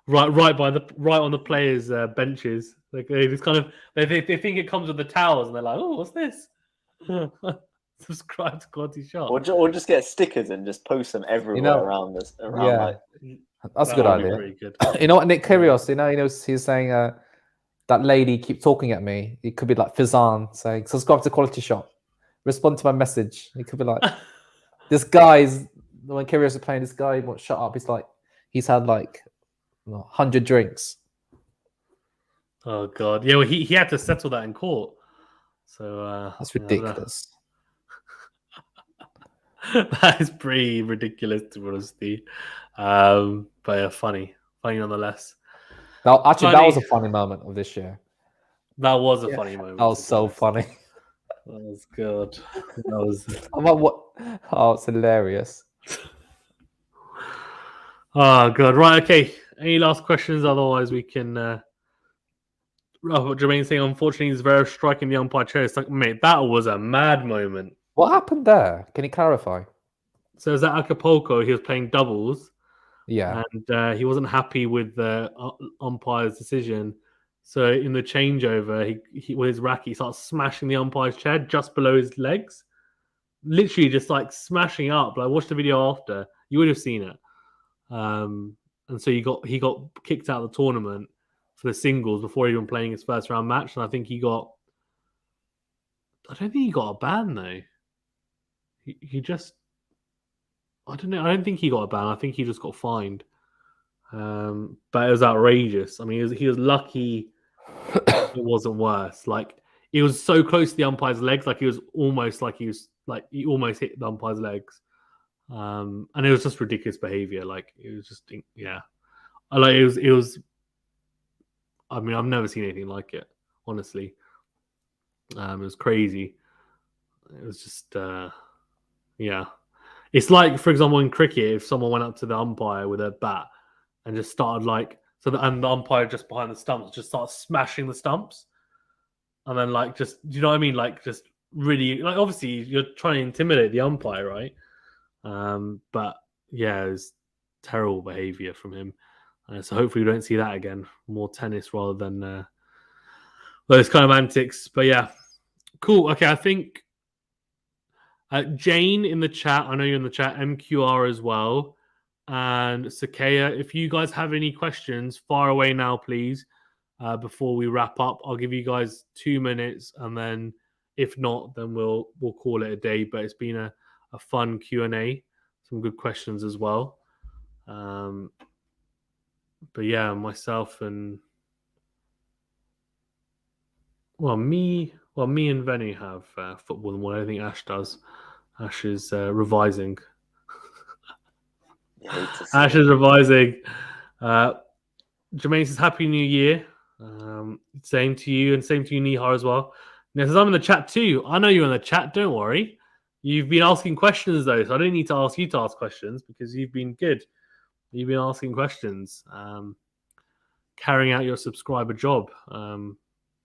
right on the players' benches. Like they just kind of they think it comes with the towels and they're like, oh, what's this? Subscribe to Quality Shot. Or just get stickers and just post them everywhere around this. That's a good idea. Pretty good. You know what, Nick Kyrgios, he's saying that lady keep talking at me. It could be like Fizan saying, subscribe to Quality Shot. Respond to my message. It could be like this guy's when Kyrgios is playing, this guy won't shut up. He's had like 100 drinks. Oh god. Yeah, well, he had to settle that in court. So that's ridiculous. That is pretty ridiculous to be honest. But yeah, funny nonetheless. That was a funny moment of this year. That was a funny moment. That was so funny. That was good. That was. I'm like, what? Oh, it's hilarious. Oh god. Right. Okay. Any last questions? Otherwise, we can. Jermaine's saying, unfortunately, Zverev striking the umpire chair. It's like, mate, that was a mad moment. What happened there? Can you clarify? So, it was at Acapulco. He was playing doubles. Yeah. And he wasn't happy with the umpire's decision. So, in the changeover, he with his racket, he starts smashing the umpire's chair just below his legs. Literally just like smashing up. Like, watch the video after. You would have seen it. And so he got kicked out of the tournament for the singles before even playing his first round match. And I don't think he got a ban though. He just, I don't know. I don't think he got a ban. I think he just got fined. But it was outrageous. I mean, he was lucky it wasn't worse. Like, it was so close to the umpire's legs. Like, he almost hit the umpire's legs. And it was just ridiculous behavior. Like, it was just, yeah. It was. I mean, I've never seen anything like it, honestly. It was crazy. It was just, yeah. It's like, for example, in cricket, if someone went up to the umpire with a bat and just started and the umpire just behind the stumps just started smashing the stumps. And then, like, just, do you know what I mean? Like, just really, like, obviously, you're trying to intimidate the umpire, right? But yeah, it was terrible behavior from him. So hopefully we don't see that again. More tennis rather than those kind of antics. But yeah, cool. Okay, I think Jane in the chat. I know you're in the chat. MQR as well. And Sakea, if you guys have any questions, fire away now, please. Before we wrap up, I'll give you guys 2 minutes, and then if not, then we'll call it a day. But it's been a fun Q&A, some good questions as well. But yeah, myself and me and Venny have football and what I think Ash does. Ash is revising. Ash is revising. Jermaine says Happy New Year. Same to you, and same to you, Nihar, as well. Now, says I'm in the chat too. I know you're in the chat. Don't worry. You've been asking questions though, so I don't need to ask you to ask questions because you've been good. You've been asking questions, carrying out your subscriber job.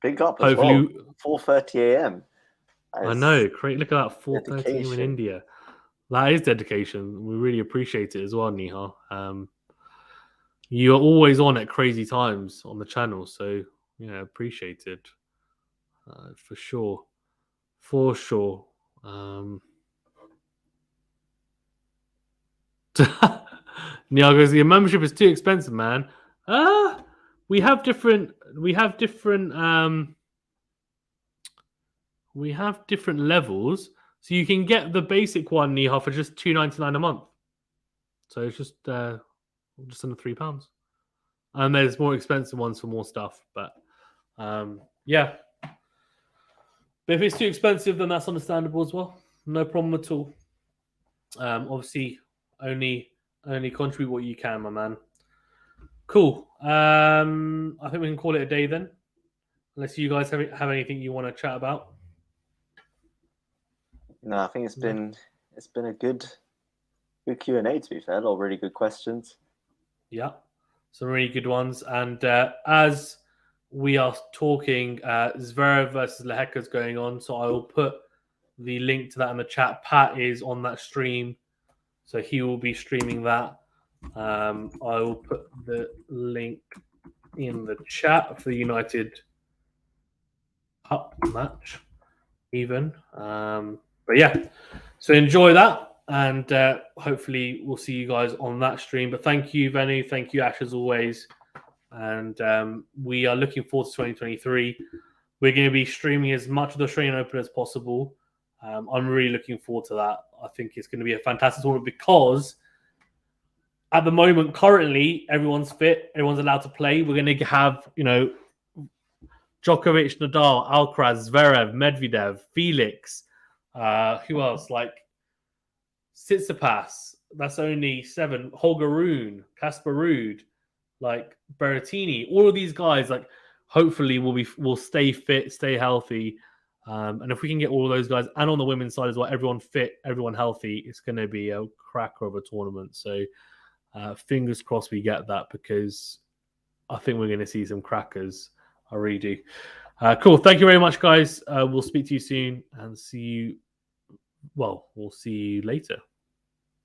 Big up as well. 4:30 a.m. I know. Great. Look at that. 4:30 a.m. in India. That is dedication. We really appreciate it as well, Nihar. You're always on at crazy times on the channel, so yeah, appreciate it for sure. For sure. Nihar goes, your membership is too expensive, man. We have different levels. So you can get the basic one, Nihar, for just $2.99 a month. So it's just under £3. And there's more expensive ones for more stuff. But yeah. But if it's too expensive, then that's understandable as well. No problem at all. Obviously, only contribute what you can, my man. Cool. I think we can call it a day then. Unless you guys have anything you want to chat about. No, I think it's been a good Q&A, to be fair. A lot of really good questions. Yeah, some really good ones. And as we are talking, Zverev versus Lehecka is going on, so I will put the link to that in the chat. Pat is on that stream, so he will be streaming that. I will put the link in the chat for the United Cup match, even. But yeah, so enjoy that, and hopefully we'll see you guys on that stream. But thank you, Venu. Thank you, Ash, as always. And we are looking forward to 2023. We're going to be streaming as much of the Australian Open as possible. I'm really looking forward to that. I think it's going to be a fantastic tournament because at the moment, currently, everyone's fit. Everyone's allowed to play. We're going to have, Djokovic, Nadal, Alcaraz, Zverev, Medvedev, Felix. Who else? Like Tsitsipas. That's only 7. Holger Rune, Casper Ruud, like Berrettini. All of these guys, like, hopefully will stay fit, stay healthy. And if we can get all of those guys, and on the women's side as well, everyone fit, everyone healthy, it's going to be a cracker of a tournament. So fingers crossed we get that, because I think we're going to see some crackers. I really do. Cool. Thank you very much, guys. We'll speak to you soon and we'll see you later.